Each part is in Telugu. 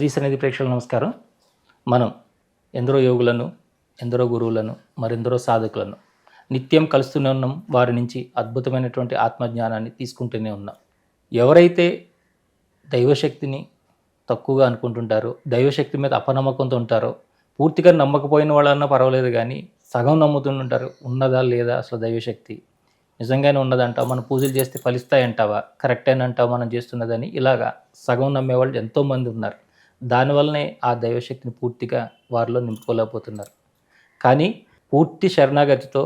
శ్రీ సన్నిధి ప్రేక్షకులకు నమస్కారం. మనం ఎందరో యోగులను, ఎందరో గురువులను, మరెందరో సాధకులను నిత్యం కలుస్తూనే ఉన్నాం. వారి నుంచి అద్భుతమైనటువంటి ఆత్మజ్ఞానాన్ని తీసుకుంటూనే ఉన్నాం. ఎవరైతే దైవశక్తిని తక్కువగా అనుకుంటుంటారో, దైవశక్తి మీద అపనమ్మకంతో ఉంటారో, పూర్తిగా నమ్మకపోయిన వాళ్ళన్నా పర్వాలేదు కానీ సగం నమ్ముతుంటారు. ఉన్నదా లేదా అసలు దైవశక్తి నిజంగానే ఉన్నదంటావా, మనం పూజలు చేస్తే ఫలిస్తాయంటావా, కరెక్టేనంటావా మనం చేస్తున్నదని ఇలాగా సగం నమ్మేవాళ్ళు ఎంతోమంది ఉన్నారు. దానివల్లనే ఆ దైవశక్తిని పూర్తిగా వారిలో నింపుకోలేకపోతున్నారు. కానీ పూర్తి శరణాగతితో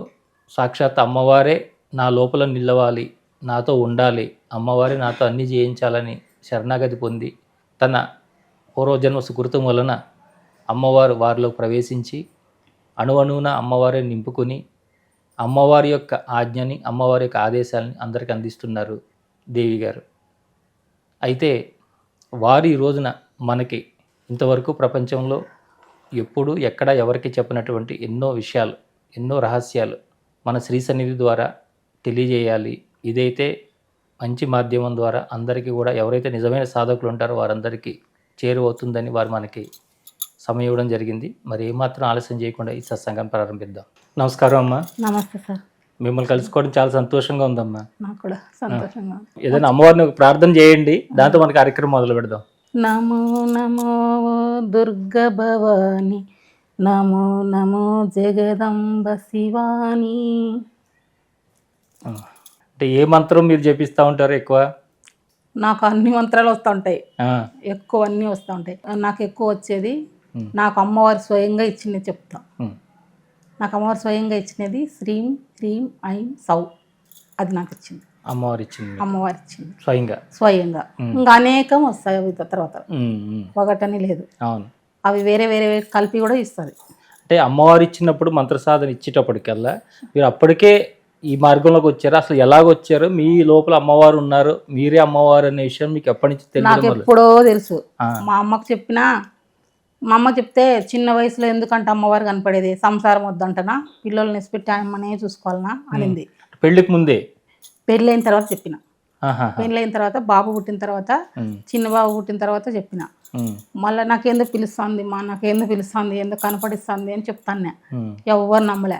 సాక్షాత్ అమ్మవారే నా లోపల నిలవాలి, నాతో ఉండాలి, అమ్మవారే నాతో అన్నీ చేయించాలని శరణాగతి పొంది తన పూర్వజన్మ సుకృతం వలన అమ్మవారు వారిలో ప్రవేశించి అణువణువున అమ్మవారే నింపుకొని అమ్మవారి యొక్క ఆజ్ఞని, అమ్మవారి యొక్క ఆదేశాలని అందరికీ అందిస్తున్నారు దేవి గారు. అయితే వారు ఈ రోజున మనకి ఇంతవరకు ప్రపంచంలో ఎప్పుడు ఎక్కడ ఎవరికి చెప్పినటువంటి ఎన్నో విషయాలు, ఎన్నో రహస్యాలు మన శ్రీ సన్నిధి ద్వారా తెలియజేయాలి. ఇదైతే మంచి మాధ్యమం ద్వారా అందరికీ కూడా ఎవరైతే నిజమైన సాధకులు ఉంటారో వారందరికీ చేరువవుతుందని వారు మనకి సమయం ఇవ్వడం జరిగింది. మరి ఏమాత్రం ఆలస్యం చేయకుండా ఈ సత్సంగాన్ని ప్రారంభిద్దాం. నమస్కారం అమ్మా. నమస్తే సార్. మిమ్మల్ని కలుసుకోవడం చాలా సంతోషంగా ఉందమ్మా. నాకు కూడా సంతోషంగా. ఏదైనా అమ్మవారిని ఒక ప్రార్థన చేయండి, దాంతో మన కార్యక్రమం మొదలు పెడదాం. నమో నమో దుర్గ భవాని, నమో నమో జగదంబ శివాని. అంటే ఏ మంత్రం మీరు జపిస్తూ ఉంటారు ఎక్కువ? నాకు అన్ని మంత్రాలు వస్తూ ఉంటాయి, ఎక్కువ అన్నీ వస్తూ ఉంటాయి. నాకు ఎక్కువ వచ్చేది నాకు అమ్మవారి స్వయంగా ఇచ్చినది చెప్తా. నాకు అమ్మవారి స్వయంగా ఇచ్చినది శ్రీం హ్రీం ఐం సౌ, అది నాకు ఇచ్చింది. అమ్మవారు ఇచ్చింది స్వయంగా. ఇంకా అనేకం వస్తాయి అవి తర్వాత, ఒకటని లేదు. అవును, అవి వేరే వేరే కలిపి కూడా ఇస్తుంది. అంటే అమ్మవారు ఇచ్చినప్పుడు మంత్ర సాధన ఇచ్చేటప్పటికల్లా మీరు అప్పటికే ఈ మార్గంలోకి వచ్చారు. అసలు ఎలాగొచ్చారు? మీ లోపల అమ్మవారు ఉన్నారు, మీరే అమ్మవారు అనే విషయం మీకు ఎప్పటి నుంచి తెలుసు? నాకు ఎప్పుడో తెలుసు. మా అమ్మకు చెప్పినా, మా అమ్మ చెప్తే చిన్న వయసులో ఎందుకంటే అమ్మవారు కనపడేది, సంసారం వద్దంటనా, పిల్లల్ని నెసిపెట్టి అమ్మనే చూసుకోవాలనా అనింది. పెళ్లికి ముందే? పెళ్ళైన తర్వాత చెప్పిన. పెళ్ళైన తర్వాత బాబు పుట్టిన తర్వాత, చిన్న బాబు పుట్టిన తర్వాత చెప్పిన. మళ్ళీ నాకేందో పిలుస్తుంది, నాకేందో పిలుస్తుంది, ఎందుకు కనపడిస్తుంది అని చెప్తాను. ఎవరు నమ్మలే.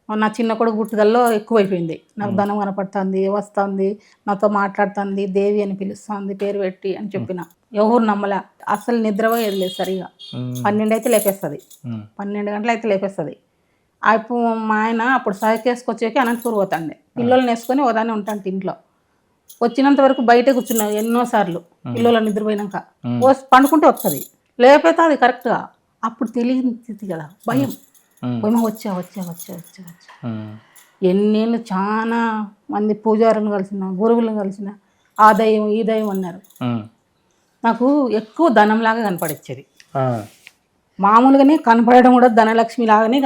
నా చిన్న కొడుకు పుట్టుదల్లో ఎక్కువైపోయింది. నాకు ధనం కనపడుతుంది, వస్తుంది, నాతో మాట్లాడుతుంది, దేవి అని పిలుస్తుంది పేరు పెట్టి అని చెప్పిన. ఎవరు నమ్మలే. అసలు నిద్రపోయేది లేదు సరిగా. 12 అయితే లేపేస్తుంది, 12 గంటలు అయితే లేపేస్తుంది. అప్పుడు మా ఆయన అప్పుడు సైకేసుకొచ్చాక అనంతపూర్ పోతాండే, పిల్లల్ని వేసుకొని ఓదానే ఉంటాను ఇంట్లో. వచ్చినంత వరకు బయట కూర్చున్నావు ఎన్నోసార్లు. పిల్లలు నిద్రపోయినాక పండుకుంటే వస్తుంది, లేకపోతే అది కరెక్ట్గా. అప్పుడు తెలియని స్థితి కదా, భయం. వచ్చా ఎన్నేళ్ళు చాలా మంది పూజారులను కలిసిన, గురువులను కలిసిన, ఆ దైవం ఈ దైవం అన్నారు. నాకు ఎక్కువ ధనంలాగా కనపడేది. మామూలుగానే కనపడడం కూడా ధనలక్ష్మి లాగానే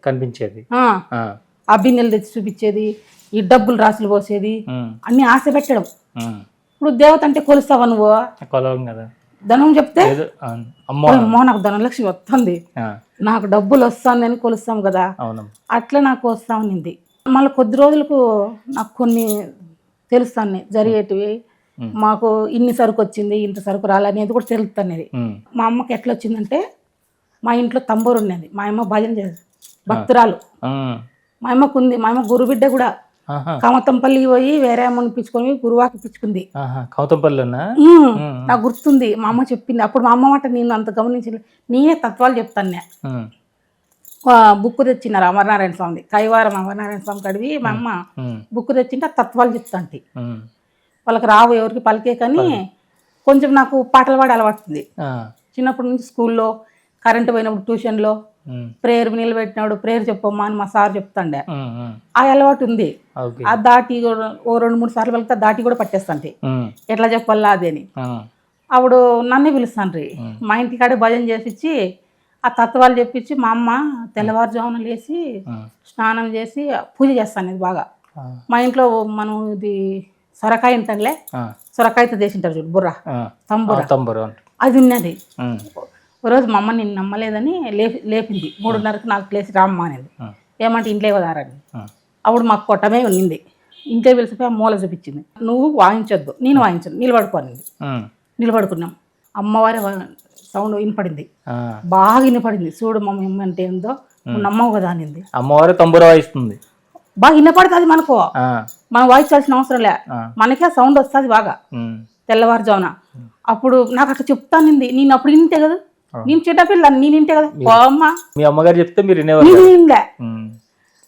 కనిపించేది. ఆ బిందెలు తెచ్చి చూపించేది, ఈ డబ్బులు రాసులు పోసేది, అన్ని ఆశ పెట్టడం. ఇప్పుడు దేవత అంటే కొలుస్తావా నువ్వు? కదా. ధనం చెప్తే అమ్మో నాకు ధనలక్ష్మి వస్తుంది, నాకు డబ్బులు వస్తుంది అని కొలుస్తాం కదా, అట్లా నాకు వస్తా ఉన్నింది. మళ్ళీ కొద్ది రోజులకు నాకు కొన్ని తెలుస్తాను జరిగేటివి. మాకు ఇన్ని సరుకు వచ్చింది, ఇంత సరుకు రాలనేది కూడా తెలుస్తున్నది. మా అమ్మకి ఎట్లా వచ్చిందంటే, మా ఇంట్లో తంబూరు ఉన్నది. మా అమ్మ భజన చేసి భక్తురాలు. మా అమ్మకు ఉంది. మా అమ్మ గురుబిడ్డ కూడా. కమతంపల్లికి పోయి వేరే అమ్మని పిచ్చుకొని గురువాకి పిచ్చుకుంది. నాకు గుర్తుంది, మా అమ్మ చెప్పింది. అప్పుడు మా అమ్మ మాట నేను అంత గమనించలేదు. నేనే తత్వాలు చెప్తాను. బుక్ తెచ్చినారు అమరనారాయణ స్వామి, కైవారం అమరనారాయణ స్వామి కడివి. మా అమ్మ బుక్ తెచ్చింటే తత్వాలు చెప్తాంటి. వాళ్ళకి రావు ఎవరికి పలికే, కానీ కొంచెం నాకు పాటలు పాడే అలవాటుంది. చిన్నప్పటి నుంచి స్కూల్లో, కరెంటు పోయినప్పుడు ట్యూషన్లో, ప్రేయర్ నిలబెట్టినప్పుడు ప్రేయర్ చెప్పమ్మా అని మా సార్ చెప్తాండే. ఆ అలవాటు ఉంది. ఆ దాటి ఓ 2-3 సార్లు వెళ్తే దాటి కూడా పట్టేస్తాంటి, ఎట్లా చెప్పాలా అదే అని. అప్పుడు నన్నే పిలుస్తాను. మా ఇంటికాడే భజన చేసిచ్చి ఆ తత్వాలు చెప్పించి మా అమ్మ తెల్లవారుజామున లేచి స్నానం చేసి పూజ చేస్తాను. ఇది బాగా మా ఇంట్లో మనం ఇది సొరకాయ ఉంటుందిలే, సొరకాయతో చేసింటారు చూడు, బుర్ర తంబుర, అది ఉన్నది. ఒకరోజు మా అమ్మ నేను నమ్మలేదని లేపింది. 3:30కి నాకు లేచి రామ్మా అనేది. ఏమంటే ఇంట్లో వదారని. అప్పుడు మాకు కొట్టమే ఉన్నింది. ఇంట్లో పిలిచిపోయి ఆ మూల చూపించింది. నువ్వు వాయించొద్దు, నేను వాయించను, నిలబడుకోనింది. నిలబడుకున్నాం. అమ్మవారి సౌండ్ వినపడింది, ఆ. బాగా వినపడింది. చూడు మా అమ్మ అంటే ఏందో నువ్వు నమ్మవు కదా అనింది. అమ్మవారు తంబుర వాయిస్తుంది. బాగా వినపడుతుంది మనకు, ఆ, మనం వాయించాల్సిన అవసరం లే, ఆ. మనకే సౌండ్ వస్తుంది బాగా ఉమ్, తెల్లవారుజామున. అప్పుడు నాకు అట్లా చెప్తానింది, నేను అప్పుడు వింటే కదా, నేను చిన్నపిల్ల నేను వింటే కదా, ఓ అమ్మ మీ అమ్మగారు చెప్తే మీరు వినేవారు నేను కాదు. వినలే, ఉమ్,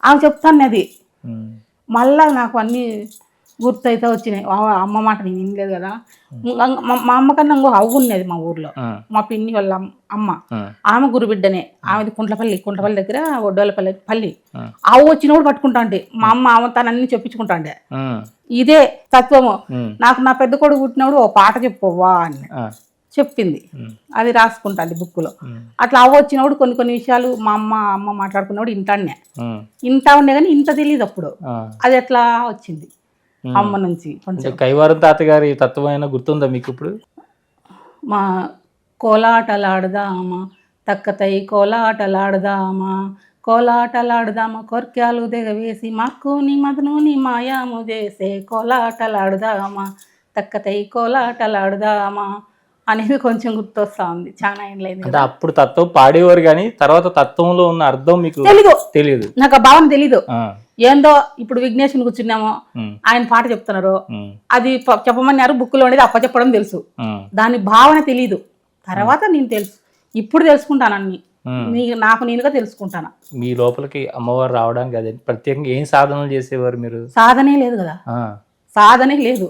ఆమె చెప్తాను అది. ఉమ్, మళ్ళా నాకు అన్నీ గుర్తయితే వచ్చినాయి. అమ్మ మాట నేను వినలేదు కదా. మా అమ్మ కన్నా ఇంకో అవ్వ ఉన్నది మా ఊర్లో, ఉమ్, మా పిన్ని వాళ్ళ అమ్మ. ఉమ్, ఆమె గురుబిడ్డనే, ఆమెది కుంట్లపల్లి దగ్గర ఒడ్డోలపల్లి. ఉమ్, ఆవు వచ్చినప్పుడు పట్టుకుంటా అంటే మా అమ్మ ఆమె తనన్నీ చెప్పించుకుంటాండే. ఉమ్, ఇదే తత్వము. ఉమ్, నాకు నా పెద్ద కొడుకు పుట్టినప్పుడు ఓ పాట చెప్పువా అని ఆ, చెప్పింది, ఉమ్, అది రాసుకుంటాను బుక్లో. ఉమ్, అట్లా అవ్వ వచ్చినప్పుడు కొన్ని విషయాలు మా అమ్మ మాట్లాడుకున్నప్పుడు ఇంటాన్నే, ఉమ్, ఇంటా ఉండే కానీ ఇంత తెలియదు అప్పుడు. ఆ. అది ఎట్లా వచ్చింది ఉమ్. అమ్మ నుంచి కొంచెం. అంటే కైవారం తాతగారి తత్వమైన గుర్తుందా మీకు ఇప్పుడు? మా కోలాటలాడదామా తక్కతై కోలాటలాడదామా, కోలాటలాడదామా కొర్క్యాలు దిగవేసి మార్కుని మదనుని మాయాము చేసే కోలాటలాడదామా తక్కతై కోలాటలాడదామా అనేది కొంచెం గుర్తొస్తా ఉంది. చాలా ఏం లేదు అంటే అప్పుడు తత్వం పాడేవారు కానీ తర్వాత తత్వంలో ఉన్న అర్థం మీకు తెలీదు, తెలియదు. నాకు ఆ భావన తెలీదు. ఆ, ఏందో ఇప్పుడు విఘ్నేశ్వరుని కూర్చున్నామో ఉమ్, ఆయన పాట చెప్తున్నారు, ఉమ్, అది చెప్పమన్నారు బుక్లో ఉండేది అప్ప చెప్పడం తెలుసు, ఉమ్, దాని భావన తెలీదు. తర్వాత నేను తెలుసు, ఇప్పుడు తెలుసుకుంటాను అన్ని, ఉమ్. నాకు నేనుగా తెలుసుకుంటాను. మీ లోపలికి అమ్మవారు రావడానికి అదే ప్రత్యేకంగా ఏం సాధనలు చేసేవారు మీరు? సాధనే లేదు కదా, ఆ, సాధనే లేదు,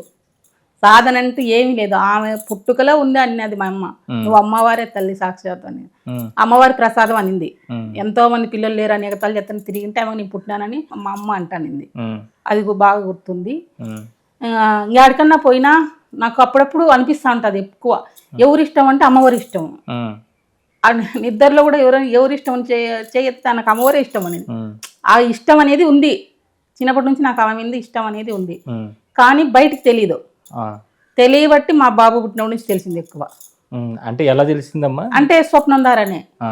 సాధన అంటే ఏమీ లేదు. ఆమె పుట్టుకలో ఉంది అన్నది మా అమ్మ, నువ్వు అమ్మవారే తల్లి సాక్షాత్ అని. ఉమ్, అమ్మవారి ప్రసాదం అనింది. ఉమ్, ఎంతో మంది పిల్లలు లేరు అని ఎగతాలు చెత్తని తిరిగింటే ఆమె నేను పుట్టినానని మా అమ్మ అంటానింది. ఉమ్, అది బాగా గుర్తుంది. ఉమ్, ఎక్కడికన్నా పోయినా నాకు అప్పుడప్పుడు అనిపిస్తూ ఉంటుంది ఎక్కువ, ఎవరి ఇష్టం అంటే అమ్మవారి ఇష్టం. ఉమ్, నిద్రలో కూడా ఎవరి ఇష్టం అని చేయొత్తా, నాకు అమ్మవారే ఇష్టం అనేది. ఉమ్, ఆ ఇష్టం అనేది ఉంది, చిన్నప్పటి నుంచి నాకు ఆమె మీద ఇష్టం అనేది ఉంది. ఉమ్, కానీ బయటికి తెలీదు, ఆ, తెలియబట్టి మా బాబు పుట్టినప్పటి నుంచి తెలిసింది ఎక్కువ. ఉమ్. అంటే ఎలా తెలిసిందమ్మా? అంటే స్వప్నం ద్వారానే ఆ,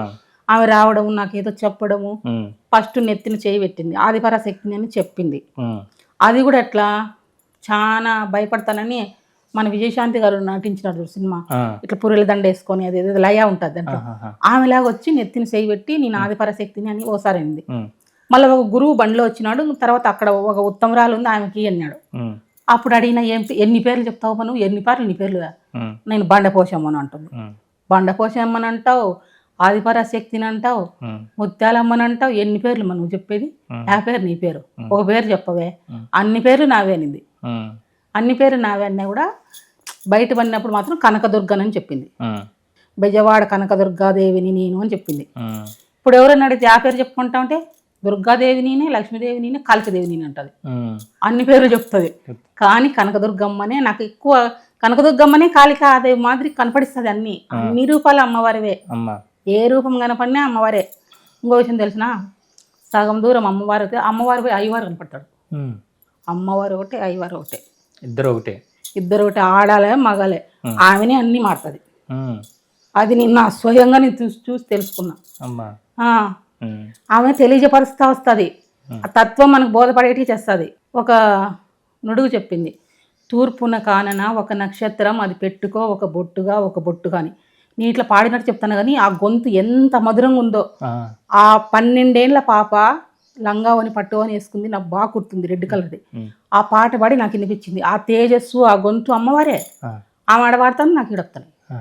ఆమె రావడము, నాకేదో చెప్పడము. ఉమ్, ఫస్ట్ నెత్తిన చేయి పెట్టింది, ఆదిపరాశక్తిని అని చెప్పింది. ఉమ్, అది కూడా ఎట్లా చాలా భయపడతానని మన విజయశాంతి గారు నటించినారు చూడు సినిమా, ఆ, ఇట్లా పుర్రెల దండ వేసుకొని అది ఏదో లయ ఉంటుంది దాంట్లో. ఆహాహా. ఆమెలాగా వచ్చి నెత్తిన చేయి పెట్టి నేను ఆదిపరాశక్తిని అని ఓసారి అయింది. ఉమ్, మళ్ళీ ఒక గురువు బండిలో వచ్చినాడు, తర్వాత అక్కడ ఒక ఉత్తమరాలు ఉంది ఆమెకి అన్నాడు. ఉమ్, అప్పుడు అడిగిన ఎన్ని పేర్లు చెప్తావు నువ్వు, ఎన్ని పేర్లు నీ పేర్లు? ఉమ్, నేను బండపోషమ్మని అంటుంది. ఉమ్, బండపోషమ్మని అంటావు, ఆదిపరాశక్తిని అంటావు, ఉమ్, ముత్యాలమ్మని అంటావు, ఎన్ని పేర్లు మనం చెప్పేది? ఉమ్. ఆ పేరు నీ పేరు, ఒక పేరు చెప్పవే. ఉమ్. అన్ని పేర్లు నావే అనింది. ఉమ్, అన్ని పేర్లు నావే అన్నా కూడా బయట పడినప్పుడు మాత్రం కనకదుర్గనని చెప్పింది. ఉమ్, బెజవాడ కనకదుర్గాదేవిని నేను అని చెప్పింది. ఉమ్, ఇప్పుడు ఎవరైనా అడిగితే ఆ పేరు చెప్పుకుంటా ఉంటే దుర్గాదేవి నేనే, లక్ష్మీదేవి నేనే, కాళికదేవి నేను అంటది. ఉమ్, అన్ని పేర్లు చెప్తుంది. కానీ కనకదుర్గమ్మనే నాకు ఎక్కువ, కనకదుర్గమ్మనే కాళికాదేవి మాదిరి కనపడిస్తుంది. అన్ని రూపాలు అమ్మవారివే, అమ్మా, ఏ రూపం కనపడినా అమ్మవారే. ఇంకో విషయం తెలిసిన, సగం దూరం అమ్మవారు అమ్మవారి అయ్యవారు కనపడతాడు. ఉమ్. అమ్మవారు ఒకటే, అయ్యవారు ఒకటే, ఇద్దరు ఒకటే. ఇద్దరు ఒకటే, ఆడాలే మగాలే. ఆమెనే అన్ని మారుతుంది. ఉమ్, అది నిన్న స్వయంగా నేను చూసి తెలుసుకున్నా. అమ్మా, ఆ, ఉమ్, ఆమె తెలియజపరుస్తూ వస్తుంది, ఆ తత్వం మనకు బోధపడేటి చేస్తుంది. ఒక నుడుగు చెప్పింది, తూర్పున కానన ఒక నక్షత్రం అది పెట్టుకో ఒక బొట్టుగా ఒక బొట్టుగా అని. నేను ఇట్లా పాడినట్టు చెప్తాను కానీ ఆ గొంతు ఎంత మధురంగా ఉందో. ఆ, ఆ 12 ఏళ్ల పాప లంగావని పట్టుకొని వేసుకుంది, నాకు బాగా గుర్తుంది, రెడ్ కలర్ది. ఉమ్, ఆ పాట పాడి నాకు వినిపించింది. ఆ తేజస్సు, ఆ గొంతు అమ్మవారే. ఆ, ఆమె ఆడవాడతాను, నాకు ఈడొస్తాను. ఆ,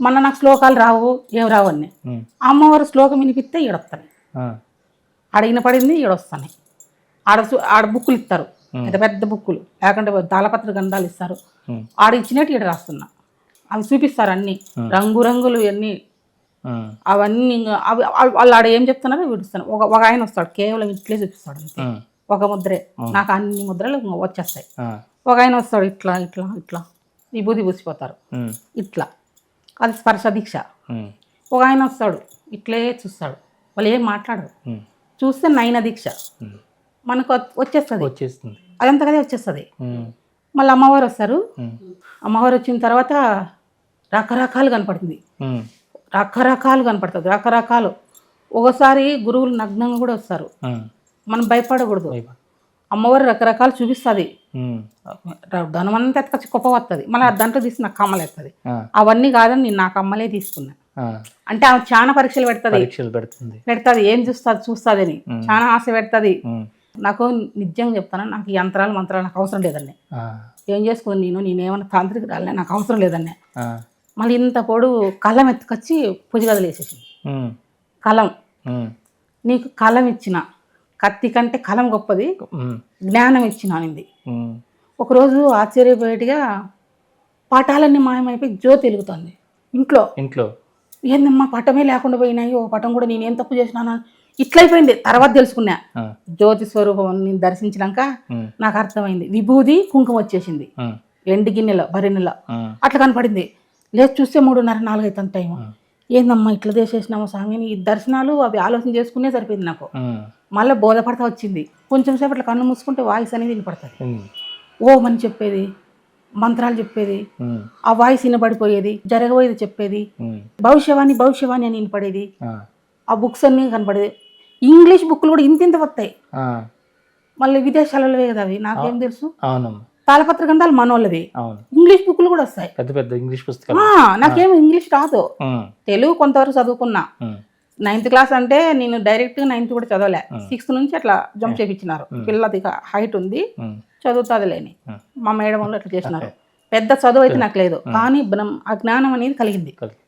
మొన్న నాకు శ్లోకాలు రావు, ఏం రావు అన్నీ. ఉమ్, అమ్మవారు శ్లోకం వినిపిస్తే ఈడొస్తాను, ఆ, అడిగిన పడింది ఈడొస్తాను. ఆడ బుక్కులు ఇస్తారు, పెద్ద పెద్ద బుక్కులు, లేకుంటే తాళపత్ర గంధాలు ఇస్తారు. ఉమ్, ఆడ ఇచ్చినట్టు ఈడ రాస్తున్నా, అవి చూపిస్తారు అన్నీ రంగురంగులు అన్నీ. ఉమ్, అవన్నీ ఇంకా వాళ్ళు ఆడ ఏం చెప్తున్నారో విడుస్తాను. ఒక ఆయన వస్తాడు, కేవలం ఇట్లే చూపిస్తాడు అంతే, ఉమ్, ఒక ముద్రే. నాకు అన్ని ముద్రలు వచ్చేస్తాయి. ఆ, ఒక ఆయన వస్తాడు, ఇట్లా ఇట్లా ఇట్లా విభూతి పూసిపోతారు, ఉమ్, ఇట్లా, అది స్పర్శ దీక్ష. ఉమ్, ఒక ఆయన వస్తాడు, ఇట్లే చూస్తాడు, వాళ్ళు ఏం మాట్లాడరు, ఉమ్, చూస్తే నయన దీక్ష. ఉమ్. మనకు వచ్చేస్తుంది, వచ్చేస్తుంది. అదంతా కదే వచ్చేస్తుంది. ఉమ్, మళ్ళీ అమ్మవారు వస్తారు, ఉమ్, అమ్మవారు వచ్చిన తర్వాత రకరకాలు కనపడుతుంది, ఉమ్, రకరకాలు కనపడుతుంది, రకరకాలు. ఒకసారి గురువులు నగ్నంగా కూడా వస్తారు, ఉమ్. మనం భయపడకూడదు. భయపడ. అమ్మవారు రకరకాలు చూపిస్తుంది, ఉమ్, ధనమంతా ఎత్తుకొచ్చి కుప్ప వస్తుంది, మళ్ళీ దాంట్లో తీసి నాకు కమ్మలు ఎత్తది. ఆ, అవన్నీ కాదని నేను నా కమ్మలే తీసుకున్నా. ఆ, అంటే ఆమె చాలా పరీక్షలు పెడుతుంది, పరీక్షలు పెడుతుంది. ఏం చూస్తుందని చాలా ఆశ పెడుతుంది. ఉమ్, నాకు నిజంగా చెప్తాను, నాకు ఈ యంత్రాలు మంత్రాలు నాకు అవసరం లేదండి. ఆ, ఏం చేసుకుని నేనేమన్నా తాంత్రికురాలనే, నాకు అవసరం లేదండి. ఆ, మళ్ళీ ఇంత పొడు కలం ఎత్తుకొచ్చి పూజ గదిలో వేసేసింది. ఉమ్, కలం, ఉమ్, నీకు కలం ఇచ్చిన, కత్తి కంటే కలం గొప్పది, ఉమ్, జ్ఞానం ఇచ్చిన అనింది. ఉమ్, ఒకరోజు ఆశ్చర్యపోయేట్టుగా పటాలన్నీ మాయమైపోయి జ్యోతి వెలుగుతుంది ఇంట్లో. ఇంట్లో ఏందమ్మా పటమే లేకుండా పోయినాయి, ఓ పటం కూడా నేనేం తప్పు చేసినాను ఇట్లయిపోయింది. తర్వాత తెలుసుకున్నా, ఆ, జ్యోతి స్వరూపం నేను దర్శించినాక ఉమ్, నాకు అర్థమైంది. విభూది కుంకుమ వచ్చేసింది ఉమ్, ఎండి గిన్నెలో, బరినెలో ఉమ్, అట్లా కనపడింది. లేదు చూస్తే 3:30-4 అవుతుంది టైం. ఏందమ్మా ఇట్లా చేసేసినాము స్వామి, ఈ దర్శనాలు అవి ఆలోచన చేసుకునే సరిపోయింది నాకు. ఉమ్, మళ్ళీ బోధపడతా వచ్చింది. కొంచెం సేపు అట్లా కన్ను మూసుకుంటే వాయిస్ అనేది వినపడుతుంది. ఉమ్, ఓమని చెప్పేది, మంత్రాలు చెప్పేది, ఉమ్, ఆ వాయిస్ వినబడిపోయేది, జరగబోయేది చెప్పేది, ఉమ్, భవిష్యవాణి అని వినపడేది. ఆ, ఆ బుక్స్ అన్నీ కనపడేది. ఇంగ్లీష్ బుక్లు కూడా ఇంత వస్తాయి. ఆ, మళ్ళీ విదేశాలలోవే కదా అవి, నాకేం తెలుసు. అవునమ్మా, తాళపత్ర గ్రంథాలు మనోళ్ళవి, అవును, ఇంగ్లీష్ బుక్లు కూడా వస్తాయి. పెద్ద పెద్ద ఇంగ్లీష్ పుస్తకాలు. నాకేం ఇంగ్లీష్ రాదు, ఉమ్, తెలుగు కొంతవరకు చదువుకున్నా. ఉమ్, 9th క్లాస్ అంటే నేను డైరెక్ట్గా 9th కూడా చదవలే, 6th నుంచి అట్లా జంప్ చేయించినారు. పిల్లది హైట్ ఉంది, ఉమ్, చదువుతుంది లేని ఉమ్, మా మేడం వాళ్ళు అట్లా చేసినారు. పెద్ద చదువు అయితే నాకు లేదు, కానీ ఆ జ్ఞానం అనేది కలిగింది. కలిగి.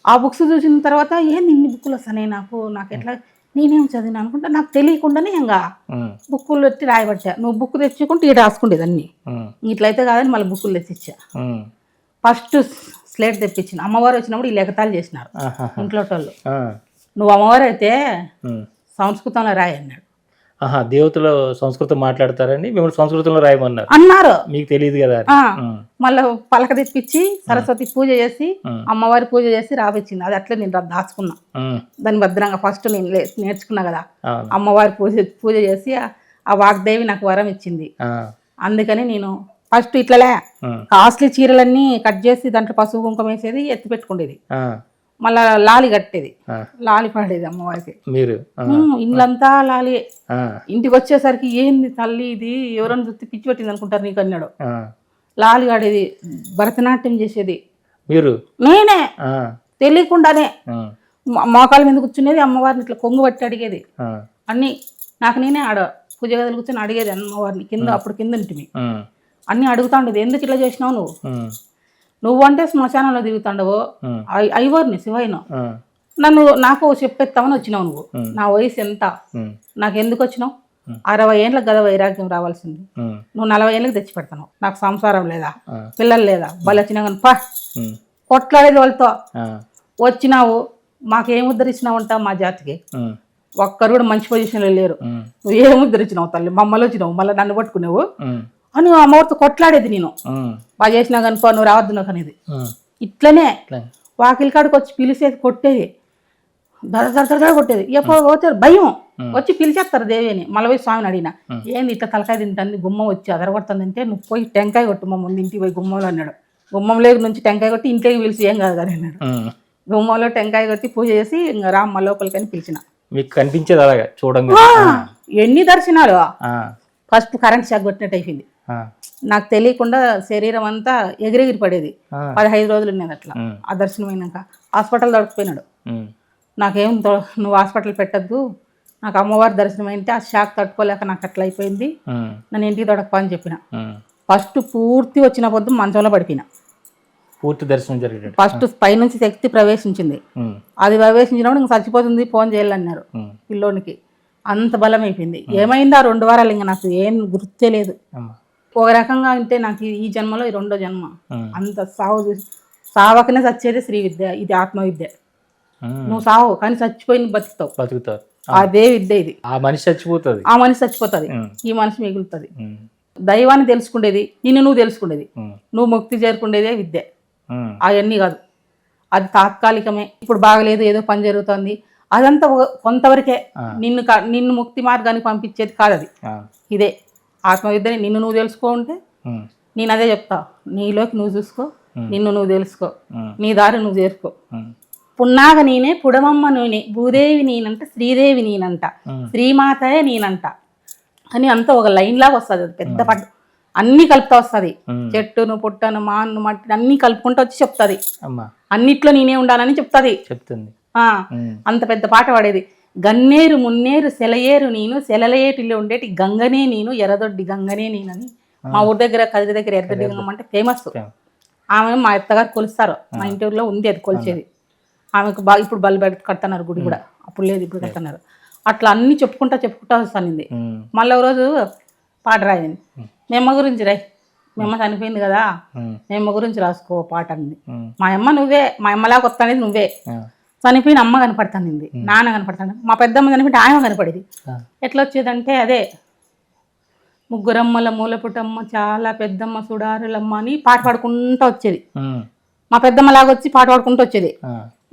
ఆ బుక్స్ చూసిన తర్వాత ఏంది ఇన్ని బుక్కులు వస్తాయి నాకు ఎట్లా, నేనేం చదివినా అనుకుంటా, నాకు తెలియకుండానే ఇంకా ఉమ్, బుక్కులు పెట్టి రాయబట్టా. నువ్వు బుక్ తెచ్చుకుంటే ఇటు రాసుకుండేది అన్ని, ఉమ్, ఇట్లయితే కాదని మళ్ళీ బుక్కులు తెచ్చిచ్చా. ఉమ్, ఫస్ట్ స్లేట్ తెప్పించిన, అమ్మవారు వచ్చినప్పుడు ఈ లెక్కతాలు చేసినారు ఆహాహా. ఇంట్లో వాళ్ళు. ఆ, నువ్వు అమ్మవారు అయితే ఉమ్. సంస్కృతంలో రాయి అన్నాడు. ఆహా, దేవతలు సంస్కృతం మాట్లాడతారండి, మిమ్మల్ని సంస్కృతంలో రాయమన్నారు. అన్నారు. మీకు తెలియదు కదా అని. ఉమ్, మళ్ళీ పలక తెప్పించి సరస్వతి పూజ చేసి ఉమ్, అమ్మవారి పూజ చేసి రావిచ్చింది. అది అట్లే నేను దాచుకున్నా ఉమ్, దాన్ని భద్రంగా. ఫస్ట్ నేను నేర్చుకున్నా కదా, అవును, అమ్మవారి పూజ చేసి ఆ వాగ్దేవి నాకు వరం ఇచ్చింది. ఆ, అందుకని నేను ఫస్ట్ ఇట్లలే ఉమ్, కాస్ట్లీ చీరలన్నీ కట్ చేసి దాంట్లో పసుపు కుంకుమ వేసేది, ఎత్తి పెట్టుకునేది. ఆ, మళ్ళా లాలి కట్టేది, ఆ, లాలి పాడేది అమ్మవారికి. మీరు ఆ, ఇల్లంతా లాలి. ఆ, ఇంటికి వచ్చేసరికి ఏంది తల్లి ఇది, ఎవరైనా చూస్తే పిచ్చి పెట్టింది అనుకుంటారు నీకు అన్నాడు. ఆ, లాలి ఆడేది, భరతనాట్యం చేసేది మీరు నేనే, ఆ, తెలియకుండానే. ఉమ్, మోకాల మీద కూర్చునేది, అమ్మవారిని ఇట్లా కొంగు పట్టి అడిగేది ఆ, అన్నీ. నాకు నేనే ఆడ పూజ గదిలో కూర్చొని అడిగేది అమ్మవారిని. అప్పుడు కింద ఉంటుంది, ఉమ్, అన్నీ అడుగుతా ఉండేది. ఎందుకు ఇట్లా చేసినావు నువ్వు, ఉమ్, నువ్వు అంటే శ్మశానంలో దిగుతాండవు, ఉమ్, ఐవర్ని శివయ్యను, ఆ, నాకు చెప్పేస్తామని వచ్చినావు నువ్వు. నా వయసు ఎంత, ఉమ్, నాకు ఎందుకు వచ్చినావు, 60 ఏళ్ళకి గద వైరాగ్యం రావాల్సింది, ఉమ్, నువ్వు 40 ఏళ్ళకి తెచ్చి పెడతావు. నాకు సంసారం లేదా, ఆ, పిల్లలు లేదా, వాళ్ళు వచ్చినా కానీ పా ఉమ్, కొట్లాడేది వాళ్ళతో. ఆ, వచ్చినావు మాకేం ఉద్ధరించినావు అంటావు, మా జాతికి ఉమ్, ఒక్కరు కూడా మంచి పొజిషన్లో లేరు. ఉమ్, నువ్వు ఏం ఉద్ధరించినావు తల్లి, మమ్మల్ని వచ్చినావు, మళ్ళీ నన్ను పట్టుకునేవు ఉమ్, అని అమ్మవారితో కొట్లాడేది నేను. ఉమ్, బాగా చేసినా కానీ పో, నువ్వు రావద్దు నాకు అనేది. ఉమ్, ఇట్లనే ఇట్లా. వాకిలి కాడికి వచ్చి పిలిచేది, కొట్టేది, దడ కొట్టేది. ఎప్పుడు పోతారు భయం, వచ్చి పిలిచేస్తారు దేవిని. మళ్ళీ పోయి స్వామిని అడిగిన, ఏంది ఇట్లా తలకాయ తింటుంది, గుమ్మం వచ్చి అదరగొడుతుంది అంటే, నువ్వు పోయి టెంకాయ కొట్టు మా ముందు ఇంటికి పోయి గుమ్మంలో అన్నాడు. గుమ్మంలో నుంచి టెంకాయ కొట్టి ఇంట్లోకి పిలిచి ఏం కాదు కానీ అన్నాడు. ఉమ్. గుమ్మంలో టెంకాయ కొట్టి పూజ చేసి ఇంకా రామ్మ లోపలికని పిలిచిన. మీకు కనిపించేది అలాగా చూడంగా. ఎన్ని దర్శనాలు. ఆ, ఫస్ట్ కరెంట్ షాక్ కొట్టినట్టు అయిపోయింది. ఆ, నాకు తెలియకుండా శరీరం అంతా ఎగిరెగిరి పడేది. ఆ, 15 రోజులు ఉన్నది అట్లా. ఉమ్, ఆ దర్శనం అయినాక హాస్పిటల్ దొరికిపోయినాడు. ఉమ్, నాకేం నువ్వు హాస్పిటల్ పెట్టద్దు, నాకు అమ్మవారి దర్శనం అయితే ఆ షాక్ తట్టుకోలేక నాకు అట్లా అయిపోయింది, ఉమ్, నన్ను ఇంటికి తొడకపో అని చెప్పిన. ఉమ్. ఫస్ట్ పూర్తి వచ్చిన పొద్దు మంచంలో పడిపోయినా. పూర్తి దర్శనం జరిగేటట్టు. ఫస్ట్ పైనుంచి శక్తి ప్రవేశించింది. ఉమ్, అది ప్రవేశించినప్పుడు ఇంక చచ్చిపోతుంది, ఫోన్ చేయాలన్నారు ఉమ్, పిల్లోనికి. అంత బలం అయిపోయింది. ఏమైంది ఆ 2 వారాలు ఇంకా నాకు ఏం గుర్తే లేదు. అమ్మా. ఒక రకంగా అంటే నాకు ఈ జన్మలో ఈ 2వ జన్మ. ఉమ్, అంత సావకనే చచ్చేది శ్రీ విద్య, ఇది ఆత్మవిద్య. ఉమ్. నువ్వు సావు కానీ చచ్చిపోయి బతుకుతావు, బతుకుతారు. అదే విద్య ఇది. ఆ మనిషి చచ్చిపోతుంది. ఆ మనిషి చచ్చిపోతుంది, ఉమ్, ఈ మనిషి మిగులుతుంది. ఉమ్, దైవాన్ని తెలుసుకుండేది, నిన్ను నువ్వు తెలుసుకుండేది, ఉమ్, నువ్వు ముక్తి చేరుకుండేదే విద్య. ఉమ్, అవన్నీ కాదు, అది తాత్కాలికమే. ఇప్పుడు బాగలేదు, ఏదో పని జరుగుతుంది, అదంతా కొంతవరకే. నిన్ను ముక్తి మార్గానికి పంపించేది కాదు అది. ఆ, ఇదే ఆత్మవిద్యని. నిన్ను నువ్వు తెలుసుకో ఉమ్, నేను అదే చెప్తా, నీలోకి నువ్వు చూసుకో, నిన్ను నువ్వు తెలుసుకో, ఉమ్, నీ దారి నువ్వు చేరుకో. ఉమ్, పున్నాగ నేనే, పుడమమ్మ నేనే, భూదేవి నేనంట, శ్రీదేవి నేనంట, శ్రీమాతయే నేనంట. అని అంతా ఒక లైన్ లాగా వస్తుంది, అది పెద్ద పట్టు అన్ని కలుపుతా వస్తుంది. చెట్టును పుట్టను మాను మట్టిని అన్ని కలుపుకుంటూ వచ్చి చెప్తుంది. అమ్మా అన్నిట్లో నేనే ఉండాలని చెప్తుంది. చెప్తుంది. అంత పెద్ద పాట పాడేది. గన్నేరు మున్నేరు సెలయేరు నేను, సెలయేటిలో ఉండేటి గంగనే నేను, ఎర్రదొడ్డి గంగనే నేనని మా ఊరి దగ్గర కదిరి దగ్గర ఎర్రదొడ్డి గంగమ్మ అంటే ఫేమస్. ఆమె మా అత్తగారు కొలుస్తారు, మా ఇంటి ఊరిలో ఉంది అది కొలిచేది. ఆమెకు బాగా ఇప్పుడు బల్లి బయట కడుతున్నారు గుడి కూడా, అప్పుడు లేదు ఇప్పుడు కడుతున్నారు. అట్లా అన్ని చెప్పుకుంటా వస్తానింది. మళ్ళీ ఒక రోజు పాట రాయింది, మేమ్మ గురించి రాయి, మేమ్మ చనిపోయింది కదా, మేమ్మ గురించి రాసుకో పాట అంది. మా అమ్మ నువ్వే, మా అమ్మలాగా వస్తానేది నువ్వే, చనిపోయిన అమ్మ కనపడతానింది, నాన్న కనపడతాను, మా పెద్దమ్మ చనిపోయింటే ఆయన కనపడేది. ఎట్లా వచ్చేదంటే అదే ముగ్గురమ్మల మూలపుటమ్మ చాలా పెద్దమ్మ సుడారులమ్మ అని పాట పాడుకుంటూ వచ్చేది. మా పెద్దమ్మలాగా వచ్చి పాట పాడుకుంటూ వచ్చేది.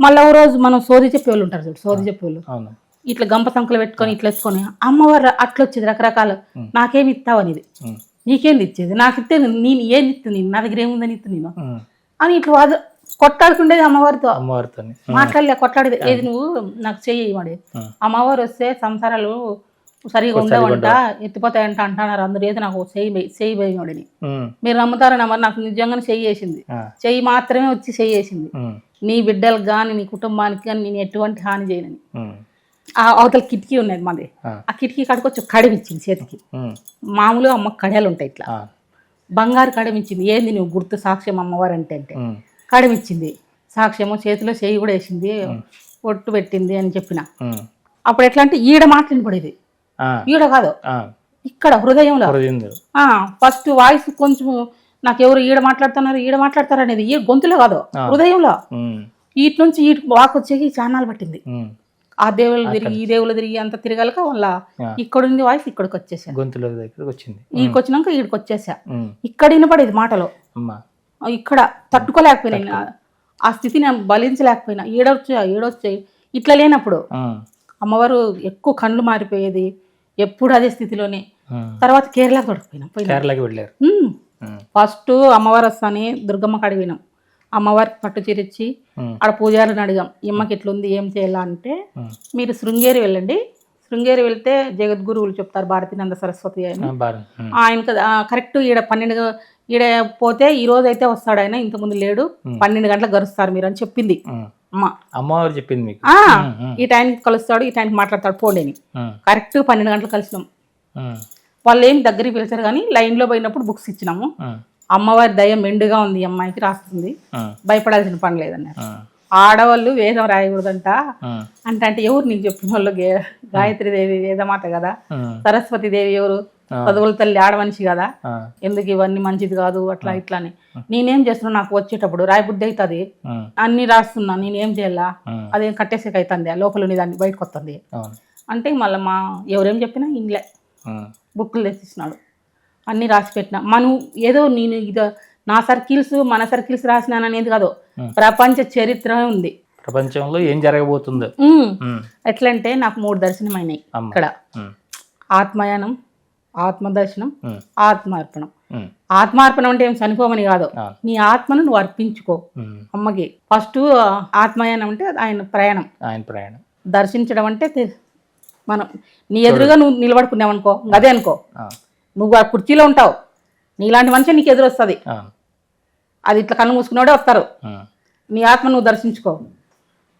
మళ్ళీ ఓ రోజు మనం సోది చెప్పేవాళ్ళు ఉంటారు చూడు, సోది చెప్పేవాళ్ళు ఇట్లా గంప సంకలు పెట్టుకొని ఇట్లా ఎత్తుకొని అమ్మవారు అట్లా వచ్చేది రకరకాలు. నాకేమి ఇస్తావు అనేది, నీకేంది ఇచ్చేది, నాకు ఇస్తే నేను ఏంది ఇస్తుంది, నా దగ్గర ఏముందని ఇస్తుంది నేను అని ఇట్లా కొట్లాడుకుండేది అమ్మవారితో. మాట్లాడలే కొట్లాడేది, ఏది నువ్వు నాకు చెయ్యి. అమ్మవారు వస్తే సంసారాలు సరిగా ఉండవంట, ఎత్తిపోతాయంట అంటున్నారు అందరూ, ఏదో నాకు చెయ్యి పోయినోడని. మీరు నమ్ముతారో నమ్మరు, నాకు నిజంగానే చెయ్యి వేసింది, చెయ్యి మాత్రమే వచ్చి చెయ్యి వేసింది. నీ బిడ్డలకు కానీ నీ కుటుంబానికి కానీ నేను ఎటువంటి హాని చేయనని. ఆ అవతల కిటికీ ఉన్నది మాది, ఆ కిటికీ కాడికొచ్చి కడిమిచ్చింది చేతికి. మామూలుగా అమ్మ కడియాలు ఉంటాయి ఇట్లా, బంగారు కడిమిచ్చింది. ఏంది నువ్వు గుర్తు సాక్ష్యం అమ్మవారు అంటే అంటే కడిమిచ్చింది. సాక్ష్యము చేతిలో చెయ్యి కూడా వేసింది, ఒట్టు పెట్టింది అని చెప్పిన. అప్పుడు ఎట్లా అంటే ఈడ మాట్లాడి పడేది, ఈడ కాదు ఇక్కడ హృదయంలో. ఫస్ట్ వాయిస్ కొంచెం నాకు ఎవరు ఈడ మాట్లాడతారు అనేది ఈ గొంతులో కాదు, హృదయంలో. వీటి నుంచి వీటి వాక్ వచ్చేకి చాన్నాళ్ళు పట్టింది. ఆ దేవుళ్ళు తిరిగి ఈ దేవుళ్ళు తిరిగి అంత తిరగలక వాళ్ళ ఇక్కడుంది వాయిస్ ఇక్కడికి వచ్చేసా, గొంతులో దగ్గరకు వచ్చింది. ఈడికి వచ్చినాక ఈడికి వచ్చేసా. ఇక్కడ వినపడేది మాటలో, ఇక్కడ తట్టుకోలేకపోయినా ఆ స్థితిని బలించలేకపోయినా. ఈడొచ్చాయి ఇట్లా లేనప్పుడు అమ్మవారు ఎక్కువ కళ్ళు మారిపోయేది, ఎప్పుడు అదే స్థితిలోనే. తర్వాత కేరళకు తొడిపోయినాం. ఫస్ట్ అమ్మవారు వస్తానే దుర్గమ్మ కాడికి పోయినాం. అమ్మవారికి పట్టు చీరిచ్చి ఆడ పూజారిని అడిగాం, అమ్మకి ఎట్లుంది ఏం చేయాలా అంటే, మీరు శృంగేరి వెళ్ళండి, శృంగేరి వెళ్తే జగద్గురువులు చెప్తారు, భారతీనంద సరస్వతి అని. ఆయనకు కరెక్ట్ ఈడ 12 ఈడ పోతే ఈ రోజు అయితే వస్తాడు ఆయన, ఇంతకుముందు లేడు, 12 గంటలకు గరుస్తారు మీరు అని చెప్పింది అమ్మవారు చెప్పింది. ఈ టైంకి కలుస్తాడు, ఈ టైంకి మాట్లాడతాడు పోలేని. కరెక్ట్ 12 గంటలకు కలిసినాం. వాళ్ళు ఏం దగ్గరికి పిలిచారు కానీ లైన్లో పోయినప్పుడు బుక్స్ ఇచ్చినాము. అమ్మవారి దయ మెండుగా ఉంది, అమ్మాయికి రాస్తుంది, భయపడాల్సిన పని లేదన్నారు. ఆడవాళ్ళు వేదం రాయకూడదంట అంటే ఎవరు నీకు చెప్పిన వాళ్ళు? గాయత్రి దేవి వేదమాత కదా, సరస్వతి దేవి ఎవరు? చదువుల తల్లి, ఆడమనిషి కదా, ఎందుకు ఇవన్నీ మంచిది కాదు అట్లా ఇట్లా అని. నేనేం చేస్తున్నా, నాకు వచ్చేటప్పుడు రాయబుద్ధి అవుతుంది, అన్ని రాస్తున్నా, నేనేం చేయాలా, అదేం కట్టేసేక అవుతుంది, లోపల దాన్ని బయటకు వస్తుంది అంటే మళ్ళీ మా ఎవరేం చెప్పినా ఇంట్లో బుక్కులు తెచ్చిస్తున్నాడు, అన్ని రాసి పెట్టినా. మనం ఏదో నేను ఇదో నా సర్కిల్స్ మన సర్కిల్స్ రాసినాను అనేది కాదు, ప్రపంచ చరిత్ర ఉంది, ప్రపంచంలో ఏం జరగబోతుందో. ఎట్లంటే నాకు 3 దర్శనమైనాయి ఇక్కడ, ఆత్మయానం, ఆత్మదర్శనం, ఆత్మార్పణం. ఆత్మార్పణం అంటే ఏం చనిపోమని కాదు, నీ ఆత్మను నువ్వు అర్పించుకో అమ్మకి. ఫస్ట్ ఆత్మయానం అంటే ఆయన ప్రయాణం, దర్శించడం అంటే మనం నీ ఎదురుగా నువ్వు నిలబడుకున్నావనుకో, అదే అనుకో, నువ్వు ఆ కుర్చీలో ఉంటావు, నీలాంటి మనిషి నీకు ఎదురు వస్తుంది, అది ఇట్లా కన్ను మూసుకున్నాడే వస్తారు, నీ ఆత్మ నువ్వు దర్శించుకో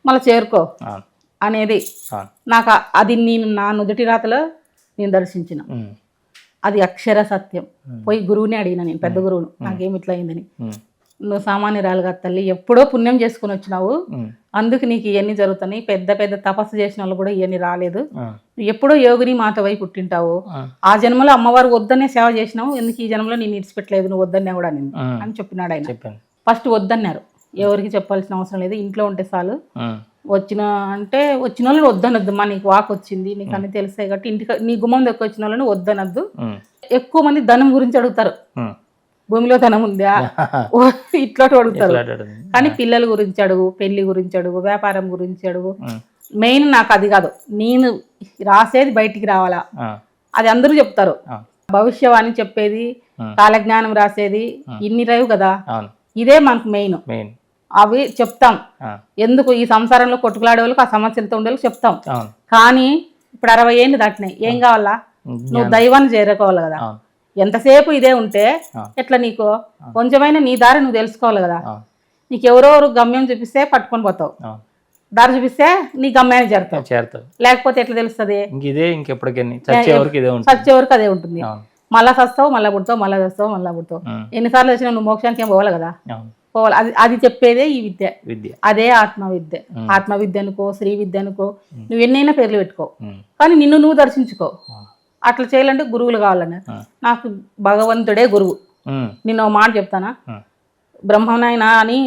మళ్ళీ చేరుకో అనేది. నాకు అది నేను నా నుదుటి రాతలో నేను దర్శించిన, అది అక్షర సత్యం. పోయి గురువుని అడిగిన, నేను పెద్ద గురువును, నాకేమి ఇట్లా అయిందని. నువ్వు సామాన్యురాలు కాదు తల్లి, ఎప్పుడో పుణ్యం చేసుకుని వచ్చినావు, అందుకు నీకు ఇవన్నీ జరుగుతున్నాయి, పెద్ద పెద్ద తపస్సు చేసిన వాళ్ళు కూడా ఇవన్నీ రాలేదు, ఎప్పుడో యోగిని మాతవై పుట్టింటావు, ఆ జన్మలో అమ్మవారు వద్దనే సేవ చేసినావు, ఎందుకు ఈ జన్మలో నేను ఇడిచిపెట్టలేదు, నువ్వు వద్దన్నా కూడా అని చెప్పినాడు ఆయన. ఫస్ట్ వద్దన్నారు, ఎవరికి చెప్పాల్సిన అవసరం లేదు, ఇంట్లో ఉంటే చాలు, వచ్చిన వాళ్ళని వద్దనొద్దు, మా నీకు వాక్ వచ్చింది నీకు అన్ని తెలుస్తాయి కాబట్టి ఇంటికి నీ గుమ్మం దగ్గర వచ్చిన వాళ్ళని వద్దనొద్దు. ఎక్కువ మంది ధనం గురించి అడుగుతారు, భూమిలో ధనం ఉందా ఇట్లా అడుగుతారు, కానీ పిల్లల గురించి అడుగు, పెళ్లి గురించి అడుగు, వ్యాపారం గురించి అడుగు. మెయిన్ నాకు అది కాదు, నేను రాసేది బయటికి రావాలా, అది అందరూ చెప్తారు, భవిష్యవాణి చెప్పేది, కాలజ్ఞానం రాసేది, ఇన్ని రేవు కదా, ఇదే మనకు మెయిన్. అవి చెప్తాం, ఎందుకు ఈ సంసారంలో కొట్టుకులాడే వాళ్ళకి, ఆ సమస్యలతో ఉండే వాళ్ళకి చెప్తాం. కానీ ఇప్పుడు 60 ఏళ్ళు దాటినాయి, ఏం కావాలా, నువ్వు దైవాన్ని చేరుకోవాలి కదా. అవును. ఎంతసేపు ఇదే ఉంటే ఎట్లా నీకు కొంచెమైనా నీ దారి నువ్వు తెలుసుకోవాలి కదా. నీకు ఎవరెవరు గమ్యం చూపిస్తే పట్టుకొని పోతావు, దారి చూపిస్తే నీ గమ్యాన్ని చేరుతావు. లేకపోతే ఎట్లా తెలుస్తుంది? ఇంకెప్పటికీ చచ్చే వరకు అదే ఉంటుంది. మళ్ళా చస్తావు, మళ్ళా పుడతావు, మళ్ళా చస్తావు, మళ్ళా పుడతావు. ఎన్నిసార్లు వచ్చినా నువ్వు మోక్షానికి ఏం పోవాలి కదా. పోవాలి. అది చెప్పేదే ఈ విద్య. అదే ఆత్మవిద్య. ఆత్మవిద్య అనుకో, శ్రీ విద్య అనుకో, నువ్వు ఎన్నైనా పేర్లు పెట్టుకో, కానీ నిన్ను నువ్వు దర్శించుకో. అట్లా చేయాలంటే గురువులు కావాలన్నా. నాకు భగవంతుడే గురువు. నిన్న ఒక మాట చెప్తానా, బ్రహ్మనాయన అని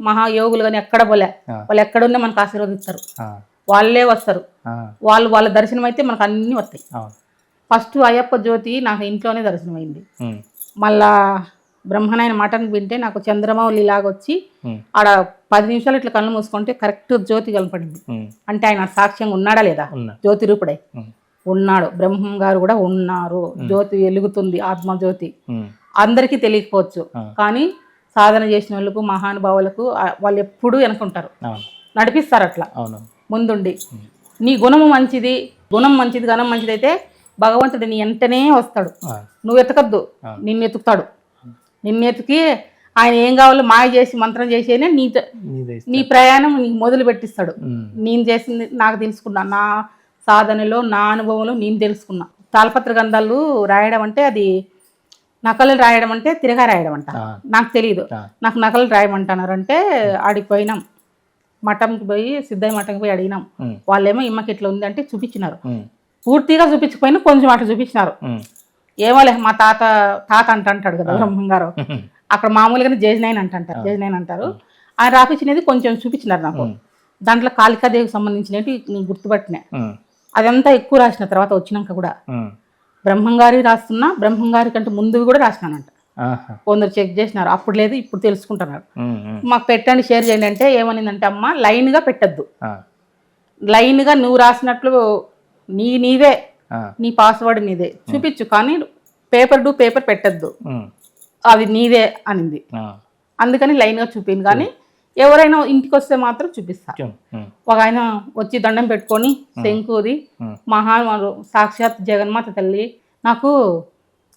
మహాయోగులు కానీ ఎక్కడ పోలే, వాళ్ళు ఎక్కడున్నా మనకు ఆశీర్వదిస్తారు. వాళ్ళే వస్తారు, వాళ్ళ దర్శనం అయితే మనకు అన్నీ వస్తాయి. ఫస్ట్ అయ్యప్ప జ్యోతి నాకు ఇంట్లోనే దర్శనమైంది. మళ్ళా బ్రహ్మనాయన మాటను వింటే నాకు చంద్రమౌళి లాగా వచ్చి ఆడ 10 నిమిషాలు ఇట్లా కళ్ళు మూసుకుంటే కరెక్ట్ జ్యోతి కనపడింది. అంటే ఆయన సాక్ష్యంగా ఉన్నాడా లేదా? జ్యోతి రూపుడై ఉన్నాడు. బ్రహ్మం గారు కూడా ఉన్నారు. జ్యోతి వెలుగుతుంది, ఆత్మజ్యోతి. అందరికీ తెలియకపోవచ్చు, కానీ సాధన చేసిన వాళ్ళకు, మహానుభావులకు వాళ్ళు ఎప్పుడూ వెనుకుంటారు, నడిపిస్తారు అట్లా ముందుండి. నీ గుణము మంచిది, గుణం మంచిది, గణం మంచిది అయితే భగవంతుడు నీ వెంటనే వస్తాడు. నువ్వు ఎతకద్దు, నిన్ను ఎతుకుతాడు. నిన్ను ఎతికి ఆయన ఏం కావాలో మాయ చేసి మంత్రం చేసేనే నీ ప్రయాణం నీకు మొదలు పెట్టిస్తాడు. నేను చేసింది నాకు తెలుసుకున్నా, నా సాధనలో నా అనుభవంలో నేను తెలుసుకున్నా. తాళపత్ర గ్రంథాలు రాయడం అంటే అది నకలు రాయడం అంటే తిరగా రాయడం అంట. నాకు తెలియదు. నాకు నకలు రాయమంటున్నారంటే ఆడిపోయినాం, మఠంకి పోయి సిద్ధయ్య మఠంకి పోయి అడిగినాం. వాళ్ళేమో ఇమ్మకి ఇట్లా ఉంది అంటే చూపించినారు. పూర్తిగా చూపించకపోయినా కొంచెం అట్లా చూపించినారు. ఏమోలే మా తాత అంటాడు కదా బ్రహ్మంగారు, అక్కడ మామూలుగానే జేజనైన్ అంటారు. ఆయన రాపించినది కొంచెం చూపించినారు నాకు. దాంట్లో కాళికాదేవికి సంబంధించినవి నేను గుర్తుపట్టినా. అదంతా ఎక్కువ రాసిన తర్వాత వచ్చినాక కూడా బ్రహ్మంగారి రాస్తున్నా, బ్రహ్మంగారి కంటే ముందువి కూడా రాసినానంట. కొందరు చెక్ చేసినారు, అప్పుడు లేదు ఇప్పుడు తెలుసుకుంటున్నారు. మాకు పెట్టండి, షేర్ చేయండి అంటే ఏమనిందంటే, అమ్మ లైన్గా పెట్టద్దు, లైన్గా నువ్వు రాసినట్లు నీవే, నీ పాస్వర్డ్ నీదే చూపించు, కానీ పేపర్ పెట్టద్దు, అది నీదే అనింది. అందుకని లైన్గా చూపింది. కానీ ఎవరైనా ఇంటికి వస్తే మాత్రం చూపిస్తా. ఒక ఆయన వచ్చి దండం పెట్టుకొని శంకుది సాక్షాత్ జగన్మాత తల్లి నాకు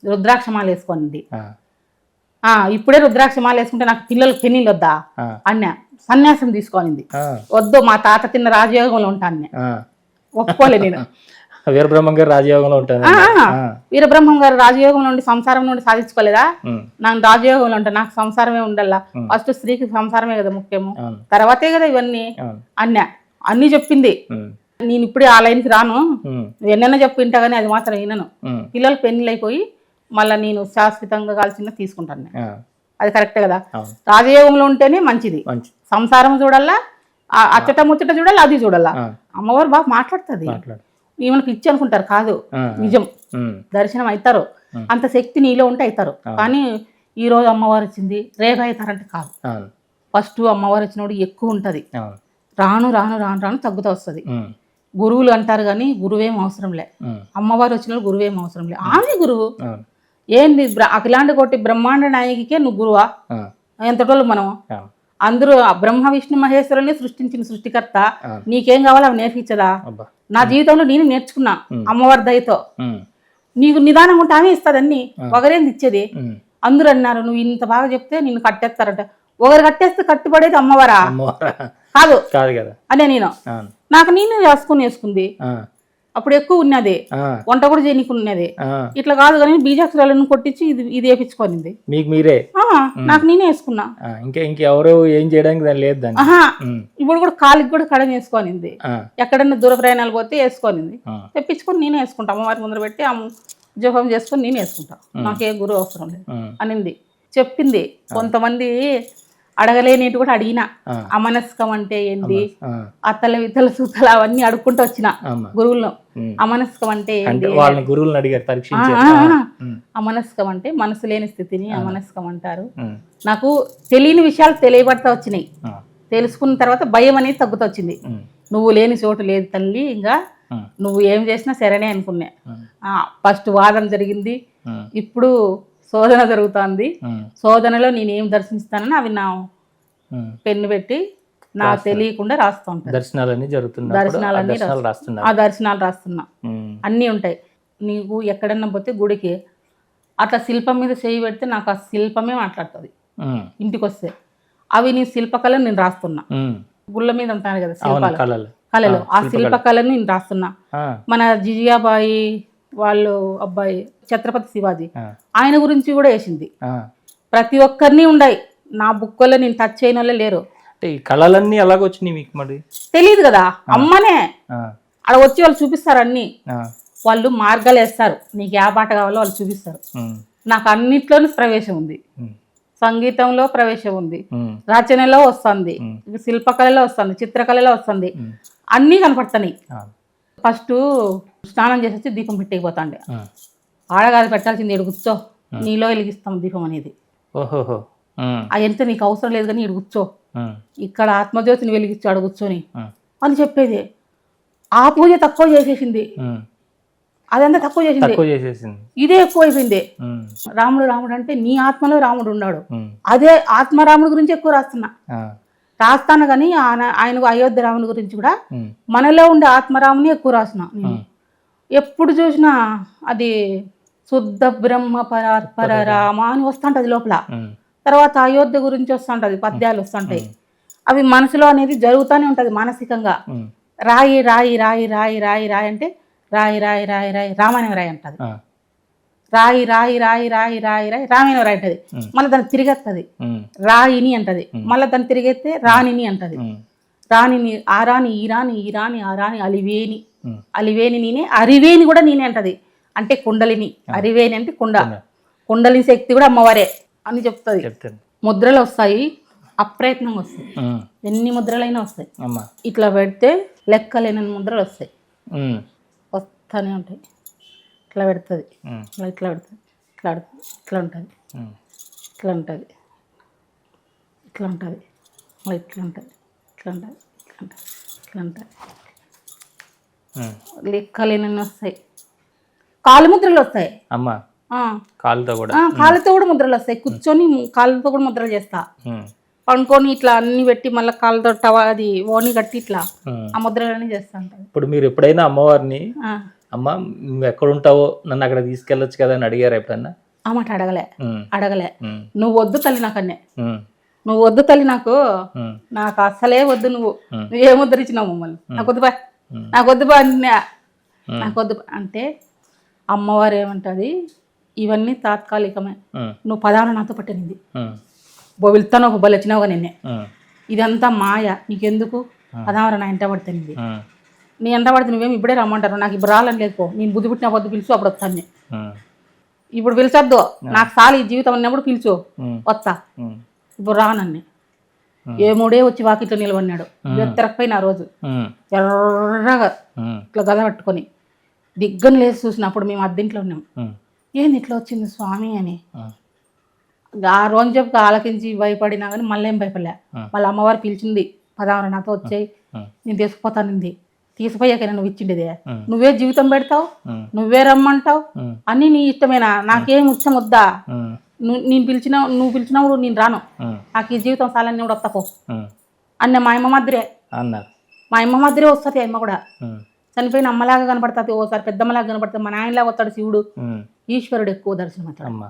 రుద్రాక్షమాల వేసుకొనింది. ఇప్పుడే రుద్రాక్షమాల వేసుకుంటే నాకు పిల్లలకు పెన్నీళ్ళు వద్దా అన్న సన్యాసం తీసుకోనింది. వద్దు, మా తాత తిన్న రాజయోగంలో ఉంటా అన్న. ఒప్పుకోలే నేను. వీరబ్రహ్మం గారు రాజయోగంలో ఉంటాను. వీరబ్రహ్మం గారు రాజయోగంలో ఉండి సంసారం నుండి సాధించుకోలేదా? నాకు రాజయోగంలో ఉంటా, నాకు సంసారమే ఉండాలా. ఫస్ట్ స్త్రీకి సంసారమే కదా ముఖ్యము, తర్వాతే కదా ఇవన్నీ అన్ని చెప్పింది. నేను ఇప్పుడే ఆ లైన్కి రాను, నువ్వు ఎన్నైనా చెప్పింటా కానీ అది మాత్రం వినను. పిల్లలు పెళ్లిళ్ళు అయిపోయి మళ్ళీ నేను శాశ్వతంగా కాల్సిన తీసుకుంటాను. అది కరెక్టే కదా. రాజయోగంలో ఉంటేనే మంచిది. సంసారం చూడాలా, అచ్చట ముచ్చట చూడాలి, అది చూడాలా. అమ్మవారు బాగా మాట్లాడుతుంది. ఈమెకు ఇచ్చి అనుకుంటారు, కాదు నిజం. దర్శనం అవుతారు, అంత శక్తి నీలో ఉంటే అవుతారు. కానీ ఈ రోజు అమ్మవారు వచ్చింది రేపు అవుతారంటే కాదు. ఫస్ట్ అమ్మవారు వచ్చినప్పుడు ఎక్కువ ఉంటుంది, రాను రాను రాను రాను తగ్గుతూ వస్తుంది. గురువులు అంటారు కానీ గురువేం అవసరం లే. అమ్మవారు వచ్చిన గురువేం అవసరం లే, ఆమె గురువు. ఏంది అఖిలాండ కోటి బ్రహ్మాండ నాయకికే నువ్వు గురువా? ఎంతటోళ్ళు మనం అందరూ బ్రహ్మ విష్ణు మహేశ్వరుని సృష్టించిన సృష్టికర్త, నీకేం కావాలో అవి నేర్పించదా? నా జీవితంలో నేను నేర్చుకున్నా అమ్మవారి దయతో. నీకు నిదానం ఉంటే ఆమె ఇస్తుంది అన్ని, ఒకరేంది ఇచ్చేది. అందరూ అన్నారు నువ్వు ఇంత బాగా చెప్తే నిన్ను కట్టేస్తారంట. ఒకరు కట్టేస్తే కట్టుబడేది అమ్మవారా? కాదు కదా అనే నేను నాకు నేనే వేసుకుంది. అప్పుడు ఎక్కువ ఉన్నది, వంట కూడా చేయనీకు ఉన్నది. ఇట్లా కాదు కానీ బీజాక్షరాలను కొట్టించి ఇది వేపించుకోనింది మీకు మీరే. నాకు నేనే వేసుకున్నా, ఇంకెవరు ఏం చేయడానికి లేదు. ఇప్పుడు కూడా కాలికి కూడా కడం వేసుకోనింది. ఎక్కడన్నా దూర ప్రయాణాలు పోతే వేసుకోనింది, తెప్పించుకొని నేనే వేసుకుంటా. అమ్మవారి ముందర పెట్టి జపం చేసుకొని నేనే వేసుకుంటా, నాకే గురువు అవసరం లేదు అనింది, చెప్పింది. కొంతమంది అడగలేనిటి కూడా అడిగినా, అమనస్కం అంటే ఏంది, అత్తల విత్తల సూతల అవన్నీ అడుక్కుంటూ వచ్చిన గురువులను. అమనస్కం అంటే ఏంటి, అమనస్కం అంటే మనసు లేని స్థితిని అమనస్కం అంటారు. నాకు తెలియని విషయాలు తెలియబడతా వచ్చినాయి. తెలుసుకున్న తర్వాత భయం అనేది తగ్గుతూ వచ్చింది. నువ్వు లేని చోటు లేదు తల్లి, ఇంకా నువ్వు ఏం చేసినా సరేనే అనుకున్నా. ఫస్ట్ వాదన జరిగింది, ఇప్పుడు శోధన జరుగుతుంది. శోధనలో నేనేం దర్శిస్తానని అవి నా పెన్ను పెట్టి నా తెలియకుండా రాస్తూ ఉంటాను. దర్శనాలన్నీ జరుగుతున్నాయి, దర్శనాలు రాస్తున్నా, అన్నీ ఉంటాయి. నీకు ఎక్కడన్నా పోతే గుడికి అట్లా శిల్పం మీద చేయి పెడితే నాకు ఆ శిల్పమే మాట్లాడుతుంది ఇంటికి వస్తే. అవి నీ శిల్పకళను నేను రాస్తున్నా. గుళ్ళ మీద ఉంటాను కదా శిల్పాలు, కళలు, ఆ శిల్పకళను నేను రాస్తున్నా. మన జిజియాబాయి వాళ్ళు అబ్బాయి ఛత్రపతి శివాజీ ఆయన గురించి కూడా వేసింది. ప్రతి ఒక్కరిని ఉన్నాయి నా బుక్లో, నేను టచ్ చేయని వాళ్ళే లేరు. ఈ కళలన్నీ ఎలాగొచ్చినాయి మీకు మరి? తెలియదు కదా, అమ్మనే అక్కడ వచ్చి వాళ్ళు చూపిస్తారు అన్ని. వాళ్ళు మార్గాలు వేస్తారు, నీకు ఏ పాట కావాలో వాళ్ళు చూపిస్తారు. నాకు అన్నిట్లోనూ ప్రవేశం ఉంది, సంగీతంలో ప్రవేశం ఉంది, రచనలో వస్తుంది, శిల్పకళలో వస్తుంది, చిత్రకళలో వస్తుంది, అన్నీ కనపడుతున్నాయి. ఫస్ట్ స్నానం చేసి దీపం పెట్టేకపోతాండే, ఆడగాది పెట్టాల్సింది ఈడు కూర్చో, నీలో వెలిగిస్తాం దీపం అనేది. ఓహోహో, ఎంత నీకు అవసరం లేదు కానీ ఈడు కూర్చో, ఇక్కడ ఆత్మజ్యోతిని వెలిగించాడు కూర్చొని అని చెప్పేది. ఆ పూజ తక్కువ చేసేసింది, అదంతా తక్కువ చేసింది, ఇదే ఎక్కువ అయిపోయింది. రాముడు రాముడు అంటే నీ ఆత్మలో రాముడు ఉన్నాడు, అదే ఆత్మరాముడి గురించి ఎక్కువ రాస్తాను కానీ ఆయనకు అయోధ్య రాముని గురించి కూడా మనలో ఉండే ఆత్మరాముని ఎక్కువ రాసిన. ఎప్పుడు చూసినా అది శుద్ధ బ్రహ్మ పరాత్పర రామ అని వస్తుంటది లోపల. తర్వాత అయోధ్య గురించి వస్తుంటది, పద్యాలు వస్తుంటాయి. అవి మనసులో అనేది జరుగుతూనే ఉంటది మానసికంగా. రాయి రాయి రాయి రాయి రాయి రాయి అంటే రాయి రాయి రాయి రాయి రామాయణం రాయి అంటది, రాయి రాయి రాయి రాయి రాయి రాయి రామాయణం రాయి అంటది. మళ్ళీ దాన్ని తిరిగేస్తుంది రాయిని అంటది, మళ్ళీ దాన్ని తిరిగేస్తే రాణిని అంటది. రాణిని ఆ రాణి ఈ రాణి ఈ రాణి ఆ రాణి అలివేని, అలివేని నేనే, అరివేని కూడా నేనే అంటది. అంటే కుండలిని, అరివేని అంటే కుండలిని శక్తి కూడా అమ్మవారే అని చెప్తుంది. ముద్రలు వస్తాయి, అప్రయత్నంగా వస్తాయి, ఎన్ని ముద్రలైనా వస్తాయి. ఇట్లా పెడితే లెక్కలేని ముద్రలు వస్తాయి, వస్తానే ఉంటాయి. ఇట్లా పెడుతుంది, ఇట్లా పెడుతుంది, ఇట్లా పెడుతుంది, ఇట్లా ఉంటుంది, ఇట్లా ఉంటుంది, ఇట్లా ఉంటుంది, ఇట్లా ఉంటుంది, ఇట్లా ఉంటుంది, ఇట్లా ఉంటుంది, ఇట్లా ఉంటుంది, లెక్కలేని వస్తాయి. కాలు ముద్రలు వస్తాయి అమ్మా, కాళ్ళతో కూడా ముద్రలు వస్తాయి. కూర్చొని కాళ్ళతో కూడా ముద్రలు చేస్తా, పండుకొని ఇట్లా అన్ని పెట్టి మళ్ళీ కాళ్ళతో అది ఓని కట్టి ఇట్లా ఆ ముద్రలన్నీ చేస్తా ఉంటాను. ఇప్పుడు మీరు ఎప్పుడైనా అమ్మవారిని అమ్మ నువ్వు ఎక్కడ ఉంటావో నన్ను అక్కడ తీసుకెళ్ళొచ్చు కదా అని అడిగారు ఎప్పుడన్నా? ఆ మాట అడగలే. నువ్వు వద్దు తల్లి నాకు అన్నే, నువ్వు వద్దు తల్లి నాకు అసలే వద్దు, నువ్వు ఏ ముద్ర ఇచ్చినావు మమ్మల్ని, నాకు వద్దు బా, నాకు వద్దు బా అన్నా, నాకు వద్దు అంటే అమ్మవారు ఏమంటది, ఇవన్నీ తాత్కాలికమే, నువ్వు పదాలు నాతో పట్టింది వెళ్తాను, ఒక బలి వచ్చినావుగా నిన్నే, ఇదంతా మాయ, నీకెందుకు పదావర నా ఎంట పడుతుంది, నీ ఎంట పడితే నువ్వేమి ఇప్పుడే రమ్మంటారు, నాకు ఇప్పుడు రాలని లేదుకో, నేను బుద్ధి పుట్టిన పొద్దు పిలుచు అప్పుడు వస్తాను, ఇప్పుడు పిలిచొద్దు, నాకు చాలు ఈ జీవితం అన్నప్పుడు పిలుచు వస్తా, ఇప్పుడు రానన్ని. ఏ మూడే వచ్చి వాకిట్లో నిలబడినాడు, ఎత్తరకపోయిన ఆ రోజు ఎర్రగా ఇట్లా గద పట్టుకొని దిగ్గను లేచి చూసినప్పుడు మేము అద్దెంట్లో ఉన్నాం, ఏంది ఇట్లా వచ్చింది స్వామి అని. ఆ రోజు చెప్పి ఆలకించి భయపడినా కానీ మళ్ళీ ఏం భయపడలే. మళ్ళీ అమ్మవారు పిలిచింది, పదావర నాతో వచ్చాయి, నేను తీసుకుపోతానుంది, తీసుకుపోయాక నువ్వు ఇచ్చిండేదే, నువ్వే జీవితం పెడతావు, నువ్వే రమ్మంటావు, అన్ని నీ ఇష్టమేనా, నాకేం ఇష్టం వద్దా, నువ్వు పిలిచినప్పుడు నేను రాను, నాకు ఈ జీవితం చాలని కూడా వస్తాపో అన్న. మా అమ్మ మాదిరే అన్నారు, మా అమ్మ మాదిరే వస్తుంది. అమ్మ కూడా చనిపోయిన అమ్మలాగా కనపడుతుంది, ఓసారి పెద్దమ్మలాగా కనపడుతుంది, మా నాయనలాగా వస్తాడు శివుడు, ఈశ్వరుడు ఎక్కువ దర్శనం అవుతాడు.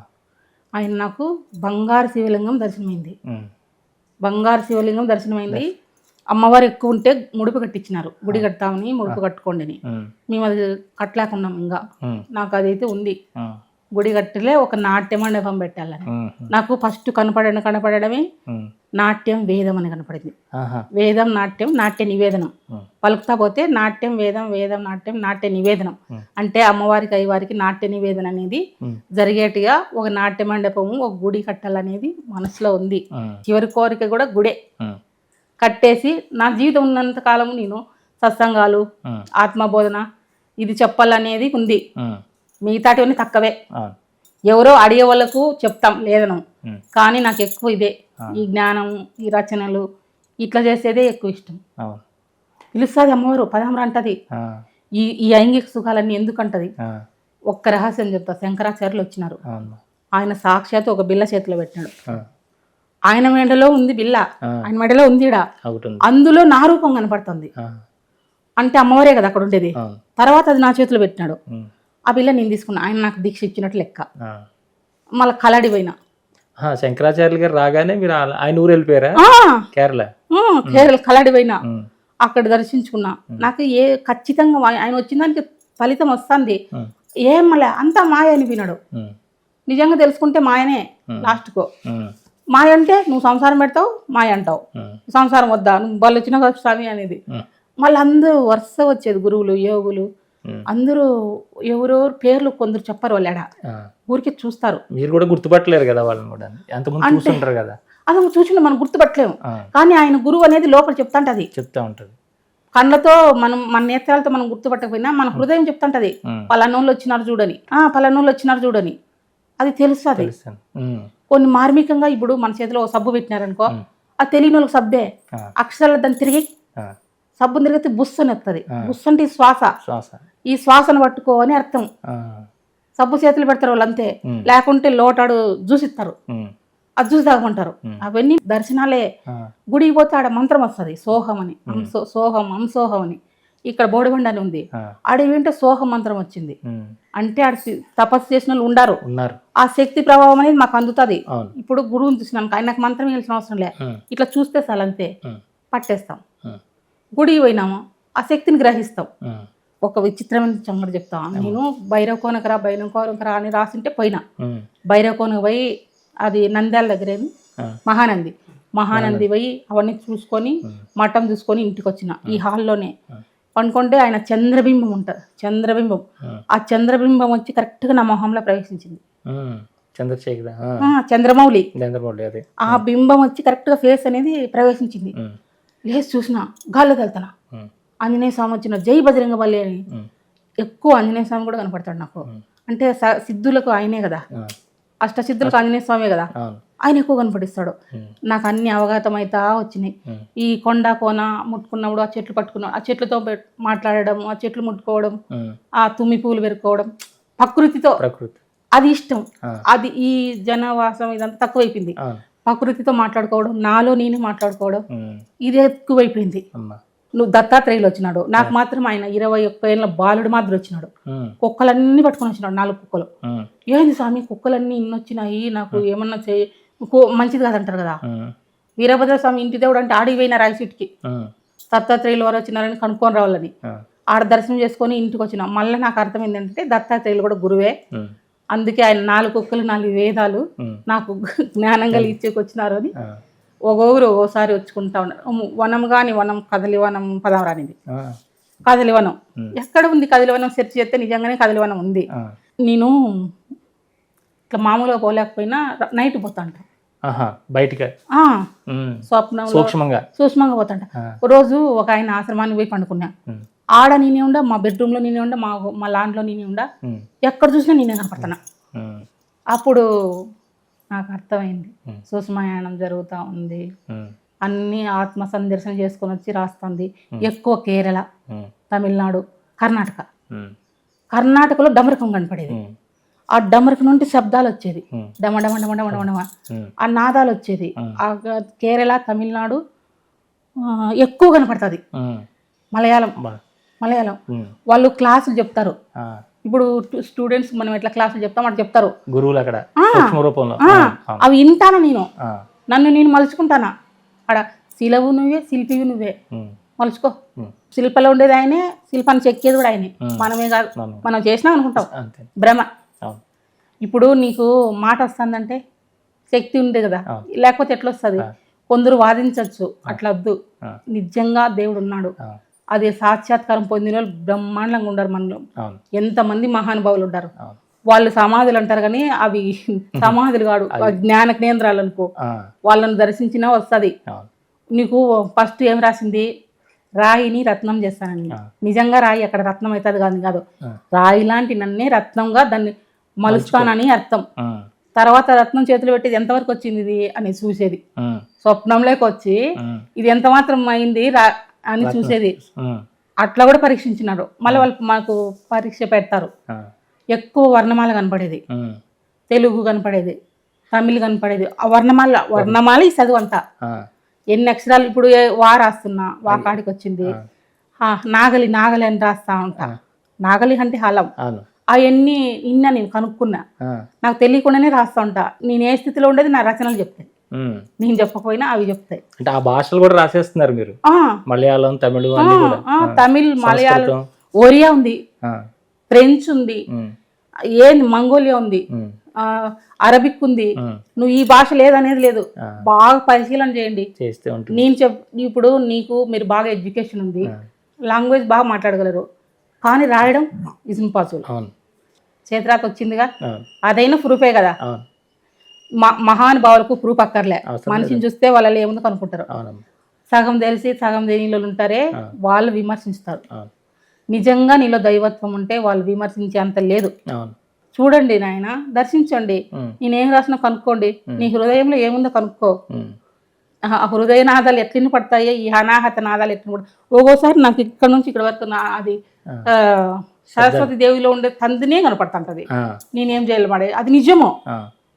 ఆయన నాకు బంగారు శివలింగం దర్శనమైంది, బంగారు శివలింగం దర్శనమైంది. అమ్మవారు ఎక్కువ ఉంటే ముడుపు కట్టించినారు, గుడి కడతామని ముడుపు కట్టుకోండి అని. మేము అది కట్టలేకున్నాం, ఇంకా నాకు అదైతే ఉంది. గుడి కట్టలే ఒక నాట్య మండపం పెట్టాలని. నాకు ఫస్ట్ కనపడమే నాట్యం వేదం అని కనపడింది. వేదం నాట్యం, నాట్య నివేదనం పలుకుతా పోతే నాట్యం వేదం, వేదం నాట్యం, నాట్య నివేదనం అంటే అమ్మవారికి అయ్యవారికి నాట్య నివేదన అనేది జరిగేట్టుగా ఒక నాట్య మండపము, ఒక గుడి కట్టాలనేది మనసులో ఉంది. చివరి కోరిక కూడా గుడే కట్టేసి నా జీవితం ఉన్నంత కాలము నేను సత్సంగాలు, ఆత్మబోధన ఇది చెప్పాలనేది ఉంది. మిగతాటివన్నీ తక్కువే, ఎవరో అడిగే వాళ్ళకు చెప్తాం లేదను, కానీ నాకు ఎక్కువ ఇదే, ఈ జ్ఞానం, ఈ రచనలు ఇట్లా చేసేదే ఎక్కువ ఇష్టం. పిలుస్తుంది అమ్మవారు, పదామర అంటది. ఈ ఐంగిక సుఖాలన్నీ ఎందుకంటది, ఒక్క రహస్యం చెప్తా. శంకరాచార్యులు వచ్చినారు, ఆయన సాక్షాత్ ఒక బిల్ల చేతిలో పెట్టినాడు, ఆయన మెడలో ఉంది బిల్ల, ఆయన మెడలో ఉంది, అందులో నా రూపం కనపడుతుంది అంటే అమ్మవారే కదా అక్కడ ఉండేది. తర్వాత అది నా చేతిలో పెట్టినాడు, ఆ పిల్ల నేను తీసుకున్నా, ఆయన నాకు దీక్ష ఇచ్చినట్టు లెక్క. ఆ. మళ్ళీ కలాడి పోయినా. శంకరాచార్యులు గారు రాగానే మీరు ఆయన ఊరు వెళ్ళిపోయారా? కేరళ. కేరళ కలాడి పోయినా, అక్కడ దర్శించుకున్నా. నాకు ఖచ్చితంగా ఆయన వచ్చిన దానికి ఫలితం వస్తుంది. ఏం మళ్ళీ అంతా మాయ అనిపినాడు. నిజంగా తెలుసుకుంటే మాయనే లాస్ట్కో. మాయ అంటే నువ్వు సంసారం పెడతావు, మాయ అంటావు. సంసారం వద్దా, నువ్వు వాళ్ళు వచ్చిన స్వామి అనేది. మళ్ళీ అందరూ వరుస వచ్చేది, గురువులు, యోగులు అందరూ. ఎవరెవరు పేర్లు కొందరు చెప్పరు, వాళ్ళు ఎడ ఊరికి చూస్తారు. మీరు కూడా గుర్తుపట్టలేరు కదా వాళ్ళని కూడా, ఎంతమంది చూస్తుంటారు కదా. అసలు చూసిన మనం గుర్తుపట్టలేము, కానీ ఆయన గురువు అనేది లోపల చెప్తాంటది, చెప్తా ఉంటది. కళ్ళతో మనం, మన నేత్రాలతో మనం గుర్తుపట్టకపోయినా మన హృదయం చెప్తాంటది, పలానోళ్ళు వచ్చినారు చూడని, పలానోళ్ళు వచ్చినారు చూడని. అది తెలుస్తుంది. కొన్ని మార్మికంగా ఇప్పుడు మన చేతిలో సబ్బు పెట్టినారనుకో, అది తెలియని వాళ్ళకి సబ్బే. అక్షరాలు దాన్ని తిరిగి సబ్బుని తిరిగితే బుస్సు అని వస్తుంది. బుస్సు అంటే ఈ శ్వాస, ఈ శ్వాసను పట్టుకో అని అర్థం. సబ్బు చేతులు పెడతారు వాళ్ళు అంతే, లేకుంటే లోటాడు జ్యూసిస్తారు, అది జ్యూసి తాగమంటారు. అవన్నీ దర్శనాలే. గుడికి పోతే ఆడ మంత్రం వస్తుంది, సోహం అని, సోహం అంసోహం అని. ఇక్కడ బోడిబండ అని ఉంది, ఆడ వింటే సోహం మంత్రం వచ్చింది అంటే ఆడ తపస్సు చేసిన వాళ్ళు ఉండారు. ఆ శక్తి ప్రభావం అనేది మాకు అందుతుంది. ఇప్పుడు గురువుని చూసినాను, ఆయనకు మంత్రం వేయాల్సిన అవసరం లే, ఇట్లా చూస్తే చాలు అంతే, పట్టేస్తాం. గుడికి పోయినాము, ఆ శక్తిని గ్రహిస్తాం. ఒక విచిత్రమైన సంగతి చెప్తా. నేను భైరవకోనకరా భైరవకోనకరా అని రాసింటే పోయినా. భైరవకోనకు పోయి, అది నంద్యాల దగ్గరేది మహానంది పోయి అవన్నీ చూసుకొని మఠం చూసుకొని ఇంటికి వచ్చిన. ఈ హాల్లోనే పండుకుంటే ఆయన చంద్రబింబం ఉంటుంది, చంద్రబింబం. ఆ చంద్రబింబం వచ్చి కరెక్ట్గా నా మొహంలో ప్రవేశించింది. చంద్రమౌళి, ఆ బింబం వచ్చి కరెక్ట్గా ఫేస్ అనేది ప్రవేశించింది. లేచి చూసిన, గాల్లో వెళ్తానా, ఆంజనేయ స్వామి వచ్చిన, జై బజరంగ బలి అని. ఎక్కువ ఆంజనేయ స్వామి కూడా కనపడతాడు నాకు. అంటే సిద్ధులకు ఆయనే కదా, అష్టసిద్ధులకు ఆంజనేయ స్వామి కదా, ఆయన ఎక్కువ కనపడిస్తాడు. నాకు అన్ని అవగతం అవుతా వచ్చినాయి. ఈ కొండ కోన ముట్టుకున్నప్పుడు ఆ చెట్లు పట్టుకున్నాడు, ఆ చెట్లతో మాట్లాడడం, ఆ చెట్లు ముట్టుకోవడం, ఆ తుమ్మి పూలు పెరుకోవడం, ప్రకృతితో అది ఇష్టం. అది ఈ జనవాసం ఇదంతా తక్కువైపోయింది. ప్రకృతితో మాట్లాడుకోవడం, నాలో నేనే మాట్లాడుకోవడం, ఇది ఎక్కువైపోయింది. నువ్వు దత్తాత్రేయులు వచ్చినాడు, నాకు మాత్రం ఆయన 21 ఏళ్ళ బాలుడు మాదిరి వచ్చినాడు. కుక్కలన్నీ పట్టుకొని వచ్చినాడు, 4 కుక్కలు. ఏంది స్వామి కుక్కలన్నీ ఇన్ని వచ్చినాయి, నాకు ఏమన్నా మంచిది కాదంటారు కదా. వీరభద్ర స్వామి ఇంటి దేవుడు అంటే ఆడికి పోయిన రాయసీట్కి, దత్తాత్రేయులు వారు వచ్చినారని కనుక్కొని రావాలని ఆడ దర్శనం చేసుకొని ఇంటికి వచ్చిన. మళ్ళీ నాకు అర్థం ఏంటంటే దత్తాత్రేయులు కూడా గురువే, అందుకే ఆయన 4 కుక్కలు 4 వేదాలు నాకు జ్ఞానం కలిగించేకి వచ్చినారు అని ఒక్కొక్కరు ఓసారి వచ్చుకుంటా ఉన్నారు. వనం కానీ వనం, కదలివనం పదవరానిది. కదలివనం ఎక్కడ ఉంది? కదలివనం సెర్చ్ చేస్తే నిజంగానే కదలివనం ఉంది. నేను ఇట్లా మామూలుగా పోలేకపోయినా నైట్ పోతాంట బయటికి, స్వప్నంలో సూక్ష్మంగా పోతాంట. రోజు ఒక ఆయన ఆశ్రమానికి పోయి పండుకున్నా. ఆడ నేనే ఉండా, మా బెడ్రూమ్లో నేనే ఉండా, మా లాండ్లో నేనే ఉండా, ఎక్కడ చూసినా నేనే కనపడుతున్నా. అప్పుడు నాకు అర్థమైంది సూక్ష్మయానం జరుగుతూ ఉంది, అన్ని ఆత్మ సందర్శన చేసుకొని వచ్చి రాస్తుంది. ఎక్కువ కేరళ, తమిళనాడు, కర్ణాటకలో డమరకం కనపడేది. ఆ డమరకం నుండి శబ్దాలు వచ్చేది, డమ డమ డమ డమ డమ డమ, ఆ నాదాలు వచ్చేది. ఆ కేరళ, తమిళనాడు ఎక్కువ కనపడుతుంది. మలయాళం వాళ్ళు క్లాసులు చెప్తారు. ఇప్పుడు స్టూడెంట్స్ మనం ఎట్లా క్లాసులు చెప్తాం అట్లా చెప్తారు గురువులు అక్కడ. అవి వింటానా నేను, నన్ను నేను మలుచుకుంటానా. అక్కడ శిలవు నువ్వే, శిల్పివి నువ్వే, మలుచుకో. శిల్పలో ఉండేది ఆయనే, శిల్పాన్ని చెక్కేది కూడా ఆయనే, మనమే కాదు. మనం చేసినాం అనుకుంటాం, భ్రమ. ఇప్పుడు నీకు మాట వస్తుందంటే శక్తి ఉంది కదా, లేకపోతే ఎట్లా వస్తుంది? కొందరు వాదించవచ్చు, అట్లా వద్దు. నిజంగా దేవుడు ఉన్నాడు, అదే సాక్షాత్కారం పొందిన వాళ్ళు బ్రహ్మాండంగా ఉండరు మనలో. ఎంతమంది మహానుభావులు ఉంటారు, వాళ్ళు సమాధులు అంటారు కానీ అవి సమాధులు కాదు, జ్ఞాన కేంద్రాలు అనుకో. వాళ్ళని దర్శించినా వస్తుంది. నీకు ఫస్ట్ ఏం రాసింది? రాయిని రత్నం చేస్తానని. నిజంగా రాయి అక్కడ రత్నం అవుతుంది కాదు, రాయి లాంటి నన్నే రత్నంగా దాన్ని మలుస్తానని అర్థం. తర్వాత రత్నం చేతులు పెట్టేది ఎంతవరకు వచ్చింది ఇది అని చూసేది, స్వప్నంలోకి వచ్చి ఇది ఎంత మాత్రం అయింది అని చూసేది. అట్లా కూడా పరీక్షించినారు. మళ్ళీ వాళ్ళు మాకు పరీక్ష పెడతారు. ఎక్కువ వర్ణమాల కనపడేది, తెలుగు కనపడేది, తమిళ్ కనపడేది. ఆ వర్ణమాల ఈ చదువు అంతా ఎన్ని అక్షరాలు. ఇప్పుడు వా రాస్తున్నా, వా కాడికి వచ్చింది. నాగలి అని రాస్తా ఉంటా. నాగలి అంటే హలం, అవన్నీ ఇన్నా నేను కనుక్కున్నా. నాకు తెలియకుండానే రాస్తా ఉంటా. నేను ఏ స్థితిలో ఉండేది నా రచనలు చెప్తాయి. నేను చెప్పకపోయినా అవి చెప్తాయి. అంటే ఆ భాషలు కూడా రాసేస్తున్నారు మీరు? మలయాళం, తమిళ అన్ని కూడా? తమిళ్, మలయాళం, ఒరియా ఉంది, ఫ్రెంచ్ ఉంది, ఏంది మంగోలియా ఉంది, అరబిక్ ఉంది. నువ్వు ఈ భాష లేదనేది లేదు. బాగా పరిశీలన చేయండి. నేను ఇప్పుడు మీరు బాగా ఎడ్యుకేషన్ ఉంది, లాంగ్వేజ్ బాగా మాట్లాడగలరు, కానీ రాయడం ఇస్ ఇంపాసిబుల్. చేతిరాత వచ్చిందిగా, అదైనా ప్రూఫే కదా. మహానుభావులకు ప్రూఫ్ అక్కర్లే. మనిషిని చూస్తే వాళ్ళలో ఏముందో కనుక్కుంటారు. సగం తెలిసి సగం తెలియని ఉంటారే, వాళ్ళు విమర్శిస్తారు. నిజంగా నీలో దైవత్వం ఉంటే వాళ్ళు విమర్శించే అంత లేదు. చూడండి నాయన, దర్శించండి. నేనేం రాసినా కనుక్కోండి. నీ హృదయంలో ఏముందో కనుక్కో. ఆ హృదయ నాదాలు ఎట్లని పడతాయో, ఈ అనాహత నాదాలు ఎట్లని పడతాయి. ఒక్కోసారి నాకు ఇక్కడ నుంచి ఇక్కడ వరకు అది సరస్వతి దేవిలో ఉండే తందినే కనపడుతుంటది. నేనేం చేయాలి మాడే, అది నిజమో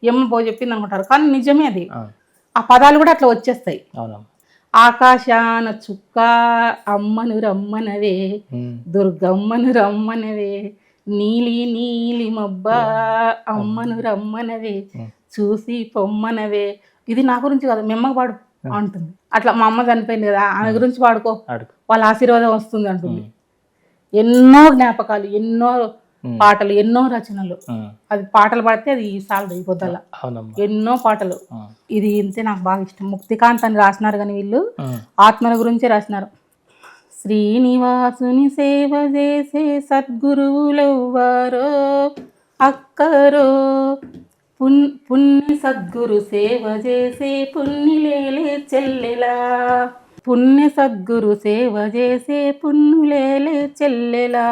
ఏమో పో చెప్పింది అనుకుంటారు, కానీ నిజమే అది. ఆ పదాలు కూడా అట్లా వచ్చేస్తాయి. ఆకాశాన చుక్క అమ్మను రమ్మనవే, దుర్గమ్మను రమ్మనవే, నీలి నీలి మబ్బా అమ్మను రమ్మనవే, చూసి పొమ్మనవే. ఇది నా గురించి కాదు, మీ అమ్మకి పాడు అంటుంది. అట్లా మా అమ్మ చనిపోయింది కదా, ఆమె గురించి పాడుకో, వాళ్ళ ఆశీర్వాదం వస్తుంది అంటుంది. ఎన్నో జ్ఞాపకాలు, ఎన్నో పాటలు, ఎన్నో రచనలు. అది పాటలు పాడితే అది సాలదు ఈ పొద్దుల. ఎన్నో పాటలు. ఇది ఇంతే నాకు బాగా ఇష్టం. ముక్తికాంత్ అని రాసినారు, కానీ వీళ్ళు ఆత్మల గురించే రాసినారు. శ్రీనివాసుని సేవ చేసే సద్గురువులెవ్వారో అక్కరో, పుణ్య సద్గురు సేవ చేసే పుణ్యులేలే చెల్లెలా, పుణ్య సద్గురు సేవ చేసే పుణ్యులేలే చెల్లెలా,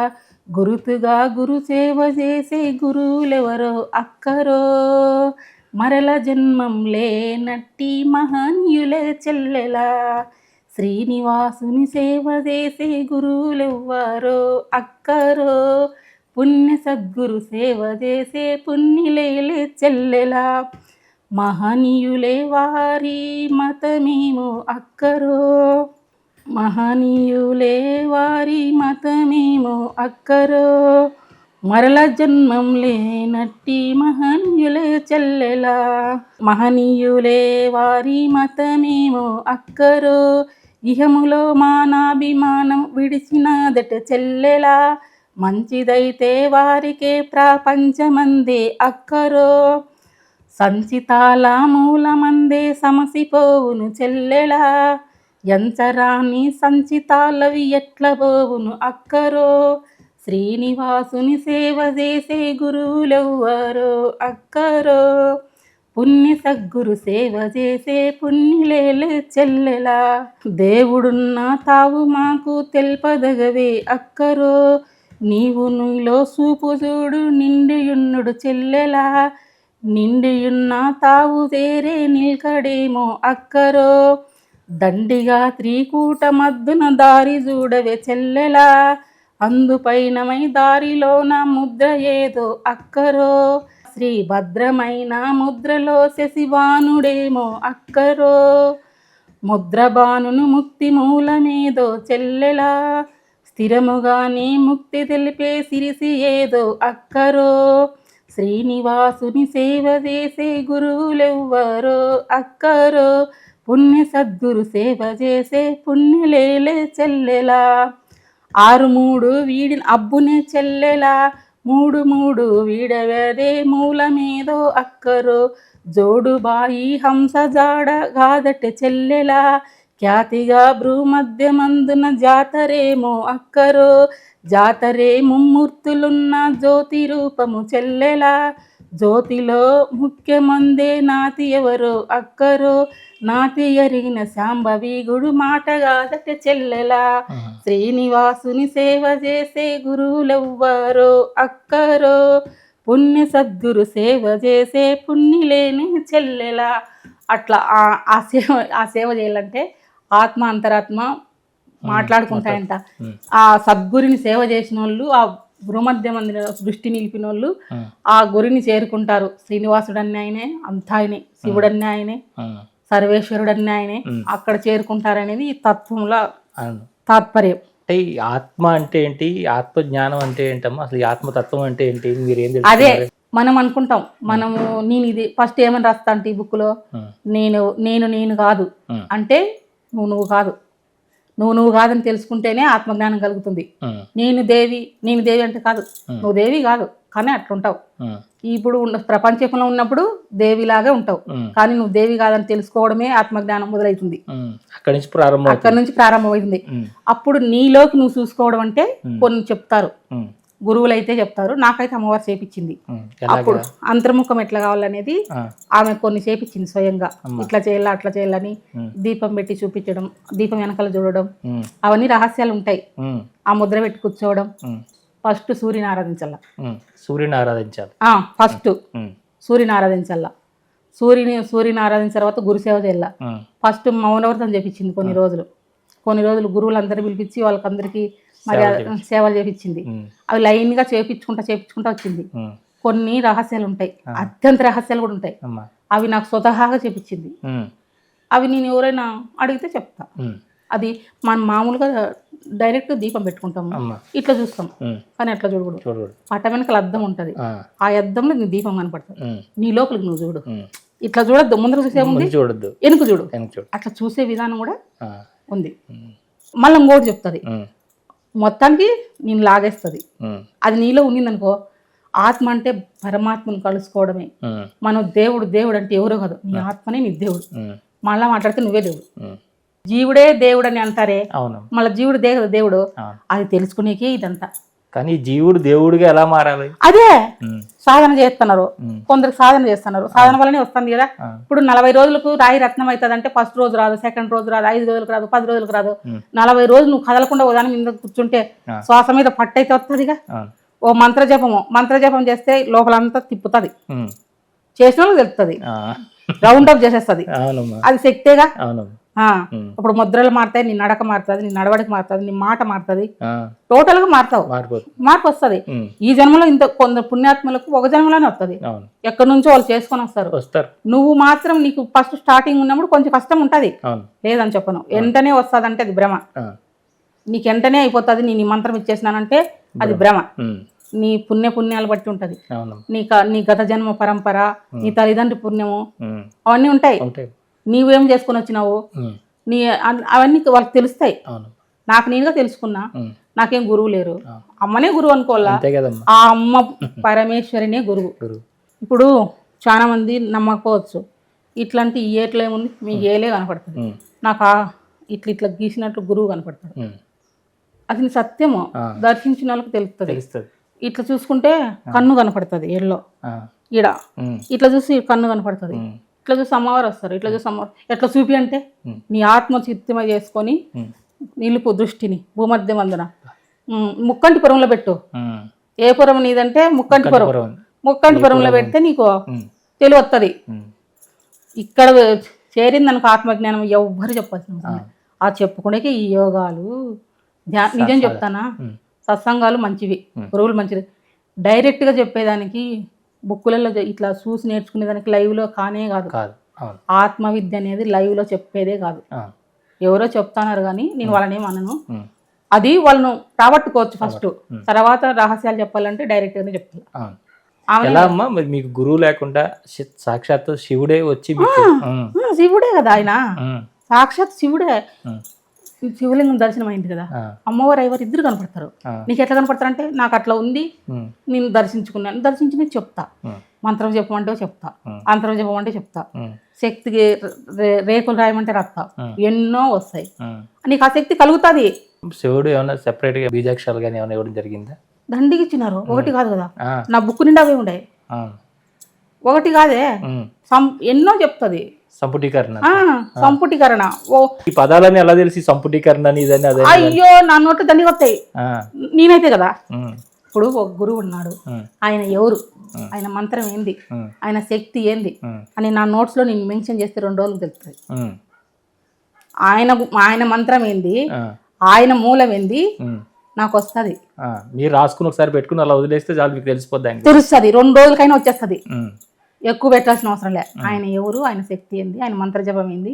గురుతుగా గురు సేవ చేసే గురువులెవరో అక్కరో, మరల జన్మం లేనట్టి మహనీయులే చెల్లెలా, శ్రీనివాసుని సేవ చేసే గురువులెవ్వారో అక్కరో, పుణ్య సద్గురు సేవ చేసే పుణ్యులేలే చెల్లెలా, మహనీయులే వారి మతమేమో అక్కరో, మహనీయులే వారి మతమేమో అక్కరో, మరల జన్మం లేనట్టి మహనీయులే చెల్లెలా, మహనీయులే వారి మతమేమో అక్కరో, ఇహములో మానాభిమానం విడిచినదట చెల్లెలా, మంచిదైతే వారికే ప్రపంచమందే అక్కరో, సంచితాల మూలమందే సమసిపోవును చెల్లెలా, ఎంచరాని సంచితాలవి ఎట్ల పోవును అక్కరో, శ్రీనివాసుని సేవ చేసే గురువులెవ్వరో అక్కరో, పుణ్య సద్గురు సేవ చేసే పుణ్యులేలే చెల్లెలా, దేవుడున్న తావు మాకు తెల్పదగవే అక్కరో, నీవు నీలో చూపు చూడు నిండియున్నుడు చెల్లెలా, నిండియున్న తావు తేరే నిల్కడేమో అక్కరో, దండిగా త్రికూట మద్దున దారి చూడవే చెల్లెలా, అందుపైనమై దారిలోన ముద్ర ఏదో అక్కరో, శ్రీ భద్రమైన ముద్రలో శశిబానుడేమో అక్కరో, ముద్రబానును ముక్తి మూలమేదో చెల్లెలా, స్థిరముగానే ముక్తి తెలిపే సిరిసి ఏదో అక్కరో, శ్రీనివాసుని సేవ చేసే గురువులెవ్వరో అక్కరో, పుణ్య సద్గురు సేవ చేసే పుణ్యులేలే చెల్లెలా, 6 వీడిన అబ్బునే చెల్లెలా, 3 వీడవదే మూలమేదో అక్కరో, జోడుబాయి హంస జాడ గాదట చెల్లెలా, ఖ్యాతిగా భ్రూమధ్యమందున జాతరేమో అక్కరో, జాతరే ముమ్మూర్తులున్న జ్యోతి రూపము చెల్లెలా, జ్యోతిలో ముఖ్యమందే నాతి ఎవరో అక్కరో, నాతి ఎరిగిన శాంభవి గుడు మాటగాదట చెల్లెలా, శ్రీనివాసుని సేవ చేసే గురువులెవ్వరో అక్కరో, పుణ్య సద్గురు సేవ చేసే పుణ్యులేని చెల్లెలా. అట్లా ఆ సేవ చేయాలంటే ఆత్మ అంతరాత్మ మాట్లాడుకుంటాయంట. ఆ సద్గురిని సేవ చేసిన వాళ్ళు, ఆ భ్రూమధ్య మందిర దృష్టి నిలిపిన వాళ్ళు ఆ గురిని చేరుకుంటారు. శ్రీనివాసుడన్ని ఆయనే, అంతా ఆయనే, శివుడన్ని ఆయనే, సర్వేశ్వరుడన్ని ఆయనే, అక్కడ చేరుకుంటారనేది ఈ తత్వంలో తాత్పర్యం. అంటే ఈ ఆత్మ అంటే ఏంటి, ఆత్మ జ్ఞానం అంటే ఏంటమ్మా, అసలు ఈ ఆత్మతత్వం అంటే ఏంటి, మీరు ఏం అదే తెలుసుకున్నారు? మనం అనుకుంటాం, మనము నేను ఇది ఫస్ట్ ఏమని రాస్తా అంటే ఈ బుక్లో, నేను నేను నేను కాదు అంటే నువ్వు కాదు, నువ్వు కాదని తెలుసుకుంటేనే ఆత్మజ్ఞానం కలుగుతుంది. నేను దేవి అంటే కాదు, నువ్వు దేవి కాదు కానీ అట్లుంటావు. ఇప్పుడు ప్రపంచంలో ఉన్నప్పుడు దేవిలాగే ఉంటావు, కానీ నువ్వు దేవి కాదని తెలుసుకోవడమే ఆత్మజ్ఞానం మొదలవుతుంది. అక్కడి నుంచి ప్రారంభమవుతుంది. అప్పుడు నీలోకి నువ్వు చూసుకోవడం అంటే కొన్ని చెప్తారు, గురువులు అయితే చెప్తారు. నాకైతే అమ్మవారు చేపించింది. అప్పుడు అంతర్ముఖం ఎట్లా కావాలనేది ఆమె కొన్ని చేపించింది స్వయంగా. ఇట్లా చేయాలా అట్లా చేయాలని దీపం పెట్టి చూపించడం, దీపం వెనకాల చూడడం, అవన్నీ రహస్యాలు ఉంటాయి. ఆ ముద్ర పెట్టి కూర్చోవడం. ఫస్ట్ సూర్యుని ఆరాధించాల. ఫస్ట్ సూర్యుని ఆరాధించాల. సూర్యుని ఆరాధించిన తర్వాత గురుసేవ చేయాల. ఫస్ట్ మౌనవ్రతం చేపించింది కొన్ని రోజులు గురువులందరూ పిలిపించి వాళ్ళకందరికీ మరి సేవలు చేపించింది. అవి లైన్ గా చేపించుకుంటా వచ్చింది. కొన్ని రహస్యాలు ఉంటాయి, అత్యంత రహస్యాలు కూడా ఉంటాయి. అవి నాకు స్వతహాగా చేపించింది. అవి నేను ఎవరైనా అడిగితే చెప్తా. అది మనం మామూలుగా డైరెక్ట్ దీపం పెట్టుకుంటాము, ఇట్లా చూస్తాం, కానీ అట్లా చూడకూడదు. పట్ట వెనకాల అద్దం ఉంటది, ఆ అద్దంలో నీ దీపం కనపడుతుంది. నీ లోపలికి నువ్వు చూడు, ఇట్లా చూడద్దు. ముందర చూసేముంది, వెనుక చూడు. అట్లా చూసే విధానం కూడా ఉంది. మళ్ళీ ఇంకోటి చెప్తుంది, మొత్తానికి నేను లాగేస్తుంది. అది నీలో ఉండిందనుకో, ఆత్మ అంటే పరమాత్మను కలుసుకోవడమే. మనం దేవుడు అంటే ఎవరో కాదు, నీ ఆత్మనే నీ దేవుడు. మళ్ళా మాట్లాడితే నువ్వే దేవుడు. జీవుడే దేవుడు అని అంటారే, మళ్ళీ జీవుడు దేవుడు, అది తెలుసుకునేకే ఇదంతా. కానీ జీవుడు దేవుడిగా ఎలా మారాలి? అదే సాధన చేస్తున్నారు, కొందరికి సాధన చేస్తున్నారు. సాధన వల్లనే వస్తుంది కదా. ఇప్పుడు 40 రోజులకు రాయి రత్నం అవుతుంది అంటే ఫస్ట్ రోజు రాదు, సెకండ్ రోజు రాదు, 5 రోజులకు రాదు, 10 రోజులకు రాదు. 40 రోజులు నువ్వు కదలకుండా ఉదాహరణ మీద కూర్చుంటే శ్వాస మీద పట్టయితే వస్తుందిగా. ఓ మంత్రజపం చేస్తే లోపలంతా తిప్పుతుంది, చేసిన వాళ్ళకి తెలుస్తుంది, రౌండ్ అప్ చేసేస్తుంది. అది శక్తేగా. ఇప్పుడు ముద్రలు మారుతాయి, నీ నడక మారుతుంది, నీ నడవడికి మారుతుంది, నీ మాట మారుతుంది, టోటల్ గా మార్పు వస్తుంది. ఈ జన్మలో ఇంత కొందరు పుణ్యాత్మలకు ఒక జన్మలోనే వస్తుంది, ఎక్కడి నుంచో వాళ్ళు చేసుకొని వస్తారు. నువ్వు మాత్రం నీకు ఫస్ట్ స్టార్టింగ్ ఉన్నప్పుడు కొంచెం కష్టం ఉంటది, లేదని చెప్పను. వెంటనే వస్తుంది అంటే అది భ్రమ. నీకు వెంటనే అయిపోతుంది, నీ మంత్రం ఇచ్చేసినానంటే అది భ్రమ. నీ పుణ్యాలు బట్టి ఉంటది, నీ గత జన్మ పరంపర, నీ తల్లిదండ్రి పుణ్యము, అవన్నీ ఉంటాయి. నీవేం చేసుకుని వచ్చినావు, అవన్నీ వాళ్ళకి తెలుస్తాయి. నాకు నేనుగా తెలుసుకున్నా, నాకేం గురువు లేరు, అమ్మనే గురువు అనుకోవాలా. ఆ అమ్మ పరమేశ్వరినే గురువు. ఇప్పుడు చాలా మంది నమ్మకపోవచ్చు, ఇట్లాంటి ఏట్లో ఏముంది, మీ ఏలే కనపడుతుంది, నాకు ఇట్లా గీసినట్లు గురువు కనపడుతుంది. అది సత్యము, దర్శించిన వాళ్ళకి తెలుస్తుంది. ఇట్లా చూసుకుంటే కన్ను కనపడుతుంది, ఏళ్ళలో ఈడ ఇట్లా చూసి కన్ను కనపడుతుంది. ఇట్లా చూసి అమ్మవారు వస్తారు, ఇట్లా చూసి అమ్మవారు ఎట్లా చూపి అంటే నీ ఆత్మ చిత్తమ చేసుకొని నిలుపు దృష్టిని భూమధ్య మందున ముక్కంటిపురంలో పెట్టు. ఏ పురం నీదంటే ముక్కంటిపురంలో పెడితే నీకు తెలివత్తది. ఇక్కడ చేరిందనుకో ఆత్మజ్ఞానం ఎవ్వరు చెప్పాల్సిన, ఆ చెప్పుకునేకి ఈ యోగాలు నిజం చెప్తానా, సత్సంగాలు మంచివి, గురువులు మంచివి. డైరెక్ట్గా చెప్పేదానికి బుక్కులలో ఇట్లా చూసి నేర్చుకునేదానికి లైవ్లో కానే కాదు. ఆత్మ విద్య అనేది లైవ్లో చెప్పేదే కాదు. ఎవరో చెప్తున్నారు కానీ నేను వాళ్ళని ఏమన్నాను, అది వాళ్ళను రాబట్టుకోవచ్చు ఫస్ట్, తర్వాత రహస్యాలు చెప్పాలంటే డైరెక్ట్గానే చెప్తాను. ఎలా అమ్మా మీకు గురువు లేకుండా సాక్షాత్ శివుడే వచ్చి? శివుడే కదా ఆయన, సాక్షాత్ శివుడే. శివలింగం దర్శనం అయింది కదా, అమ్మవారు అయ్యవారు ఇద్దరు కనపడతారు. నీకు ఎట్లా కనపడతారంటే నాకు అట్లా ఉంది, నేను దర్శించి చెప్తా. మంత్రం చెప్పమంటే చెప్తా, అంతరం చెప్పమంటే చెప్తా, శక్తికి రేకులు రాయమంటే రాస్తా, ఎన్నో వస్తాయి. నీకు ఆ శక్తి కలుగుతుంది. శివుడు ఏమైనా సెపరేట్ గా బీజాక్షరాలు కానీ ఏమైనా ఇవ్వడం జరిగిందా? దండికి ఇచ్చినారు, ఒకటి కాదు కదా. నా బుక్ నిండా అవి ఉండే, ఒకటి కాదే, ఎన్నో చెప్తుంది. సంపుటీకరణ. ఈ పదాలని ఎలా తెలిసి సంపుటీకరణ? అయ్యో నా నోట్లు దండిగా వస్తాయి, నేనైతే కదా. ఇప్పుడు ఒక గురువు ఉన్నాడు, ఆయన ఎవరు, ఆయన మంత్రం ఏంది, ఆయన శక్తి ఏంది అని నా నోట్స్ లో నేను మెన్షన్ చేస్తే 2 రోజులు తెలుస్తుంది. ఆయన మంత్రం ఏంది, ఆయన మూలం ఏంది నాకు వస్తుంది. మీరు రాసుకుని ఒకసారి పెట్టుకుని అలా వదిలేస్తే చాలు, మీకు తెలిసిపోద్ది, తెలుస్తుంది. 2 రోజులకైనా వచ్చేస్తుంది. ఎక్కువ పెట్టాల్సిన అవసరం లే. ఆయన ఎవరు, ఆయన శక్తి ఏంది, ఆయన మంత్రజపం ఏంది,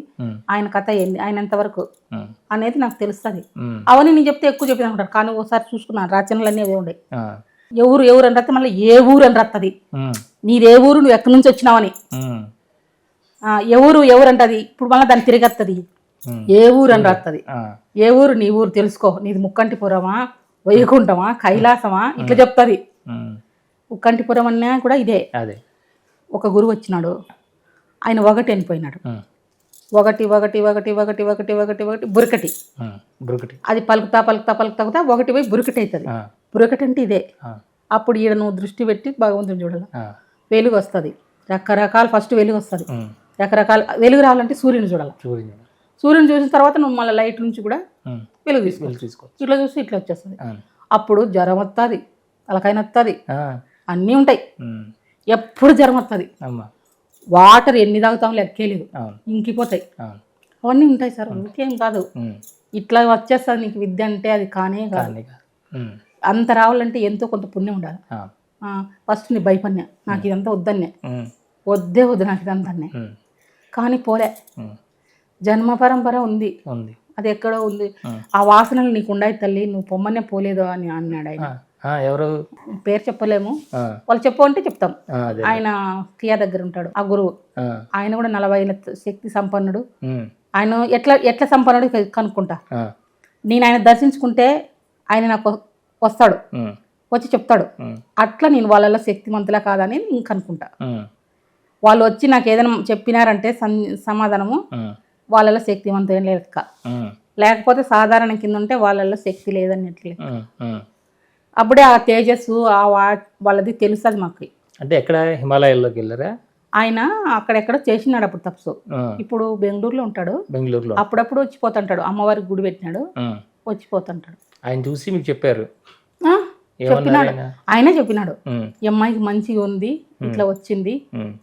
ఆయన కథ ఏంది, ఆయన ఎంతవరకు అనేది నాకు తెలుస్తుంది. అవన్నీ నేను చెప్తే ఎక్కువ చెప్పి అనుకుంటారు. కానీ ఒకసారి చూసుకున్నాను రచనలు అవే ఉండే. ఎవరు ఎవరు అని రత్త మళ్ళీ ఏ ఊరు అని రత్తది. నీదే ఊరు, నువ్వు ఎక్కడి నుంచి వచ్చినావని. ఎవరు ఎవరు అంటది. ఇప్పుడు మళ్ళీ దాన్ని తిరిగత్తది. ఏ ఊరు అని రత్తది. ఏ ఊరు, నీ ఊరు తెలుసుకో, నీది ముక్కంటిపురమా, వైకుంఠమా, కైలాసమా, ఇట్లా చెప్తుంది. ముక్కంటిపురం అన్నా కూడా ఇదే. ఒక గురువు వచ్చినాడు, ఆయన ఒకటి అనిపోయినాడు. ఒకటి ఒకటి ఒకటి ఒకటి ఒకటి ఒకటి ఒకటి బురకటి. అది పలుకుతా పలుకుతా పలుకుతా ఒకటి పోయి బురకటి అవుతుంది. బురకటి అంటే ఇదే. అప్పుడు ఈడ నువ్వు దృష్టి పెట్టి భగవంతుని చూడాలి. వెలుగు వస్తుంది రకరకాల. ఫస్ట్ వెలుగు వస్తుంది రకరకాల. వెలుగు రావాలంటే సూర్యుని చూడాలి. సూర్యుని చూసిన తర్వాత నువ్వు మళ్ళీ లైట్ నుంచి కూడా వెలుగు తీసుకో. ఇట్లా చూసి ఇట్లా వచ్చేస్తుంది. అప్పుడు జ్వరం వస్తుంది, తలకాయ వస్తుంది, అన్నీ ఉంటాయి. ఎప్పుడు జ్వరం వస్తుంది. వాటర్ ఎన్ని తాగుతాం లెక్కేలేదు, ఇంకిపోతాయి. అవన్నీ ఉంటాయి సార్, ఇంకేం కాదు. ఇట్లా వచ్చేస్తుంది నీకు విద్య అంటే అది కానే కాదు. అంత రావాలంటే ఎంతో కొంత పుణ్యం ఉండాలి. ఫస్ట్ నీ భయపడినా, నాకు ఇదంతా వద్దన్నే, వద్దే వద్దు నాకు ఇదంతా. కానీ పోలే, జన్మ పరంపర ఉంది, అది ఎక్కడో ఉంది. ఆ వాసనలు నీకు ఉండాయి తల్లి, నువ్వు పొమ్మనే పోలేదు అని అన్నాడు ఆయన. ఎవరు పేరు చెప్పలేము, వాళ్ళు చెప్పు అంటే చెప్తాం. ఆయన కియా దగ్గర ఉంటాడు ఆ గురువు. ఆయన కూడా 40 ఏళ్ళ శక్తి సంపన్నుడు. ఆయన ఎట్లా సంపన్నుడు కనుక్కుంటా. నేను ఆయన దర్శించుకుంటే ఆయన నాకు వస్తాడు, వచ్చి చెప్తాడు. అట్లా నేను వాళ్ళలో శక్తిమంతులా కాదని నేను కనుక్కుంటా. వాళ్ళు వచ్చి నాకు ఏదైనా చెప్పినారంటే సమాధానము వాళ్ళలో శక్తివంతం లెక్క. లేకపోతే సాధారణ కింద ఉంటే వాళ్ళలో శక్తి లేదన్నట్లే. అప్పుడే ఆ తేజస్సు వాళ్ళది తెలుస్తుంది మాకు. అంటే ఎక్కడ హిమాలయాల్లోకి వెళ్ళారా? ఆయన అక్కడెక్కడో చేసినాడు అప్పుడు తపస్సు. ఇప్పుడు బెంగళూరులో ఉంటాడు. అప్పుడప్పుడు వచ్చిపోతుంటాడు. అమ్మవారికి గుడి పెట్టినాడు, వచ్చిపోతుంటాడు. ఆయన చూసి మీకు చెప్పారు? చెప్పినాడు, ఆయనే చెప్పినాడు. ఈ అమ్మాయికి మంచిగా ఉంది, ఇట్లా వచ్చింది,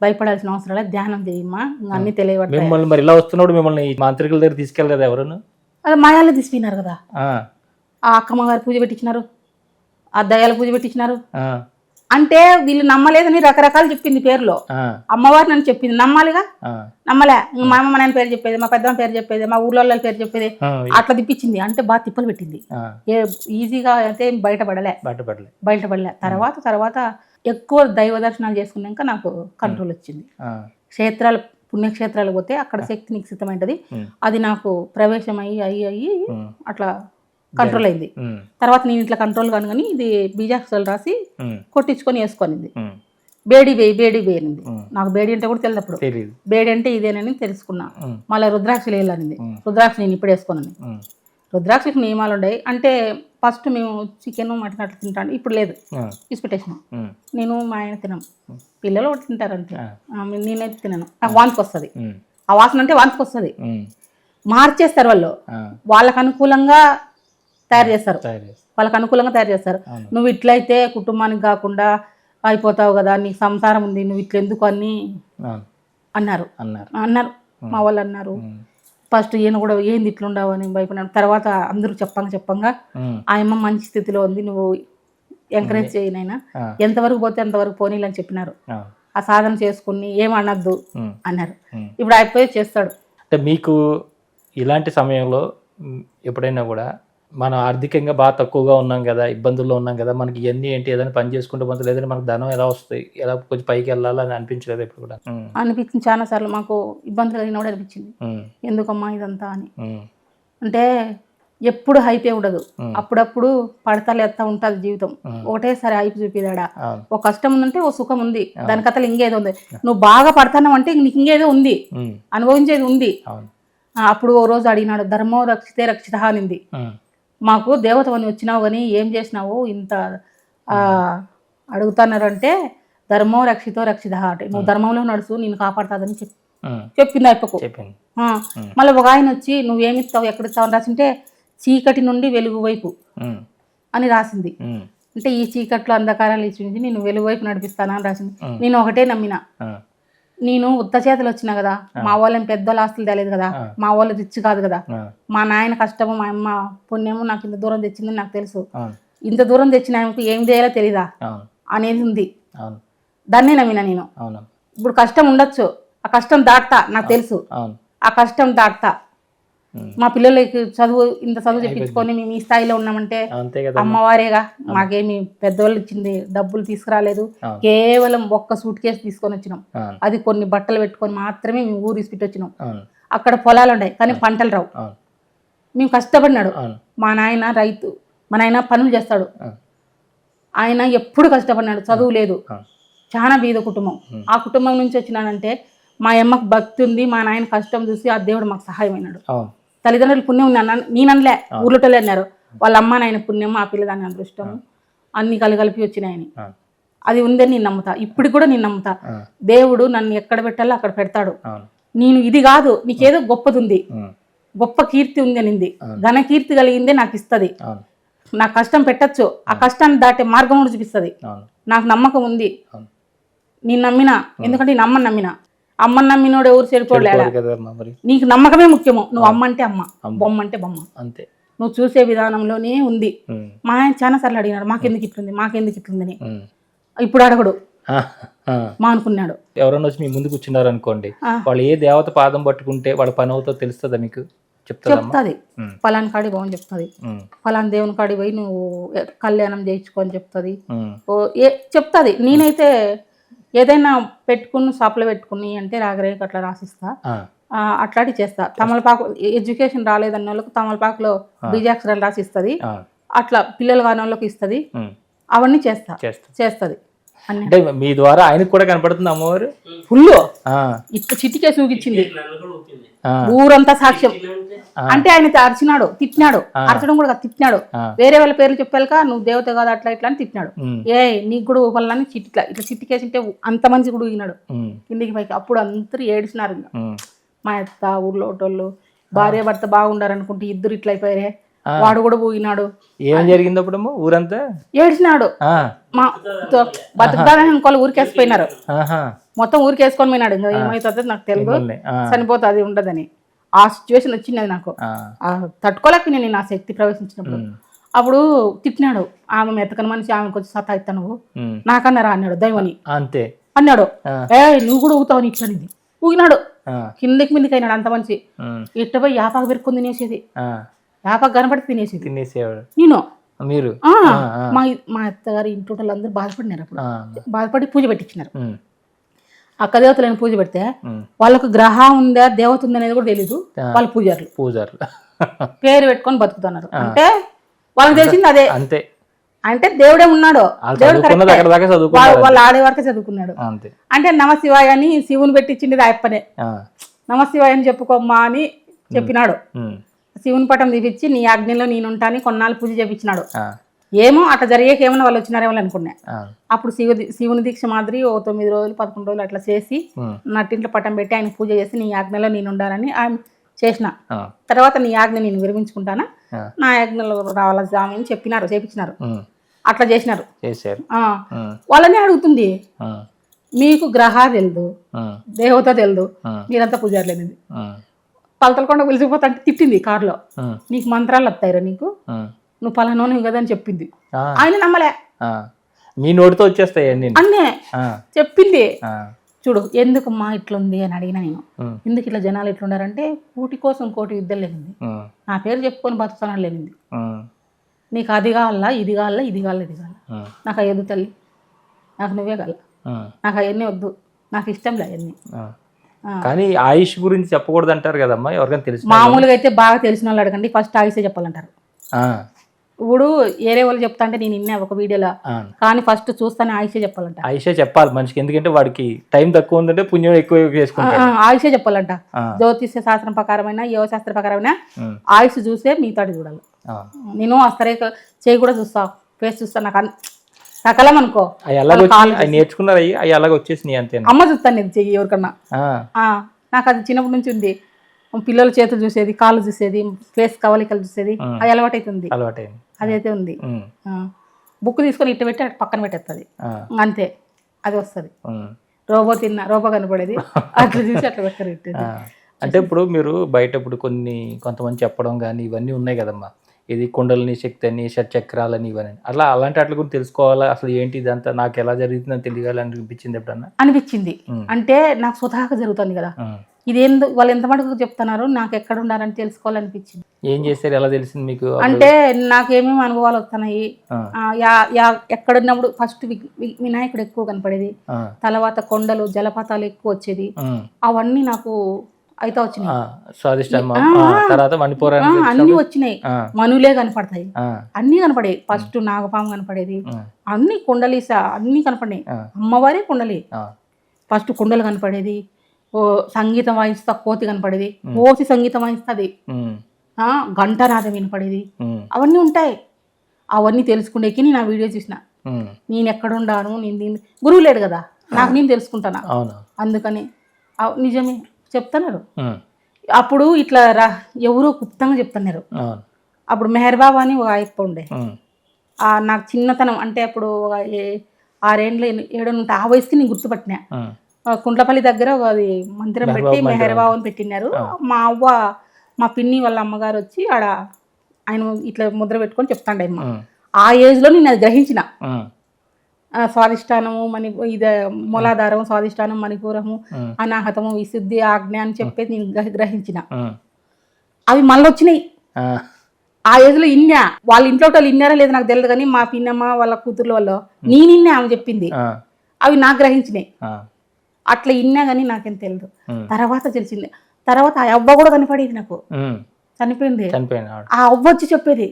భయపడాల్సిన అవసరం లేదు, ధ్యానం చేయమ్మా, అన్ని తెలియబడతాయి. మిమ్మల్ని మరి ఇలా వస్తున్నాడు, మిమ్మల్ని మాంత్రికుల దగ్గర తీసుకెళ్ళలేదా ఎవరు? అది మాయాలు తీసుకున్నారు కదా. ఆ అక్కమ్మ గారు పూజ పెట్టించినారు, ఆ దయాల పూజ పెట్టించినారు. అంటే వీళ్ళు నమ్మలేదని రకరకాలు చెప్పింది పేరులో. అమ్మవారు నన్ను చెప్పింది, నమ్మాలిగా. నమ్మలే. మా అమ్మ నాయన పేరు చెప్పేది, మా పెద్దమ్మ పేరు చెప్పేది, మా ఊళ్ళో పేరు చెప్పేది, అట్లా తిప్పించింది. అంటే బాగా తిప్పలు పెట్టింది. ఈజీగా అయితే బయటపడలే. తర్వాత ఎక్కువ దైవ దర్శనాలు చేసుకున్నాక నాకు కంట్రోల్ వచ్చింది. క్షేత్రాలు, పుణ్యక్షేత్రాలు పోతే అక్కడ శక్తి నిశ్చితమైనది. అది నాకు ప్రవేశం అయ్యి అట్లా కంట్రోల్ అయింది. తర్వాత నేను ఇట్లా కంట్రోల్ కాను కానీ ఇది బీజాక్షరాలు రాసి కొట్టించుకొని వేసుకొనింది. బేడి వేయనింది. నాకు బేడి అంటే కూడా తెలియదు అప్పుడు. బేడి అంటే ఇదేనని తెలుసుకున్నా. మళ్ళీ రుద్రాక్షలు వేయాలనింది. రుద్రాక్ష నేను ఇప్పుడు వేసుకోనని. రుద్రాక్షకి నియమాలు ఉన్నాయి. అంటే ఫస్ట్ మేము చికెన్ మటన్ అట్లా తింటాను, ఇప్పుడు లేదు, ఇసుపెట్టేసిన. నేను మా ఆయన తినం, పిల్లలు ఒకటి తింటారు అంతే. నేనైతే తినను, నాకు వాంతికి వస్తుంది. ఆ వాసన అంటే వాంతికి వస్తుంది. మార్చేస్తారు వాళ్ళు, వాళ్ళకు అనుకూలంగా తయారు చేస్తారు. వాళ్ళకి అనుకూలంగా తయారు చేస్తారు. నువ్వు ఇట్లయితే కుటుంబానికి కాకుండా అయిపోతావు కదా, నీకు సంసారం ఉంది, నువ్వు ఇట్లా ఎందుకు అని అన్నారు. మా వాళ్ళు అన్నారు. ఫస్ట్ ఈయన కూడా ఏంది ఇట్లా ఉండవు అని భయపడినాడు. తర్వాత అందరూ చెప్పంగా ఆయమ్మ మంచి స్థితిలో ఉంది, నువ్వు ఎంకరేజ్ చేయనైనా, ఎంతవరకు పోతే అంతవరకు పోనీలని చెప్పినారు. ఆ సాధన చేసుకుని ఏమనద్దు అన్నారు. ఇప్పుడు అయిపోయి చేస్తాడు. అంటే మీకు ఇలాంటి సమయంలో ఎప్పుడైనా కూడా మనం ఆర్థికంగా బాగా తక్కువగా ఉన్నాం కదా, ఇబ్బందుల్లో ఉన్నాం కదా, మనకి ఇవన్నీ ఏంటి, ఏదైనా పని చేసుకుంటే పోతే, లేదంటే మనకు ధనం ఎలా వస్తాయి, ఎలా కొంచెం పైకి వెళ్ళాలని అనిపించలేదు ఎప్పుడు కూడా? అనిపించింది చాలా సార్లు. మాకు ఇబ్బందులు కలిగినప్పుడు అనిపించింది, ఎందుకమ్మా ఇదంతా అని. అంటే ఎప్పుడు హైపే ఉండదు, అప్పుడప్పుడు పడతా లేస్తా ఉంటుంది జీవితం. ఒకటేసారి హైప్ చూపిదాడా. ఒక కష్టం ఉందంటే ఓ సుఖం ఉంది, దాని కథలు ఇంకేదో ఉంది. నువ్వు బాగా పడతావు అంటే నీకు ఇంకేదో ఉంది, అనుభవించేది ఉంది. అప్పుడు ఓ రోజు అడిగినాడు, ధర్మో రక్షితే రక్షిత అనింది. మాకు దేవతవని వచ్చినావు కానీ ఏం చేసినావు ఇంత అడుగుతున్నారంటే, ధర్మో రక్షితో రక్షిత అంటే నువ్వు ధర్మంలో నడుచు, నేను కాపాడుతాదని చెప్పింది అయిపోకు. మళ్ళీ ఒక ఆయన వచ్చి నువ్వేమిస్తావు ఎక్కడిస్తావు అని రాసింటే, చీకటి నుండి వెలుగు వైపు అని రాసింది. అంటే ఈ చీకట్లో అంధకారాలు ఇచ్చి నేను వెలుగు వైపు నడిపిస్తానా అని రాసింది. నేను ఒకటే నమ్మిన. నేను ఉత్త చేతులు వచ్చినా కదా, మా వాళ్ళని పెద్దోళ్ళ ఆస్తులు తెలియదు కదా, మా వాళ్ళు రిచ్ కాదు కదా, మా నాయన కష్టము మా అమ్మ పుణ్యము నాకు ఇంత దూరం తెచ్చిందని నాకు తెలుసు. ఇంత దూరం తెచ్చిన ఆమెకు ఏం చేయాలో తెలీదా అనేది ఉంది. దాన్నే నమ్మిన నేను. ఇప్పుడు కష్టం ఉండొచ్చు, ఆ కష్టం దాటుతా, నాకు తెలుసు. అవును. ఆ కష్టం దాటుతా. ఉమ్. మా పిల్లలకి ఇంత చదువు చెప్పించుకొని మేము ఈ స్థాయిలో ఉన్నామంటే అంతే కదా. అమ్మవారేగా. మాకేమి పెద్దవాళ్ళు ఇచ్చింది డబ్బులు తీసుకురాలేదు, అవును. కేవలం ఒక్క సూట్ కేసు తీసుకొని వచ్చినాం. అవును. అది కొన్ని బట్టలు పెట్టుకొని మాత్రమే మేము ఊరు ఇసిపెట్టి వచ్చినాం. అవును. అక్కడ పొలాలు ఉన్నాయి కానీ పంటలు రావు. అవును. మేము కష్టపడినాడు. అవును. మా నాయన రైతు, మా నాయన పనులు చేస్తాడు. అవును. ఆయన ఎప్పుడు కష్టపడినాడు, చదువు లేదు, అవును. చాలా బీద కుటుంబం. ఆ కుటుంబం నుంచి వచ్చినానంటే మా అమ్మకు భక్తి ఉంది, మా నాయన కష్టం చూసి ఆ దేవుడు మాకు సహాయమైనాడు. అవును. తల్లిదండ్రులు పుణ్యం ఉంది అన్న నేననలే, ఊర్లోటోళ్ళు అన్నారు. వాళ్ళ అమ్మ నాయన పుణ్యం, ఆ పిల్లదాని అదృష్టం, అన్ని కలిపి వచ్చినాయని. అవును. అది ఉందని నేను నమ్ముతా, ఇప్పుడు కూడా నేను నమ్ముతా. దేవుడు నన్ను ఎక్కడ పెట్టాలో అక్కడ పెడతాడు. అవును. నేను ఇది కాదు, నీకేదో గొప్పది ఉంది, ఉమ్. గొప్ప కీర్తి ఉంది అనింది, ఘన కీర్తి కలిగిందే నాకు ఇస్తుంది. అవును. నాకు కష్టం పెట్టచ్చు, ఆ కష్టాన్ని దాటే మార్గం కూడా చూపిస్తుంది. అవును. నాకు నమ్మకం ఉంది. అవును. నేను నమ్మినా, ఎందుకంటే నేను అమ్మని నమ్మినా. అమ్మని నమ్మినోడు ఎవరు చెడిపోలేడా? చెడిపోదు కదమ్మా మరి. నీకు నమ్మకమే ముఖ్యము. నువ్వు అమ్మ అంటే అమ్మ, బొమ్మ అంటే బొమ్మ, అంతే. నువ్వు చూసే విధానంలోనే ఉంది. ఉమ్. మా ఆయన చాలా సార్లు అడిగినాడు, మాకెందుకు ఇట్లుంది, మాకెందుకు ఇట్లుందని. ఉమ్. ఇప్పుడు అడగడు, ఆ, ఆ. మా అనుకున్నాడు. ఎవరన్నా వచ్చి మీ ముందు కూర్చున్నారు అనుకోండి, వాళ్ళు ఏ దేవత పాదం పట్టుకుంటే వాళ్ళ పని అవుతుందో తెలుస్తుందా మీకు? చెప్తాదమ్మా. చెప్తుంది, ఫలాని కాడి బాగుని చెప్తుంది, ఫలాని దేవుని కాడి పోయి నువ్వు కళ్యాణం చేయించుకో అని చెప్తుంది. చెప్తుంది. నేనైతే ఏదైనా పెట్టుకుని షాప్లో పెట్టుకుని అంటే రాగరేఖ అట్లా రాసిస్తా, అట్లాంటివి చేస్తా. తమలపాకు ఎడ్యుకేషన్ రాలేదన్న వాళ్ళకు తమలపాకులో బీజాక్షరాలు రాసిస్తుంది, అట్లా పిల్లలు కాని వాళ్ళకి ఇస్తుంది. అవన్నీ చేస్తుంది. అంటే మీ ద్వారా ఆయనకు కూడా కనపడుతుంది అమ్మవారు ఫుల్. ఇట్లా చిటికేసి ఊగిచ్చింది, ఊరంతా సాక్ష్యం. అంటే ఆయన అరిచినాడు, తిట్టినాడు, అరచడం కూడా తిట్టినాడు. వేరే వాళ్ళ పేర్లు చెప్పాక నువ్వు దేవత కాదు అట్లా ఇట్లా అని తిట్టినాడు. నీకు కూడా ఊపాలని ఇట్లా చిట్టికేసింటే అంత మంచి కూడా ఊగినాడు కిందికి పైకి. అప్పుడు అందరూ ఏడిచినారు. మా అత్త, ఊర్లో ఒకటోళ్ళు భార్య భర్త బాగుండారు అనుకుంటే ఇద్దరు ఇట్లా అయిపోయారే, వాడు కూడా పోయినాడు. ఏం జరిగింది అప్పుడు ఊరంతా ఏడ్చినాడు. మా బతుకుతారని అనుకోవాలి, ఊరికేసిపోయినారు. మొత్తం ఊరికేసుకొని పోయినాడు. ఇంకా ఏమవుతుందో నాకు తెలియదు, చనిపోతుంది ఉండదని. ఆ సిచ్యువేషన్ వచ్చింది అది నాకు. తట్టుకోలేక నేను నా శక్తి ప్రవేశించినప్పుడు అప్పుడు తిట్టినాడు. ఆమె మెతకని మనిషి, ఆమెకు వచ్చి సత్తా ఇస్తా నువ్వు నాకన్నారా అన్నాడు. దైవని అంతే అన్నాడు. నువ్వు కూడా ఊగుతావు ఇట్లనింది. ఊగినాడు, కిందికి మీదకి అయినాడు. అంత మనిషి ఇట్ట పోయి యాపాకు పెరుక్కొని తినేసేది, యాపాకు కనపడి తినేసేవాడు. నేను మీరు మా అత్తగారు ఇంట్లో అందరూ బాధపడినారు. అప్పుడు బాధపడి పూజ పెట్టించినారు. అక్క దేవతలను పూజ పెడితే వాళ్ళకు గ్రహం ఉందా దేవత ఉందా అనేది కూడా తెలీదు. వాళ్ళు పూజారులు పేరు పెట్టుకొని బతుకుతున్నారు. అంటే వాళ్ళకి తెలిసింది అదే. అంతే. అంటే దేవుడే ఉన్నాడు, వాళ్ళు ఆడే వరకే చదువుకున్నాడు. అంటే నమశివాయ అని శివుని పెట్టించింది అయ్యప్పనే. నమశివాయ అని చెప్పుకోమ్మా అని చెప్పినాడు. శివుని పటం తీపిచ్చి నీ ఆజ్ఞలో నేనుంటాని కొన్నాళ్ళు పూజ చేపించినాడు. ఏమో అట్లా జరిగేకి ఏమన్నా వాళ్ళు వచ్చినారేమో అనుకున్నా. అప్పుడు శివుని దీక్ష మాదిరి 9 రోజులు 11 రోజులు అట్లా చేసి నట్టింట్లో పటం పెట్టి ఆయన పూజ చేసి నీ ఆజ్ఞలో నేను ఉండాలని ఆయన చేసిన తర్వాత నీ ఆజ్ఞ నేను విరమించుకుంటానా, నా ఆజ్ఞలో రావాల స్వామి అని చెప్పినారు, చేపించినారు. అట్లా చేసినారు. వాళ్ళని అడుగుతుంది, మీకు గ్రహాలు తెలుదు, దేవత తెలుదు, మీరంతా పూజారులేనిది. పలతలకొండ పిలిచిపోతా అంటే తిట్టింది కారులో, నీకు మంత్రాలు వస్తాయిరా, నీకు నువ్వు పలానోని కదా అని చెప్పింది. ఆయన నమ్మలే. మీ నోటితో వచ్చేస్తాయి అన్నే చెప్పింది. చూడు ఎందుకమ్మా ఇట్లుంది అని అడిగినా నేను, ఎందుకు ఇట్లా జనాలు ఎట్లున్నారంటే కూటి కోసం కోటి యుద్ధం లేనింది, నా పేరు చెప్పుకొని బతుకుతాను లేనింది. నీకు అది కావాలా, ఇది కావాలా, ఇది కావాలా, ఇది కావాలా, నాకు అయ్యదు తల్లి, నాకు నువ్వే కావాల, నాకు అవన్నీ వద్దు, నాకు ఇష్టం లే అవన్నీ. కానీ ఆయుష్ గురించి చెప్పకూడదు అంటారు కదమ్మా, ఎవరికైనా తెలుసు? మామూలుగా అయితే బాగా తెలిసిన వాళ్ళు అడగండి, ఫస్ట్ ఆయుషే చెప్పాలంటారు. ఇప్పుడు వేరే వాళ్ళు చెప్తా అంటే నేను నిన్న ఒక వీడియోలో, కానీ ఫస్ట్ చూస్తానే ఆయుషే చెప్పాలంట. ఆయుషే చెప్పాలి మనిషికి, ఎందుకంటే వాడికి టైం తక్కువ ఉందంటే పుణ్యం ఎక్కువ చేసుకుంటాడు. ఆయుషే చెప్పాలంట. జ్యోతిష్య శాస్త్రం ప్రకారమైన యోగ శాస్త్రం ప్రకారమైన ఆయుష్ చూసే మిగతాడు చూడాలి. నేను అస్తరే చేయి కూడా చూస్తా, ఫేస్ చూస్తా, నాకు సకలం అనుకో. నేర్చుకున్నారు అవి అలాగ వచ్చేసినాయి అంతే. అమ్మ చూస్తాను నేను చెయ్యి ఎవరికన్నా, నాకు అది చిన్నప్పటి నుంచి ఉంది. పిల్లల చేతులు చూసేది, కాళ్ళు చూసేది, ఫేస్ కవలికలు చూసేది, అది అలవాటైతుంది. అదైతే ఉంది. బుక్ తీసుకొని ఇట్ట పెట్టి అటు పక్కన పెట్టేస్తుంది, అంతే అది వస్తుంది. రోబో కనపడేది అట్లా చూసి అట్లా పెట్టారు. అంటే ఇప్పుడు మీరు బయట ఇప్పుడు కొంతమంది చెప్పడం కానీ ఇవన్నీ ఉన్నాయి కదమ్మా, ఇది కుండలిని శక్తి అని షట్చక్రాలని ఇవని అట్లా అలాంటి వాటి గురించి తెలుసుకోవాలా అసలు ఏంటి ఇదంతా నాకు ఎలా జరుగుతుందని తెలియాలని అనిపించింది ఎప్పుడన్నా అనిపించింది. అంటే నాకు స్వతహాగా జరుగుతుంది కదా, ఇదేందో వాళ్ళు ఎంత మటుకు చెప్తున్నారు, నాకు ఎక్కడ ఉండాలని తెలుసుకోవాలనిపించింది. ఏం చేశారు, ఎలా తెలిసింది మీకు? అంటే నాకేమేమి అనుభవాలు వస్తున్నాయి, ఎక్కడున్నప్పుడు ఫస్ట్ వినాయకుడు ఎక్కువ కనపడేది, తర్వాత కొండలు జలపాతాలు ఎక్కువ వచ్చేది, అవన్నీ నాకు అయితే వచ్చినాయి. తర్వాత మణిపూర్ అన్ని వచ్చినాయి, మనులే కనపడతాయి, అన్ని కనపడేవి. ఫస్ట్ నాగపాము కనపడేది, అన్ని కుండలీస అన్ని కనపడినాయి. అమ్మవారే కుండలి, ఫస్ట్ కుండలు కనపడేది. సంగీతం వాయిస్తా కోతి కనపడేది, కోతి సంగీతం వాయిస్తుంది, గంటనాదం వినపడేది, అవన్నీ ఉంటాయి. అవన్నీ తెలుసుకునేకి నేను ఆ వీడియో చూసిన. నేను ఎక్కడుండాను, నేను గురువు లేడు కదా, నాకు నేను తెలుసుకుంటాను. అందుకని నిజమే చెప్తున్నారు. అప్పుడు ఇట్లా ఎవరో గుప్తంగా చెప్తున్నారు. అప్పుడు మెహర్ బాబా అని ఒక ఆయప్ప ఉండే, నాకు చిన్నతనం అంటే అప్పుడు 6 ఏళ్ళు 7 ఉంటే ఆ వయసుకి నేను గుర్తుపట్టినా. కుంట్లపల్లి దగ్గర అది మందిరం పెట్టి మెహర్ బాబా అని పెట్టినారు. మా అవ్వ మా పిన్ని వాళ్ళ అమ్మగారు వచ్చి ఆడ ఆయన ఇట్లా ముద్ర పెట్టుకొని చెప్తాండే. ఆ ఏజ్లో నేను అది గ్రహించిన. స్వాదిష్టానము ఇది మూలాధారం, స్వాదిష్టానం, మణిపూరము, అనాహతము, విశుద్ధి, ఆజ్ఞ అని చెప్పేసి నేను గ్రహించిన. అవి మళ్ళీ వచ్చినాయి. ఆ ఏజ్లో ఇన్నా, వాళ్ళ ఇంట్లో వాళ్ళు ఇన్నారా లేదు నాకు తెలియదు, కానీ మా పిన్నమ్మ వాళ్ళ కూతుర్ల వల్ల నేను ఇన్నా ఆమె చెప్పింది, అవి నాకు గ్రహించినాయి. అట్లా ఇన్నా కానీ నాకేం తెలియదు. తర్వాత తెలిసింది. తర్వాత ఆ అవ్వ కూడా కనపడేది నాకు, చనిపోయింది. ఆ అవ్వ వచ్చి చెప్పేది.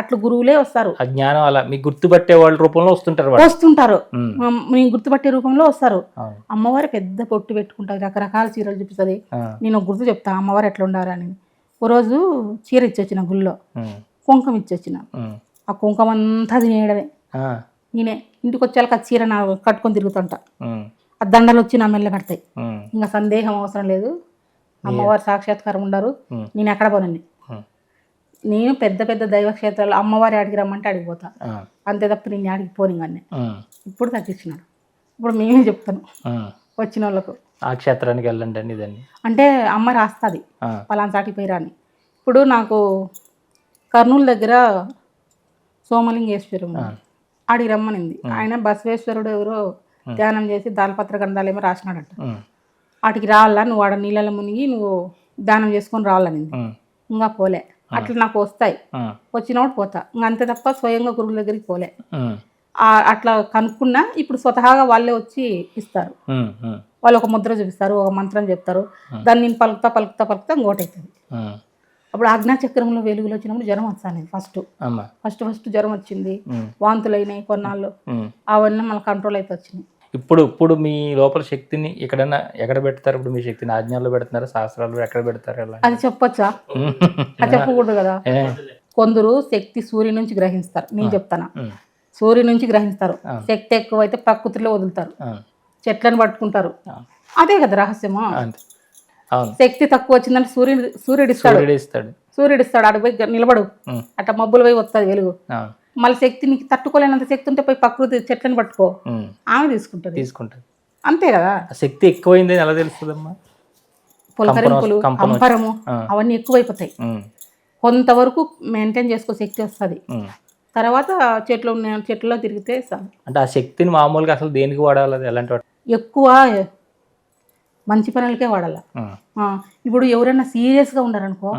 అట్లా గురువులే వస్తారు, జ్ఞానం అలా మీకు గుర్తుపట్టే వాళ్ళ రూపంలో వస్తుంటారు. నేను గుర్తుపట్టే రూపంలో వస్తారు. అమ్మవారు పెద్ద పొట్టు పెట్టుకుంటారు, రకరకాల చీరలు చూపిస్తుంది. నేను గుర్తు చెప్తా అమ్మవారు ఎట్లా ఉండారని. ఓ రోజు చీర ఇచ్చొచ్చిన గుళ్ళో, కుంకం ఇచ్చొచ్చిన. ఆ కుంకం అంతా తినేయడమే. నేనే ఇంటికి వచ్చేళ్ళకి ఆ చీర నా కట్టుకొని తిరుగుతుంటా. ఆ దండలు వచ్చి నా మెల్ల పడతాయి. ఇంకా సందేహం అవసరం లేదు, అమ్మవారు సాక్షాత్కారం ఉండరు. నేను ఎక్కడ పోనండి, నేను పెద్ద పెద్ద దైవ క్షేత్రాలు అమ్మవారి ఆడికి రమ్మంటే అడిగిపోతా, అంతే తప్ప నేను ఆడికి పోని కానీ. ఇప్పుడు తగ్గించినాడు. ఇప్పుడు మేమే చెప్తాను వచ్చిన వాళ్ళకు, ఆ క్షేత్రానికి వెళ్ళండి అని ఇదండి అంటే అమ్మ రాస్తుంది పలానా చాటికి పోయిరా అని. ఇప్పుడు నాకు కర్నూలు దగ్గర సోమలింగేశ్వరం ఆడికి రమ్మనింది. ఆయన బసవేశ్వరుడు ఎవరో ధ్యానం చేసి దాల్పత్ర గంధాలు ఏమో రాసినాడట. వాటికి రావాలా, నువ్వు ఆడ నీళ్ళలో మునిగి నువ్వు దానం చేసుకొని రావాలనింది. ఇంకా పోలే. అట్లా నాకు వస్తాయి, వచ్చినప్పుడు పోతా, ఇంకా అంతే తప్ప స్వయంగా గురువుల దగ్గరికి పోలే. అట్లా కనుక్కున్నా. ఇప్పుడు స్వతహాగా వాళ్ళే వచ్చి ఇస్తారు. వాళ్ళు ఒక ముద్ర చూపిస్తారు, ఒక మంత్రం చెప్తారు, దాన్ని నేను పలుకుతా పలుకుతా పలుకుతా ఇంకోటవుతుంది. అప్పుడు ఆజ్ఞాచక్రంలో వెలుగులు వచ్చినప్పుడు జ్వరం వస్తాను. ఫస్ట్ జ్వరం వచ్చింది, వాంతులు అయినాయి కొన్నాళ్ళు, అవన్నీ మళ్ళీ కంట్రోల్ అయితే వచ్చినాయి. ఇప్పుడు మీ లోపల శక్తిని ఎక్కడైనా ఎక్కడ పెడతారు? ఇప్పుడు మీ శక్తిని ఆజ్ఞాల్లో పెడుతున్నారు, శాస్త్రాలు ఎక్కడ పెడతారు? అది చెప్పొచ్చా? అది చెప్పకూడదు కదా. కొందరు శక్తి సూర్యుని నుంచి గ్రహిస్తారు, నేను చెప్తాను. సూర్యుని నుంచి గ్రహిస్తారు. శక్తి ఎక్కువైతే ప్రకృతిలో వదులుతారు, చెట్లను పట్టుకుంటారు. అదే కదా రహస్యమా. శక్తి తక్కువ వచ్చిందంటే సూర్యుడు ఇస్తాడు, ఆడ పోయి నిలబడు, అట్లా మబ్బులు పోయి వస్తుంది వెలుగు. మళ్ళీ శక్తి నీకు తట్టుకోలేనంత శక్తి ఉంటే పోయి ప్రకృతి చెట్లను పట్టుకో, ఆమె తీసుకుంటుంది. అంతే కదా. శక్తి ఎక్కువైంది ఎలా తెలుస్తుందమ్మా? పులకరింపులు, కంపరము అవన్నీ ఎక్కువైపోతాయి. కొంతవరకు మెయింటైన్ చేసుకో శక్తి వస్తుంది. తర్వాత చెట్లలో తిరిగితే అంటే ఆ శక్తిని మామూలుగా అసలు దేనికి వాడాలి? ఎలాంటి ఎక్కువ మంచి పనులకే వాడాల. ఇప్పుడు ఎవరైనా సీరియస్గా ఉన్నారనుకో,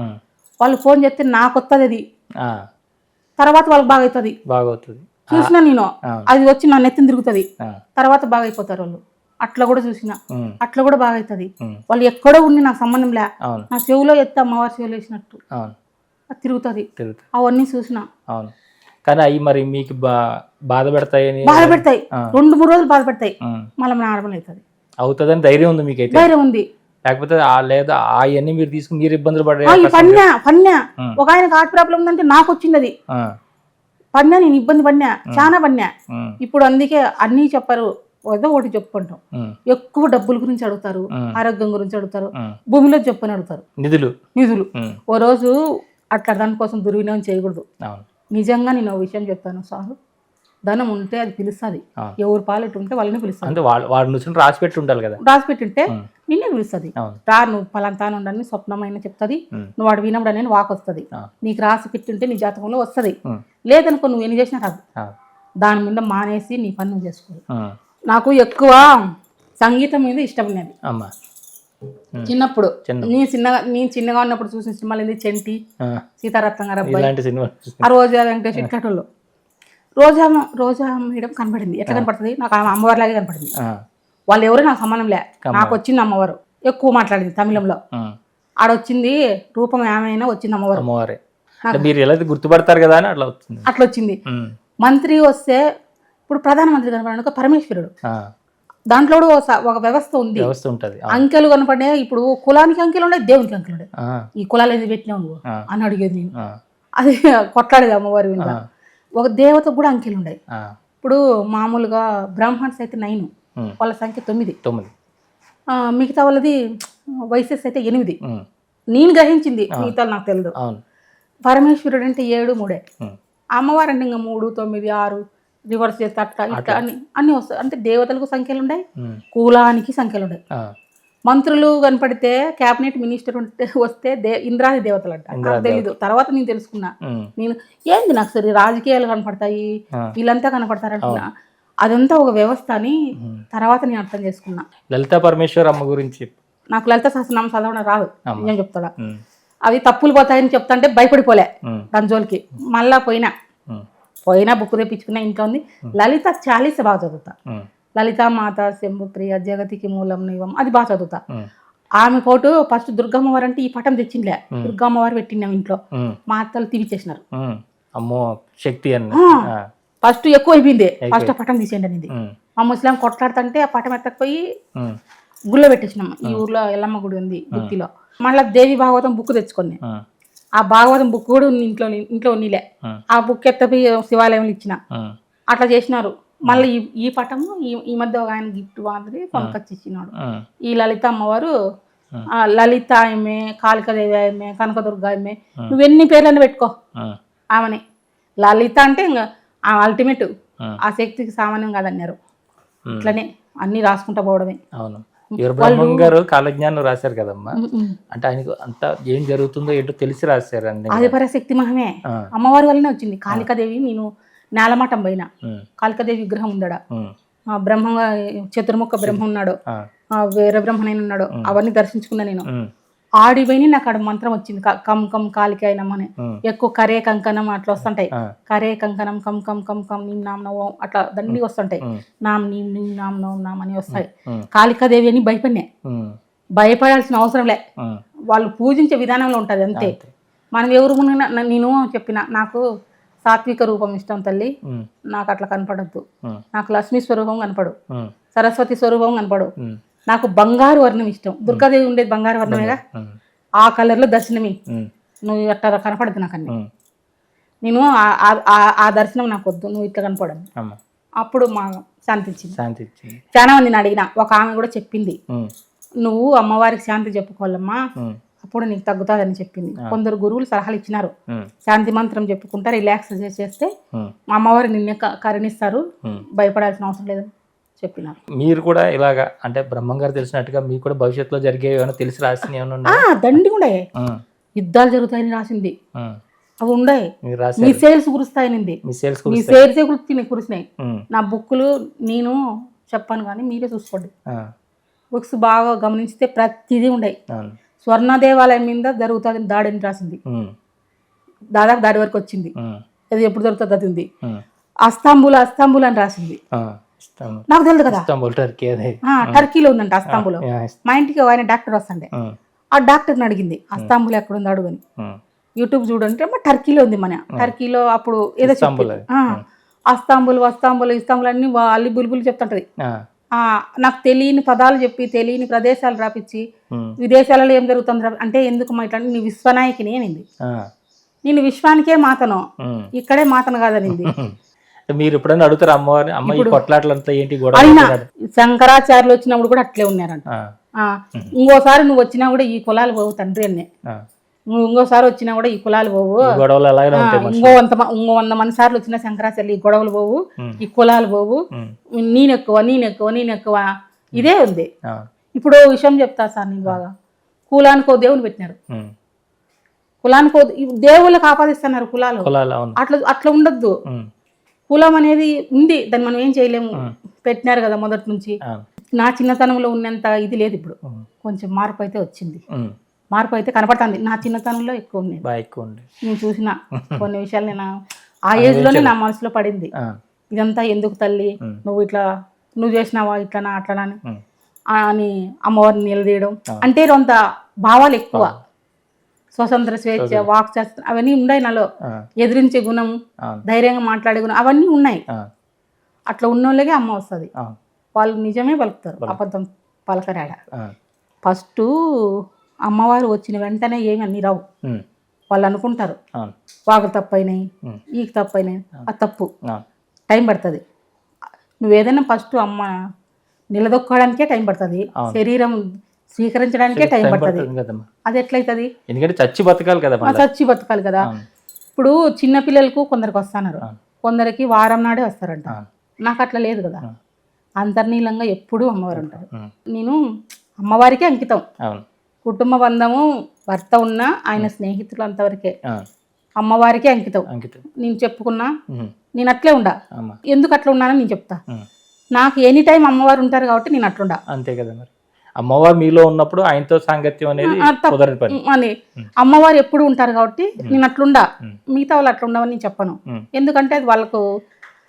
వాళ్ళు ఫోన్ చేస్తే నాకు వస్తుంది అది, తర్వాత వాళ్ళకి బాగా అవుతుంది. చూసినా నేను, అది వచ్చి నా నెత్తిని తిరుగుతుంది, తర్వాత బాగా అయిపోతారు వాళ్ళు. అట్లా కూడా చూసిన, అట్లా కూడా బాగా అవుతుంది. వాళ్ళు ఎక్కడో ఉండి నాకు సంబంధం లే, నా చెవులో ఎత్తే అమ్మవారి చెవులు వేసినట్టు అది తిరుగుతుంది. అవన్నీ చూసిన. కానీ అవి మరి మీకు బాధ పెడతాయి, 2-3 రోజులు బాధ పెడతాయి, మళ్ళీ నార్మల్ అవుతుందని ధైర్యం ఉంది మీకైతే? ధైర్యం ఉంది. లేకపోతే లేదా అవన్నీ మీరు తీసుకుని మీరు ఇబ్బందులు పడే పన్నా. ఒక ఆయనకు హార్ట్ ప్రాబ్లం ఉందంటే నాకు వచ్చింది అది పన్నా, నేను ఇబ్బంది పడినా, చాలా పడినా. ఇప్పుడు అందుకే అన్నీ చెప్పారు, ఏదో ఒకటి చెప్పుకుంటాం. ఎక్కువ డబ్బుల గురించి అడుగుతారు, ఆరోగ్యం గురించి అడుగుతారు, భూమిలో చెప్పని అడుగుతారు, నిధులు. ఓ రోజు అట్లా దానికోసం దుర్వినియోగం చేయకూడదు. నిజంగా నేను ఒక విషయం చెప్తాను సార్, ధనం ఉంటే అది పిలుస్తుంది. ఆ. ఎవరు పాలిట ఉంటే వాళ్ళని పిలుస్తుంది. అంటే వాడు నుంచి రాసి పెట్టి ఉండాలి కదా. రాసి పెట్టుంటే నిన్నే పిలుస్తుంది. అవును. రా నువ్వు పలాంతాను ఉండని స్వప్నమైన చెప్తుంది. ఉమ్. నువ్వు వాడు వినప్పుడు అనేది వాక్ వస్తుంది. ఆ. నీకు రాసి పెట్టుంటే నీ జాతకంలో వస్తుంది. ఉమ్. లేదనుకో నువ్వు ఎన్ని చేసినా రాదు. ఆ. దాని మీద మానేసి నీ పని నువ్వు చేసుకోవాలి. ఉమ్. నాకు ఎక్కువ సంగీతం మీద ఇష్టం ఉన్నది అమ్మా. చిన్నప్పుడు. చిన్న. నేను చిన్నగా ఉన్నప్పుడు చూసిన సినిమాలు ఏంది, చెంటి, ఆ. సీతారత్నం గారు అబ్బాయి, ఇలాంటి సినిమా ఆ రోజా వెంకటేష్ ఇట్లాంటి రోజా మేడం కనపడింది. ఎట్లా కనపడుతుంది? నాకు ఆమె అమ్మవారిలాగే కనపడింది. వాళ్ళు ఎవరు నాకు సంబంధం లే. నాకు వచ్చింది అమ్మవారు. ఎక్కువ మాట్లాడింది తమిళంలో. ఆడొచ్చింది రూపం ఏమైనా వచ్చింది అమ్మవారు. అమ్మవారే. అంటే మీరు ఎలా గుర్తుపడతారు కదా అని అట్లా వచ్చింది. అట్లా వచ్చింది. మంత్రి వస్తే ఇప్పుడు ప్రధానమంత్రి కనపడాడు పరమేశ్వరుడు. దాంట్లో కూడా ఒక వ్యవస్థ ఉంది, వ్యవస్థ ఉంటుంది. అంకెలు కనపడే. ఇప్పుడు కులానికి అంకెలు ఉండే, దేవునికి అంకెలు ఉండే. ఈ కులాలు ఎందుకు పెట్టినావు నువ్వు అని అడిగేది నేను. అది కొట్లాడేది అమ్మవారి మీద. ఒక దేవతకు కూడా అంకెలు ఉన్నాయి. ఇప్పుడు మామూలుగా బ్రాహ్మణ్స్ అయితే 9, వాళ్ళ సంఖ్య 9. మిగతా వాళ్ళది వయసెస్ అయితే 8. నేను గ్రహించింది, మిగతా నాకు తెలియదు. పరమేశ్వరుడు అంటే 7, 3. అమ్మవారు అంటే ఇంకా 3, 9, 6 రివర్స్ చేస్తే అట్లా ఇట్లా అన్ని వస్తాయి. అంటే దేవతలకు సంఖ్యలు ఉన్నాయి, కులానికి సంఖ్యలు ఉన్నాయి. మంత్రులు కనపడితే క్యాబినెట్ మినిస్టర్ వస్తే ఇంద్రాది దేవతలు అంట. నాకు తెలీదు, తర్వాత నేను తెలుసుకున్నా. నేను ఏంది నాకు సరే రాజకీయాలు కనపడతాయి, వీళ్ళంతా కనపడతారంటున్నా. అదంతా ఒక వ్యవస్థ అని తర్వాత నేను అర్థం చేసుకున్నా. లలితా పరమేశ్వర్ అమ్మ గురించి నాకు లలిత సహస్రనామం చదవడం రాదు, నేను చెప్తాడా. అవి తప్పులు పోతాయని చెప్తాంటే భయపడిపోలే దాని జోలికి. మళ్ళా పోయినా బుక్ తెప్పించుకున్నా, ఇంట్లో ఉంది. లలిత 40 బాగా చదువుతా. లలితా మాత శంభుప్రియ జగతికి మూలం నివం అది బాగా చదువుతా. ఆమె ఫోటో ఫస్ట్ దుర్గమ్మవారు అంటే ఈ పటం తెచ్చిందిలే, దుర్గమ్మవారు పెట్టినాం ఇంట్లో. మా అత్తలు తీపిచ్చేసినారు. అమ్మో శక్తి అని ఫస్ట్ ఎక్కువ అయిపోయింది. ఫస్ట్ ఆ పటం తీసేయండి అనేది. మా ముస్లాం కొట్లాడుతుంటే ఆ పటం ఎత్తకపోయి గుళ్ళో పెట్టేసినాం. ఈ ఊర్లో ఎల్లమ్మ గుడి ఉంది గుత్తిలో. మళ్ళీ దేవి భాగవతం బుక్ తెచ్చుకొని, ఆ భాగవతం బుక్ కూడా ఇంట్లో ఉన్నీలే. ఆ బుక్ ఎత్తపోయి శివాలయంలో ఇచ్చిన. అట్లా చేసినారు. మళ్ళీ ఈ పటము ఈ మధ్య ఒక ఆయన గిఫ్ట్ మాదిరి కొనుకొచ్చి ఇచ్చినాడు. ఈ లలిత అమ్మవారు, లలిత ఆమె, కాళికాదేవి ఆమె, కనకదుర్గ ఆమె, నువ్వెన్ని పేర్లను పెట్టుకో ఆమెని. లలిత అంటే ఇంకా అల్టిమేట్, ఆ శక్తికి సామాన్యం కాదన్నారు. ఇట్లనే అన్ని రాసుకుంటా పోవడమే. అవును. బ్రహ్మం గారు కాలజ్ఞానం రాశారు కదమ్మా. అంటే ఆయనకు అంతా ఏం జరుగుతుందో ఏంటో తెలిసి రాశారు. అది పరశక్తి మహమే, అమ్మవారి వల్లనే వచ్చింది. కాళికాదేవి నేను నేలమఠం పోయినా, కాళికాదేవి విగ్రహం ఉందడా. బ్రహ్మ చతుర్ముఖ బ్రహ్మ ఉన్నాడు, వేరే బ్రహ్మనైనా ఉన్నాడు. అవన్నీ దర్శించుకున్నా నేను. ఆడిపోయి నాకు అక్కడ మంత్రం వచ్చింది, కం కం కాళికాయనమని. ఎక్కువ కరే కంకణం అట్లా వస్తుంటాయి. కరే కంకణం కం కం కం కం నీమ్ నామ్ నవం అట్లా దండి వస్తుంటాయి. నామ్ నీమ్ నీమ్ నామ్ నవం నామ్ అని వస్తాయి. కాళికాదేవి అని భయపడాల్సిన అవసరం లే, వాళ్ళు పూజించే విధానంలో ఉంటది అంతే. మనం ఎవరు నేను చెప్పిన నాకు సాత్విక రూపం ఇష్టం తల్లి, నాకు అట్లా కనపడద్దు. నాకు లక్ష్మీ స్వరూపం కనపడు, సరస్వతి స్వరూపం కనపడు. నాకు బంగారు వర్ణం ఇష్టం. దుర్గాదేవి ఉండేది బంగారు వర్ణమేగా, ఆ కలర్ లో దర్శనమి. నువ్వు అట్లా కనపడద్దు నాకు అన్ని. నేను ఆ దర్శనం నాకు వద్దు, నువ్వు ఇట్లా కనపడదు. అప్పుడు మా శాంతి చాలా మందిని అడిగిన, ఒక ఆమె కూడా చెప్పింది, నువ్వు అమ్మవారికి శాంతి చెప్పుకోవాలమ్మా, అప్పుడు నీకు తగ్గుతుందని చెప్పింది. కొందరు గురువులు సలహాలు ఇచ్చినారు, శాంతి మంత్రం చెప్పుకుంటా రిలాక్స్ చేస్తే మా అమ్మవారు నిన్నే కరుణిస్తారు, భయపడాల్సిన అవసరం లేదని చెప్పినారు. మీరు కూడా ఇలాగా అంటే బ్రహ్మం గారు తెలిసినట్టుగా మీకు కూడా భవిష్యత్తులో జరిగే ఏమైనా తెలిసి రాసిన దండి ఉండే, యుద్ధాలు జరుగుతాయని రాసింది, అవి ఉండే. మిసైల్స్ కురుస్తాయనింది, మిసైల్సే కురిసినాయి. నా బుక్కులు నేను చెప్పాను కానీ మీరే చూసుకోండి. బుక్స్ బాగా గమనించితే ప్రతిదీ ఉండే. స్వర్ణ దేవాలయం మీద జరుగుతుంది దాడి అని రాసింది, దాదాపు దాడి వరకు వచ్చింది. అది ఎప్పుడు జరుగుతుంది అది ఉంది. అస్తాంబుల్ అని రాసింది, నాకు తెలియదు కదా. టర్కీలో ఉందంట అస్తాంబుల్. మా ఇంటికి ఆయన డాక్టర్ వస్తుండే, ఆ డాక్టర్ని అడిగింది అస్తాంబుల్ ఎక్కడుంది అడుగుని. యూట్యూబ్ చూడంటే టర్కీలో ఉంది. మన టర్కీలో అప్పుడు ఏదో అస్తాంబుల్ ఇస్తాంబుల్ అన్ని అల్లి బుల్బుల్ చెప్తుంటది. నాకు తెలియని పదాలు చెప్పి తెలియని ప్రదేశాలు రాపిచ్చి విదేశాలలో ఏం జరుగుతుంది అంటే ఎందుకు మా ఇట్లా నీ విశ్వనాయకిని అనింది. నేను విశ్వానికే మాతను, ఇక్కడే మాతను కాదనింది. మీరు ఎప్పుడైనా అడుగుతారు అమ్మవారిని, అమ్మ ఈ కొట్లాట్లంతా ఏంటి గొడవ? అయినా శంకరాచార్యులు వచ్చినప్పుడు కూడా అట్లే ఉన్నారంట. ఇంకోసారి నువ్వు వచ్చినా కూడా ఈ కులాలు పోవు తండ్రి అన్నే, నువ్వు ఇంకోసారి వచ్చినా కూడా ఈ కులాలు పోవు, ఈ గొడవలు అలాగే ఉంటాయి మనుషులు. ఇంకో 100 మంది సార్లు వచ్చిన శంకరాచార్య ఈ గొడవలు పోవు, ఉమ్. ఈ కులాలు పోవు, ఉమ్. నేనెక్కువ ఇదే ఉంది. ఆ. ఇప్పుడు ఓ విషయం చెప్తా సార్, నేను బాగా కులానికో దేవుని పెట్టినారు, ఉమ్. కులానికో దేవుళ్ళకి ఆపాదిస్తున్నారు కులాలు. కులాలు అవును. అట్లా ఉండొద్దు. ఉమ్. కులం అనేది ఉంది, దాన్ని మనం ఏం చేయలేము. ఉమ్. పెట్టినారు కదా మొదటి నుంచి. అవును. నా చిన్నతనంలో ఉన్నంత ఇది లేదు ఇప్పుడు, ఉమ్. కొంచెం మార్పు అయితే వచ్చింది, ఉమ్. మార్పు అయితే కనపడుతుంది. నా చిన్నతనంలో ఎక్కువ ఉంది, బాగా ఎక్కువ ఉంది. నేను చూసిన కొన్ని విషయాలు నేను ఆ ఏజ్ లోనే నా మనసులో పడింది. ఆ. ఇదంతా ఎందుకు తల్లి, ఉమ్. నువ్వు చేసినావా ఇట్లనా అట్లనా ఉమ్. అని అమ్మవారిని నిలదీయడం, ఆ. అంటే కొంత భావాలు ఎక్కువ, స్వతంత్ర స్వేచ్ఛ, వాక్ శాస్త్రం అవన్నీ ఉన్నాయి నాలో. ఆ. ఎదిరించే గుణం, అవును. ధైర్యంగా మాట్లాడే గుణం అవన్నీ ఉన్నాయి. ఆ. అట్లా ఉన్న వాళ్ళకే అమ్మ వస్తుంది. అవును. వాళ్ళు నిజమే పలుకుతారు, అబద్ధం పలకరాడ. ఆ. ఫస్ట్ అమ్మవారు వచ్చిన వెంటనే ఏమి అన్ని రావు. ఉమ్. వాళ్ళు అనుకుంటారు అవును. వాకు తప్పైనాయి, ఉమ్. ఈకి తప్పైనాయి, అది తప్పు, అవును. టైం పడుతుంది. నువ్వు ఏదైనా ఫస్ట్ అమ్మ నిలదొక్కడానికే టైం పడుతుంది, అవును. శరీరం స్వీకరించడానికే టైం పడుతుంది. పడుతుంది కదమ్మా, అది ఎట్లయితుంది? ఎందుకంటే చచ్చి బతకాలి కదా మళ్ళా. చచ్చి బతకాలి కదా. అవును. ఇప్పుడు చిన్న పిల్లలకు కొందరికి వస్తున్నారు, అవును. కొందరికి వారం నాడే వస్తారంట. అవును. నాకు అట్లా లేదు కదా, అవును. అంతర్నీలంగా ఎప్పుడూ అమ్మవారు ఉంటారు. ఉమ్. నేను అమ్మవారికి అంకితం. అవును. కుటుంబ బంధము భర్త ఉన్నా ఆయన స్నేహితులు అంతవరకే, అవును. అమ్మవారికే అంకితం. అంకితం. నేను చెప్పుకున్నా, ఉమ్. నేను అట్లే ఉండా. అమ్మ. ఎందుకు అట్లా ఉన్నానని నేను చెప్తా. ఉమ్. నాకు ఎనీ టైం అమ్మవారు ఉంటారు కాబట్టి నేను అట్లుండా. అంతే కదా మరి, అమ్మవారు మీలో ఉన్నప్పుడు ఆయనతో సాంగత్యం అనేది కుదరని పని. అని అమ్మవారు ఎప్పుడు ఉంటారు కాబట్టి నేను అట్లుండా. ఉమ్. మిగతా వాళ్ళు అట్లా ఉండవని నేను చెప్పను, ఉమ్. ఎందుకంటే అది వాళ్ళకు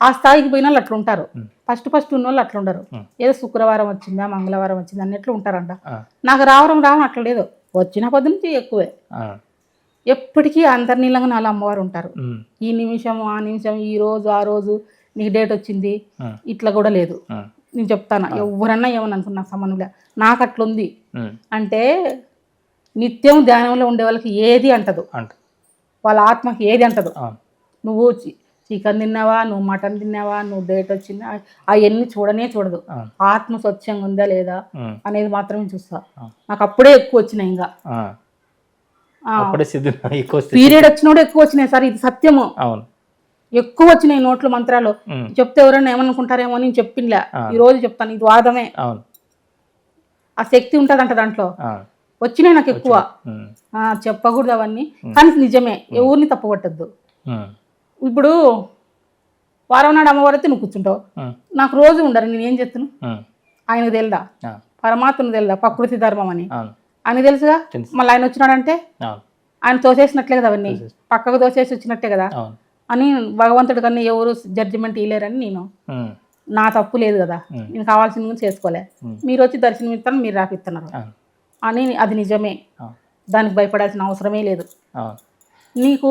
ఆ స్థాయికి పోయిన వాళ్ళు అట్లా ఉంటారు. ఉమ్. ఫస్ట్ ఉన్న వాళ్ళు అట్లా ఉండరు. ఉమ్. ఏదో శుక్రవారం వచ్చిందా మంగళవారం వచ్చిందా అన్నట్లు ఉంటారంట. ఆ. నాకు రావడం అట్లా లేదు, వచ్చిన పొద్దు నుంచి ఎక్కువే. ఆ. ఎప్పటికీ అంతర్నీలంగా నాలో అమ్మవారు ఉంటారు. ఉమ్. ఈ నిమిషం ఆ నిమిషం, ఈ రోజు ఆ రోజు నీకు డేట్ వచ్చింది ఉమ్. ఇట్లా కూడా లేదు. ఉమ్. నేను చెప్తాను, ఎవరన్నా ఏమని అనుకున్నా సంబంధంలే, నాకు అట్లుంది. ఉమ్. అంటే నిత్యం ధ్యానంలో ఉండే వాళ్ళకి ఏది అంటదు, అంట. వాళ్ళ ఆత్మకి ఏది అంటదు. అవును. నువ్వు చికెన్ తిన్నావా, నువ్వు మటన్ తిన్నావా, నువ్వు డేట్ వచ్చిందా, అవన్నీ చూడదు. అవును. ఆత్మ స్వచ్ఛంగా ఉందా లేదా ఉమ్. అనేది మాత్రమే చూస్తా. అవును. నాకు అప్పుడే ఎక్కువ వచ్చినాయి. ఇంకా ఆ. అప్పుడే సిద్ధి ఎక్కువ స్థితి. పీరియడ్ వచ్చినప్పుడు ఎక్కువ వచ్చినాయి సార్, ఇది సత్యము. అవును. ఎక్కువ వచ్చినాయి నోట్లు మంత్రాలు. ఉమ్. చెప్తే ఎవరైనా ఏమనుకుంటారేమో అని చెప్పిందిలే, ఆ. ఈ రోజు చెప్తాను, ఇది వాదమే. అవును. ఆ శక్తి ఉంటుందంట దాంట్లో. ఆ. వచ్చినాయి నాకు ఎక్కువ. ఉమ్. చెప్పకూడదు అవన్నీ, కానీ నిజమే, ఎవరిని తప్పుపట్టద్దు. ఉమ్. ఇప్పుడు వారం నాడు అమ్మవారితో నువ్వు కూర్చుంటావు, ఉమ్. నాకు రోజు ఉండరు, నేను ఏం చేస్తాను? ఉమ్. ఆయనకు తెలుదా, ఆ. పరమాత్మను తెలుదా, ప్రకృతి ధర్మం అని అవును. ఆయనకు తెలుసుగా. తెలుసు. మళ్ళీ ఆయన వచ్చినాడంటే అవును. ఆయన తోసేసినట్లే కదా, అవన్నీ పక్కకు తోసేసి వచ్చినట్టే కదా అవును. అని భగవంతుడి కన్నా ఎవరు జడ్జిమెంట్ ఇవ్వలేరని నేను, ఉమ్. నా తప్పు లేదు కదా, నేను కావాల్సిన గురించి చేసుకోలే, మీరు వచ్చి దర్శనం ఇస్తాను, మీరు రాపిస్తున్నారు అవును. అని, అది నిజమే. అవును. దానికి భయపడాల్సిన అవసరమే లేదు. అవును. నీకు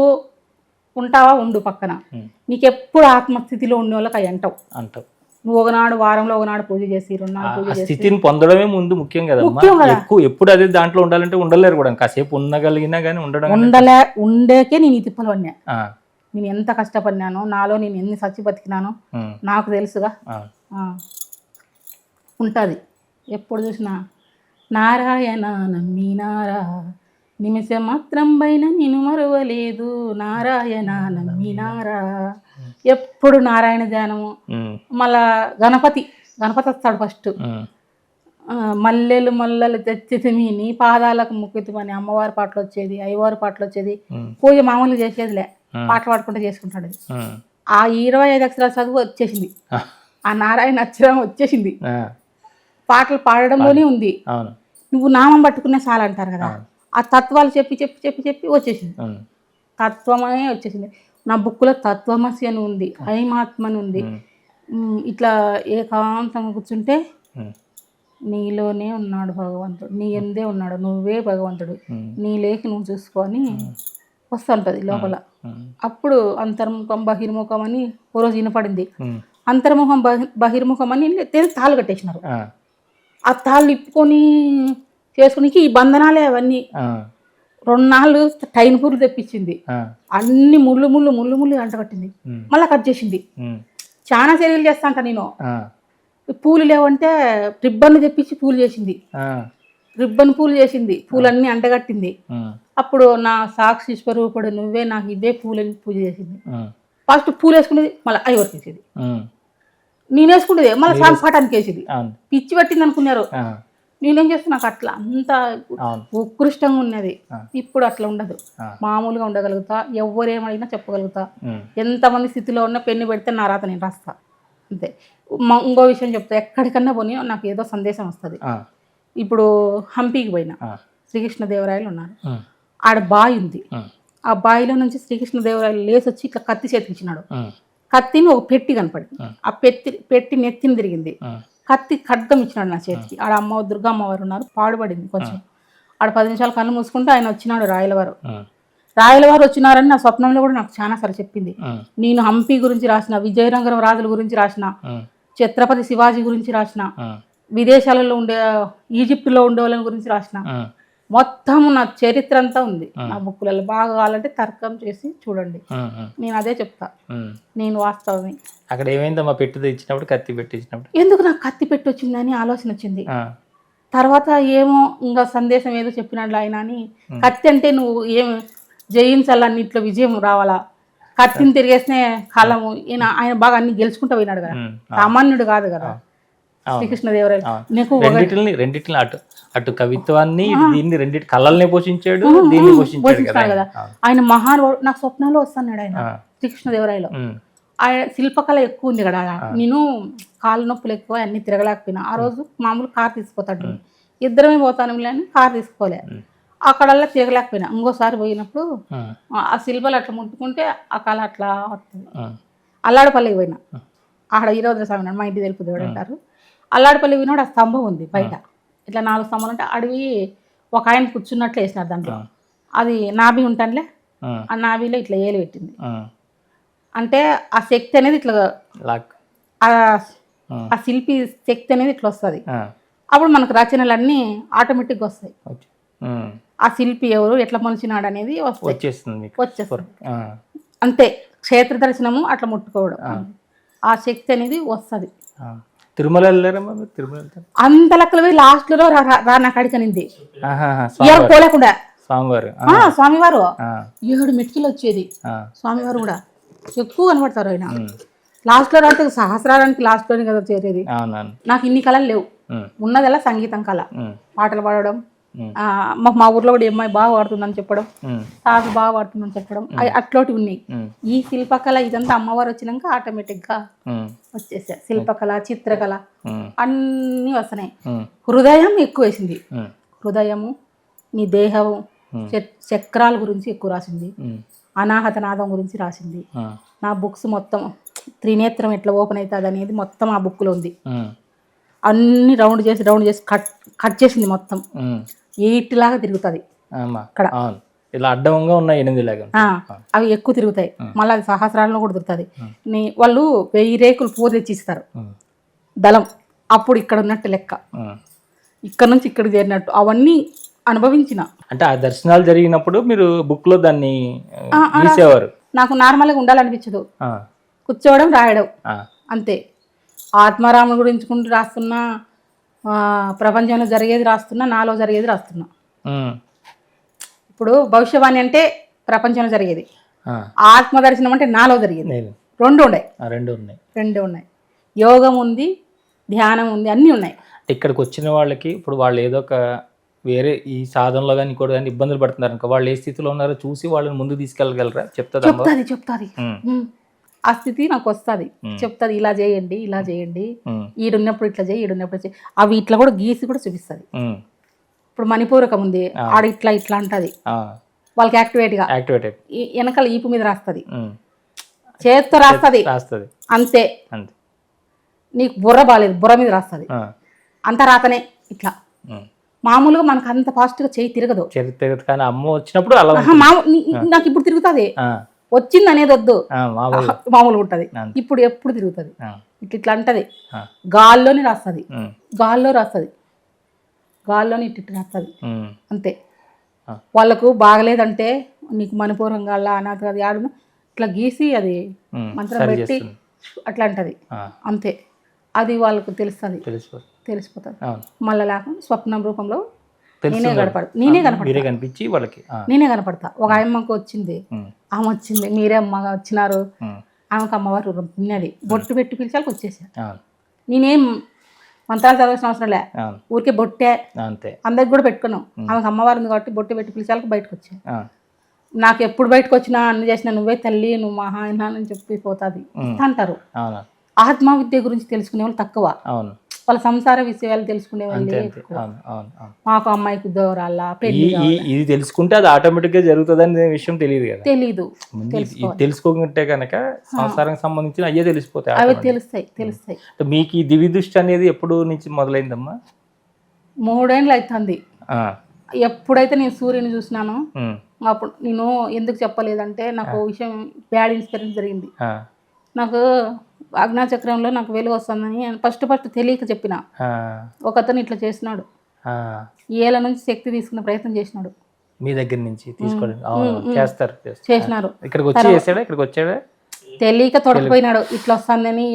ఉంటావా, ఉండు పక్కన. ఉమ్. నీకు ఎప్పుడు ఆత్మస్థితిలో ఉండే వాళ్ళకి అవి అంటావు. అంటావు. నువ్వు ఒకనాడు వారంలో ఒకనాడు పూజ చేసి, 2 నాడు పూజ ఆ చేసి, స్థితిని పొందడమే ముందు ముఖ్యం కదమ్మా. ముఖ్యం కదా. ఎక్కువ ఎప్పుడు అదే దాంట్లో ఉండాలంటే ఉండలేరు కూడా, కాసేపు ఉండగలిగినా కానీ ఉండడం ఉండేకే నేను ఈ తిప్పలు పడినా. ఆ. నేను ఎంత కష్టపడినానో, నాలో నేను ఎన్ని సచ్చి బతికినానో ఉమ్. నాకు తెలుసుగా. ఆ. ఉంటుంది ఎప్పుడు చూసినా. నారాయణ నమ్మినారా, నిమిషం మాత్రం పైన నేను మరవలేదు, నారాయణ నమ్మినారా. ఎప్పుడు నారాయణ ధ్యానము. ఉమ్. మళ్ళా గణపతి వస్తాడు ఫస్ట్. ఉమ్. మల్లెలు తెచ్చితిమి నీ పాదాలకు ముక్కుతుమని అమ్మవారి పాటలు వచ్చేది, అయ్యవారి పాటలు వచ్చేది. ఉమ్. పూజ మామూలుగా చేసేదిలే, పాటలు పాడుకుంటూ చేసుకుంటాడు. ఉమ్. ఆ 25 అక్షరాల చదువు వచ్చేసింది, ఆ నారాయణ అక్షరం వచ్చేసింది, ఆ. పాటలు పాడడంలోనే ఉంది. అవును. నువ్వు నామం పట్టుకునే చాలు అంటారు కదా, ఆ తత్వాలు చెప్పి చెప్పి చెప్పి చెప్పి వచ్చేసింది. ఉమ్. తత్వమే వచ్చేసింది. నా బుక్లో తత్వమసి అని ఉంది, ఐమాత్మని ఉంది. ఇట్లా ఏకాంతంగా కూర్చుంటే ఉమ్. నీలోనే ఉన్నాడు భగవంతుడు, నీ ఎందే ఉన్నాడు, నువ్వే భగవంతుడు, నీ లేఖ నువ్వు చూసుకొని వస్తుంటుంది లోపల. అప్పుడు అంతర్ముఖం బహిర్ముఖం అని ఓ రోజు వినపడింది. అంతర్ముఖం బహిర్ముఖం అని తెలిసి తాళ్ళు కట్టేసినారు. ఆ తాళ్ళు ఇప్పుకొని చేసుకునికి ఈ బంధనాలే అవన్నీ. 2 నాళ్ళు టైన్ పూలు తెప్పించింది, అన్ని ముళ్ళు ముళ్ళు ముళ్ళు ముళ్ళు అంట కట్టింది, మళ్ళీ కట్ చేసింది. చాలా చర్యలు చేస్తా అంట నేను. పూలు లేవంటే రిబ్బన్లు తెప్పించి పూలు చేసింది. రిబ్బన్ పూలు చేసింది, పూలన్నీ అంటగట్టింది. ఉమ్, అప్పుడు నా సాక్షి స్వరూపుడు నువ్వే, నాకు ఇవే పూలని పూజ చేసింది. ఉమ్, ఫస్ట్ పూలు వేసుకునేది, మళ్ళీ అవి వరకేసేది. ఉమ్, నేను వేసుకునేది మళ్ళీ స్వామి పాఠానికి వేసేది. అవును. పిచ్చి పట్టింది అనుకున్నారు. ఆ, నేనేం చేస్తున్నా, నాకు అట్లా అంత అవును. ఉత్కృష్టంగా ఉన్నది. ఇప్పుడు అట్లా ఉండదు, ఆ. మామూలుగా ఉండగలుగుతా, ఎవరేమడిగినా చెప్పగలుగుతా. ఉమ్, ఎంతమంది స్థితిలో ఉన్నా పెన్ను పెడితే నా రాత నేను రాస్తా అంతే. ఇంకో విషయం చెప్తా, ఎక్కడికన్నా పోనీ నాకు ఏదో సందేశం వస్తుంది. ఆ, ఇప్పుడు హంపీకి పోయినా, ఆ, శ్రీకృష్ణదేవరాయలు ఉన్నారు, ఉమ్, ఆడ బావి ఉంది. ఉమ్, ఆ బావిలో నుంచి శ్రీకృష్ణదేవరాయలు లేచి వచ్చి ఇట్లా కత్తి చేతికిచ్చినాడు. ఉమ్, కత్తిని ఒక పెట్టి కనపడింది. ఆ పెట్టి నెత్తిని తిరిగింది. ఉమ్, కత్తి ఖడ్గం ఇచ్చినాడు నా చేతికి. ఆడ దుర్గా అమ్మవారు ఉన్నారు, పాడుపడింది కొంచెం. ఆడ 10 నిమిషాలు కళ్ళు మూసుకుంటే ఆయన వచ్చినాడు, రాయలవారు. ఉమ్, రాయలవారు వచ్చినారని నా స్వప్నంలో కూడా నాకు చాలా సార్లు చెప్పింది. ఉమ్, నేను హంపి గురించి రాసిన, విజయనగరం రాజుల గురించి రాసిన, ఉమ్, ఛత్రపతి శివాజీ గురించి రాసిన, ఉమ్, విదేశాలలో ఉండే ఈజిప్టులో ఉండే వాళ్ళ గురించి రాసిన, ఉమ్, మొత్తం నా చరిత్ర అంతా ఉంది నా బుక్కులలో. బాగా కావాలంటే తర్కం చేసి చూడండి, ఉమ్, ఉమ్, నేను అదే చెప్తా. ఉమ్. నేను వాస్తవమే. అక్కడ ఏమైందమ్మా పెట్టుది ఇచ్చినప్పుడు, కత్తి పెట్టి ఇచ్చినప్పుడు? ఎందుకు నాకు కత్తి పెట్టి వచ్చిందని ఆలోచన వచ్చింది. ఆ, తర్వాత ఏమో ఇంకా సందేశం ఏదో చెప్పినట్లు ఆయన అని, కత్తి అంటే నువ్వు ఏం జయించాలన్నిట్లో విజయం రావాలా, కత్తిని తిరిగేస్తే కాలము. ఆయన బాగా అన్ని గెలుచుకుంటూ పోయినాడు కదా, ఉమ్, సామాన్యుడు కాదు కదా అవును. శ్రీకృష్ణదేవరాయలు. నీకు రెండిటిని అటు అటు కవిత్వాన్ని దీన్ని రెండిటి కళల్ని పోషించాడు, దీన్ని పోషించాడు కదా. ఆయన మహానుభావుడు. నాకు స్వప్నంలో వస్తున్నాడు ఆయన, ఆ, శ్రీకృష్ణదేవరాయలు. ఉమ్, ఆయన శిల్పకళ ఎక్కువ ఉంది కదా. నేను కాళ్ళ నొప్పులు ఎక్కువ, అన్ని తిరగలేకపోయినా. ఆ రోజు మామూలు కారు తీసుకుపోతాడు, ఇద్దరమే పోతాను అని కారు తీసుకోలే. అక్కడల్లా తిరగలేకపోయినా. ఇంకోసారి పోయినప్పుడు ఉమ్, ఆ శిల్పలు అట్లా ముట్టుకుంటే ఆ కళ అట్లా వస్తుంది. ఉమ్, అల్లాడపల్లికి పోయినా, ఆడ ఈరోజు స్వామి ఉన్నాడు, మా ఇంటి తెలుపు దేవుడు అంటారు. అల్లాడపల్లి పోయినాడు, ఆ స్తంభం ఉంది బయట, ఇట్లా 4 స్తంభాలు ఉంటే అడవి ఒక ఆయన కూర్చున్నట్లు వేసినారు దాంట్లో. అది నాభి ఉంటానులే, ఉమ్, ఆ నాభిలో ఇట్లా ఏలు పెట్టింది. ఉమ్, అంటే ఆ శక్తి అనేది ఇట్లా, లాక్. ఆ శిల్పి శక్తి అనేది ఇట్లా వస్తుంది. ఆ, అప్పుడు మనకు రచనలన్నీ ఆటోమేటిక్గా వస్తాయి. ఓకే. ఉమ్, ఆ శిల్పి ఎవరు, ఎట్లా మలిచినాడు అనేది వచ్చేస్తుంది మీకు. వచ్చేస్తుంది. ఆ, అంతే, క్షేత్ర దర్శనము అట్లా ముట్టుకోవడం, ఆ శక్తి అనేది వస్తుంది. ఆ. తిరుమల వెళ్ళారమ్మా మీరు? తిరుమల వెళ్తారు? అంత లెక్కలు పోయి లాస్ట్లో రా నాకు అడిగనింది, ఆహాహా, ఎవరు పోలేకుండా. స్వామివారు. స్వామివారు ఆ, 7 మెట్కిలు వచ్చేది. ఆ, స్వామివారు కూడా ఎక్కువ కనబడతారు. ఆయన ఉమ్, లాస్ట్లో రాస్తే సహస్రానికి లాస్ట్లోనే కదా చేరేది. అవునవును. నాకు ఇన్ని కళలు లేవు, ఉమ్, ఉన్నదల్లా సంగీతం కళ, ఉమ్, పాటలు పాడడం. ఉమ్, మా ఊర్లో కూడా ఈ అమ్మాయి బాగా పాడుతుందని చెప్పడం, ఉమ్, సాగు బాగా పాడుతుందని చెప్పడం, అట్లోటి ఉన్నాయి. ఉమ్, ఈ శిల్పకళ ఇదంతా అమ్మవారు వచ్చినాక ఆటోమేటిక్గా ఉమ్, వచ్చేసాయి. శిల్పకళ, చిత్రకళ ఉమ్, అన్నీ వస్తున్నాయి. ఉమ్, హృదయం ఎక్కువ వేసింది. ఉమ్, హృదయము, నీ దేహము, చక్రాల గురించి ఎక్కువ రాసింది. ఉమ్, అనాహత నాదం గురించి రాసింది. ఆ, నా బుక్స్ మొత్తం త్రినేత్రం ఎట్లా ఓపెన్ అవుతుంది అనేది మొత్తం ఆ బుక్లో ఉంది. ఉమ్, అన్ని రౌండ్ చేసి కట్ చేసింది మొత్తం. ఉమ్, 8 లాగా తిరుగుతుంది అమ్మా. అక్కడ. అవును, ఇలా అడ్డంగా ఉన్నాయి 8 లాగా. అవి ఎక్కువ తిరుగుతాయి. మళ్ళీ అది సహస్రాలలో కూడా తిరుగుతుంది. వాళ్ళు 1000 రేకులు పూర తెచ్చిస్తారు దళం, అప్పుడు ఇక్కడ ఉన్నట్టు లెక్క, ఇక్కడ నుంచి ఇక్కడికి చేరినట్టు అవన్నీ అనుభవించిన. అంటే ఆ దర్శనాలు జరిగినప్పుడు మీరు బుక్ లో దాన్ని గీసేవారు? నాకు నార్మల్గా ఉండాలనిపించదు, ఆ, కూర్చోవడం రాయడం ఆ, అంతే. ఆత్మారాముని గురించుకుంటూ రాస్తున్నా, ప్రపంచంలో జరిగేది రాస్తున్నా, నాలో జరిగేది రాస్తున్నా. ఉమ్, ఇప్పుడు భవిష్యవాణి అంటే ప్రపంచంలో జరిగేది, ఆ, ఆత్మదర్శనం అంటే నాలో జరిగేది. లేదు. రెండు ఉన్నాయి. రెండు ఉన్నాయి. యోగం ఉంది, ధ్యానం ఉంది, అన్నీ ఉన్నాయి. ఇక్కడికి వచ్చిన వాళ్ళకి ఇప్పుడు వాళ్ళు ఏదో ఒక వేరే ఈ సాధనలో కానీ ఇంకోటి కానీ ఇబ్బందులు పడుతున్నారు అనుకో, వాళ్ళు ఏ స్థితిలో ఉన్నారో చూసి వాళ్ళని ముందు తీసుకెళ్ళగలరా? చెప్తాది. ఆ స్థితి నాకు వస్తుంది, చెప్తాది ఇలా చేయండి, ఈడున్నప్పుడు ఇట్లా చేయి, ఈడున్నప్పుడు చేయి. అవి ఇట్లా కూడా గీసి కూడా చూపిస్తుంది. ఇప్పుడు మణిపూరకం ఉంది, ఆడ ఇట్లా అంటది, వాళ్ళకి యాక్టివేట్గా వెనకాల ఈపు మీద రాస్తుంది, చేత్తో రాస్తుంది అంతే. నీకు బుర్ర బాగాలేదు, బుర్ర మీద రాస్తుంది, అంత రాతనే ఇట్లా. మామూలుగా మనకు అంత ఫాస్ట్గా చేయి తిరగదు. కానీ అమ్మ వచ్చినప్పుడు నాకు ఇప్పుడు తిరుగుతుంది, వచ్చింది అనేది వద్దు, మామూలుగా ఉంటుంది. ఇప్పుడు ఎప్పుడు తిరుగుతుంది, ఇట్లా అంటది. గాల్లోనే రాస్తుంది, గాల్లోనే ఇట్లా రాస్తుంది అంతే. వాళ్ళకు బాగలేదంటే నీకు మణిపూరం గాళ్ళ అనాథ అది ఆడు ఇట్లా గీసి అది మంత్రం పెట్టి అట్లా అంటది అంతే. అది వాళ్ళకు తెలిసిపోతుంది. మళ్ళీ లేక స్వప్నం రూపంలో నేనే కనపడతా, నేనే కనపడతా, మీరే కనిపించి వాళ్ళకి నేనే కనపడతా. ఒక అమ్మకు వచ్చింది, ఆమె వచ్చింది, మీరే అమ్మగా వచ్చినారు, ఆమెకు అమ్మవారు ఉన్నది, బొట్టు పెట్టి పిలిచాలకు వచ్చేసారు. నేనేం మంత్రాలు చదవాల్సిన అవసరం లే, ఊరికే బొట్టే అంతే, అందరికి కూడా పెట్టుకున్నాం. ఆమెకు అమ్మవారు ఉంది కాబట్టి బొట్టు పెట్టి పిలిచాలకు బయటకు వచ్చాను. నాకు ఎప్పుడు బయటకు వచ్చినా అన్ని చేసినా నువ్వే తల్లి, నువ్వు మహా అని చెప్పి పోతుంది అంటారు. ఆత్మ విద్య గురించి తెలుసుకునే వాళ్ళు తక్కువ, అవును, వాళ్ళ సంసార విషయాలు తెలుసుకునే వాళ్ళు. మాకు అమ్మాయికి ఉద్యోగాల పెళ్లి ఇది తెలుసుకుంటే అది ఆటోమేటిక్ గా జరుగుతుంది అనే విషయం తెలియదు కదా. తెలీదు, తెలుసుకోకుంటే కనుక సంసారానికి సంబంధించిన అయ్యే తెలిసిపోతాయి, అవి తెలుస్తాయి. మీకు ఈ దివ్య దృష్టి అనేది ఎప్పుడు నుంచి మొదలైందమ్మా? 3 ఏళ్ళు అవుతుంది. ఎప్పుడైతే నేను సూర్యుని చూసినాను అప్పుడు నేను ఎందుకు చెప్పలేదంటే నాకు విషయం బ్యాడ్ ఇన్స్పిరెన్స్ జరిగింది. నాకు అగ్నాచక్రంలో నాకు వెలుగు వస్తుందని ఫస్ట్ తెలియక చెప్పిన. ఒకతను ఇట్లా చేసినాడు, ఏళ్ళ నుంచి శక్తి తీసుకునే ప్రయత్నం చేసినాడు, మీ దగ్గర నుంచి చేసినారు. ఇక్కడికి వచ్చాడా తెలియక తొడకపోయినాడు. ఇట్లా వస్తుందని,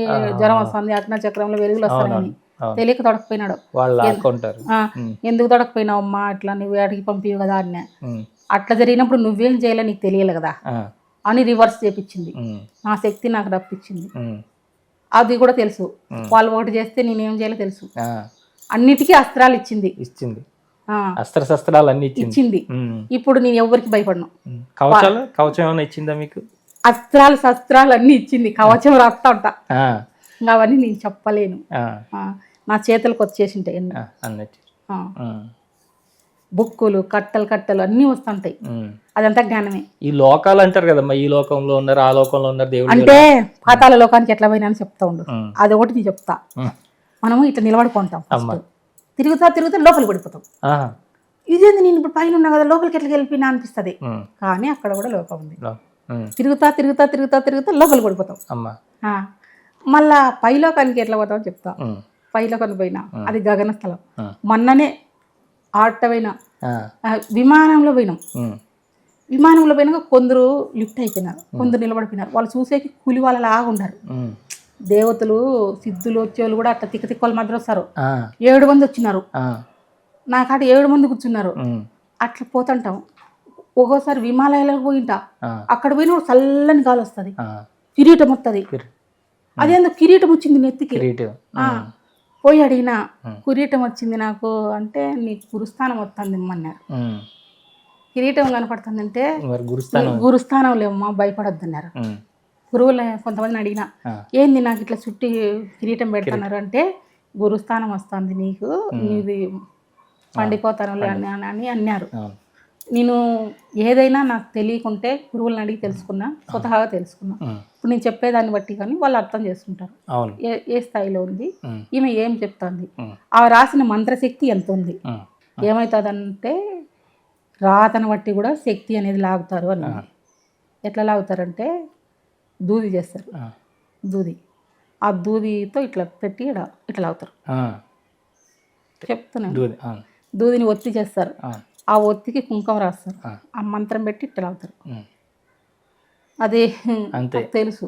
జ్వరం వస్తుంది, అగ్నాచక్రంలో వెలుగులు వస్తాయని తెలియక తొడకపోయినాడు. ఎందుకు తొడకపోయినావు అమ్మా, అట్లా నువ్వు వాటికి పంపివు కదా అన్న. అట్లా జరిగినప్పుడు నువ్వేం చేయాలో నీకు తెలియాలి కదా అని రివర్స్ చేపించింది. నా శక్తి నాకు రప్పించింది, అది కూడా తెలుసు. వాళ్ళు ఒకటి చేస్తే నేనేం చేయాలో తెలుసు. అన్నిటికీ అస్త్రాలు ఇచ్చింది, అస్త్రశస్త్రాలు అన్ని ఇచ్చింది. ఇప్పుడు నేను ఎవరికి భయపడను. కవచం ఏమైనా ఇచ్చిందా మీకు? అస్త్రాలు శస్త్రాలు అన్ని ఇచ్చింది, కవచం రాస్తా ఉంటా, అవన్నీ నేను చెప్పలేను. నా చేతులకు వచ్చేసింటాయి అన్నట్టు. బుక్కులు కట్టలు అన్నీ వస్తుంటాయి, అదంతా జ్ఞానమే. ఈ లోకాలు అంటారు కదమ్మా, ఈ లోకంలో ఉన్నారు, ఆ లోకంలో ఉన్నారు, దేవుడు అంటే పాతాళ లోకానికి ఎట్లా పోయినా అని చెప్తా ఉండు. అది ఒకటి నేను చెప్తా. మనము ఇట్లా నిలబడుకుంటాం, తిరుగుతా లోపలికి పడిపోతాం. ఇదేంది నేను ఇప్పుడు పైన ఉన్నా కదా, లోపలికి ఎట్లా వెళ్ళిపోయినా అనిపిస్తుంది. కానీ అక్కడ కూడా లోకం ఉంది. తిరుగుతా లోపలికి పడిపోతాం. మళ్ళా పైలోకానికి ఎట్లా పోతామో చెప్తా. పైలోకానికి పోయినా అది గగన స్థలం. మొన్ననే ఆటపోయినా విమానంలో పోయినాం. విమానంలో పోయినాక కొందరు లిఫ్ట్ అయిపోయినారు, కొందరు నిలబడిపోయినారు. వాళ్ళు చూసేకి కూలి వాళ్ళలాగా ఉన్నారు. దేవతలు సిద్ధులు వచ్చేవాళ్ళు కూడా అట్లా తిక్కల మధ్య వస్తారు. 7 మంది వచ్చినారు, నా కాడ 7 మంది కూర్చున్నారు. అట్లా పోతుంటాం. ఒక్కోసారి విమాలయాలకు పోయింటా, అక్కడ పోయిన చల్లని గాలి వస్తుంది, కిరీటం వస్తుంది. అదేందో కిరీటం వచ్చింది నెత్తికి. పోయి అడిగినా, కిరీటం వచ్చింది నాకు అంటే, నీకు గురుస్థానం వస్తుంది అన్నారు. కిరీటం కనపడుతుందంటే గురుస్థానం లేవమ్మా, భయపడొద్దు అన్నారు. గురువులు కొంతమందిని అడిగినా, ఏంది నాకు ఇట్లా చుట్టి కిరీటం పెడుతున్నారు అంటే, గురుస్థానం వస్తుంది నీకు, నీది పండిపోతాను అని అన్నారు. నేను ఏదైనా నాకు తెలియకుంటే గురువులను అడిగి తెలుసుకున్నా, స్వతహాగా తెలుసుకున్నా. ఇప్పుడు నేను చెప్పేదాన్ని బట్టి కానీ వాళ్ళు అర్థం చేసుకుంటారు ఏ స్థాయిలో ఉంది, ఈమె ఏం చెప్తుంది, ఆ రాసిన మంత్రశక్తి ఎంత ఉంది. ఏమవుతుందంటే రాతను బట్టి కూడా శక్తి అనేది లాగుతారు అని. ఎట్లా లాగుతారంటే దూది చేస్తారు, దూది, ఆ దూదితో ఇట్లా పెట్టి ఇట్లా లాగుతారు. చెప్తున్నాను, దూదిని ఒత్తి చేస్తారు, ఆ ఒత్తికి కుంకుమ రాస్తారు, ఆ మంత్రం పెట్టి ఇట్లా అవుతారు. అది తెలుసు,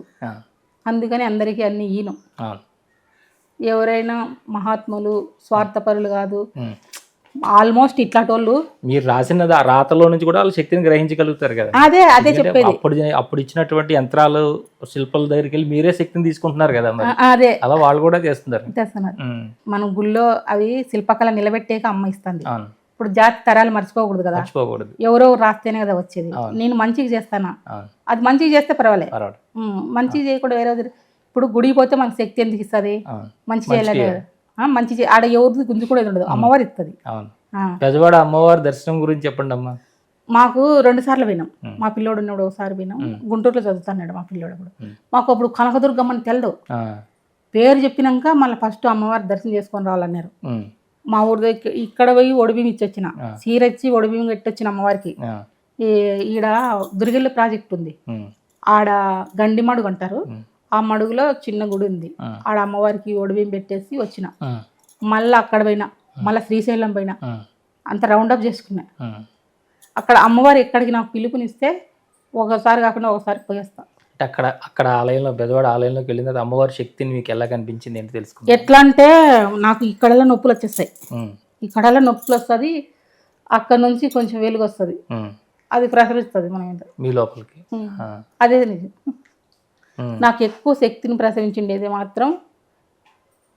అందుకని అందరికీ అన్ని ఈనం. ఎవరైనా మహాత్ములు స్వార్థపరులు కాదు, ఆల్మోస్ట్ ఇట్లాంటోళ్ళు మీరు రాసిన రాతలో నుంచి కూడా వాళ్ళ శక్తిని గ్రహించగలుగుతారు కదా. అదే చెప్పేది. అప్పుడు ఇచ్చినటువంటి యంత్రాలు శిల్పాల దగ్గరికి వెళ్ళి మీరే శక్తిని తీసుకుంటున్నారు కదా, అదే అలా వాళ్ళు కూడా చేస్తున్నారు. మనం గుళ్ళో అవి శిల్పకళ నిలబెట్టాక అమ్మ ఇస్తుంది. ఇప్పుడు జాతి తరాలు మర్చిపోకూడదు కదా, ఎవరో రాస్తేనే కదా వచ్చేది. నేను మంచిగా చేస్తానా, అది మంచిగా చేస్తే పర్వాలేదు, మంచిగా చేయకుండా వేరే. ఇప్పుడు గుడికి పోతే మనకు శక్తి ఎందుకు ఇస్తుంది, మంచి చేయాలి, మంచి ఆడ ఎవరిది గుంజుకునేది ఉండదు, అమ్మవారు ఇస్తుంది. పెద్దవాడ అమ్మవారి దర్శనం గురించి చెప్పండి అమ్మా. మాకు 2 సార్లు పోయినాం. మా పిల్లోడు ఉన్నప్పుడు ఒకసారి పోయినాం, గుంటూరులో చదువుతున్నాడు మా పిల్లోడు. అప్పుడు మాకు అప్పుడు కనకదుర్గమ్మని తెలదు, పేరు చెప్పినాక మళ్ళీ ఫస్ట్ అమ్మవారి దర్శనం చేసుకొని రావాలన్నారు. మా ఊరి దగ్గర ఇక్కడ పోయి ఒడిబియ్యం ఇచ్చొచ్చిన, చీరచ్చి ఒడిబియ్యం కట్టొచ్చిన అమ్మవారికి. ఈడ దుర్గెల్లి ప్రాజెక్ట్ ఉంది, ఆడ గండి మడుగు అంటారు, ఆ మడుగులో చిన్న గుడి ఉంది, ఆడ అమ్మవారికి ఒడిబియ్యం పెట్టేసి వచ్చిన. మళ్ళీ అక్కడ పోయినా, మళ్ళీ శ్రీశైలం పోయినా, అంత రౌండప్ చేసుకున్నా. అక్కడ అమ్మవారు ఎక్కడికి నాకు పిలుపునిస్తే ఒకసారి కాకుండా ఒకసారి పోయేస్తా. అక్కడ ఆలయంలో బెదవాడ ఆలయంలోకి వెళ్ళిన తర్వాత అమ్మవారి శక్తిని మీకు ఎలా కనిపించింది ఏంటి తెలుసుకుంది? ఎట్లా అంటే నాకు ఇక్కడలా నొప్పులు వచ్చేస్తాయి, ఇక్కడలా నొప్పులు వస్తుంది. అక్కడ నుంచి కొంచెం వెలుగు వస్తుంది, ఉమ్. అది ప్రసరిస్తుంది మన మీద. మీ లోపలికి. ఆ. అదే నిజం. ఉమ్. నాకు ఎక్కువ శక్తిని ప్రసరించిండేది మాత్రం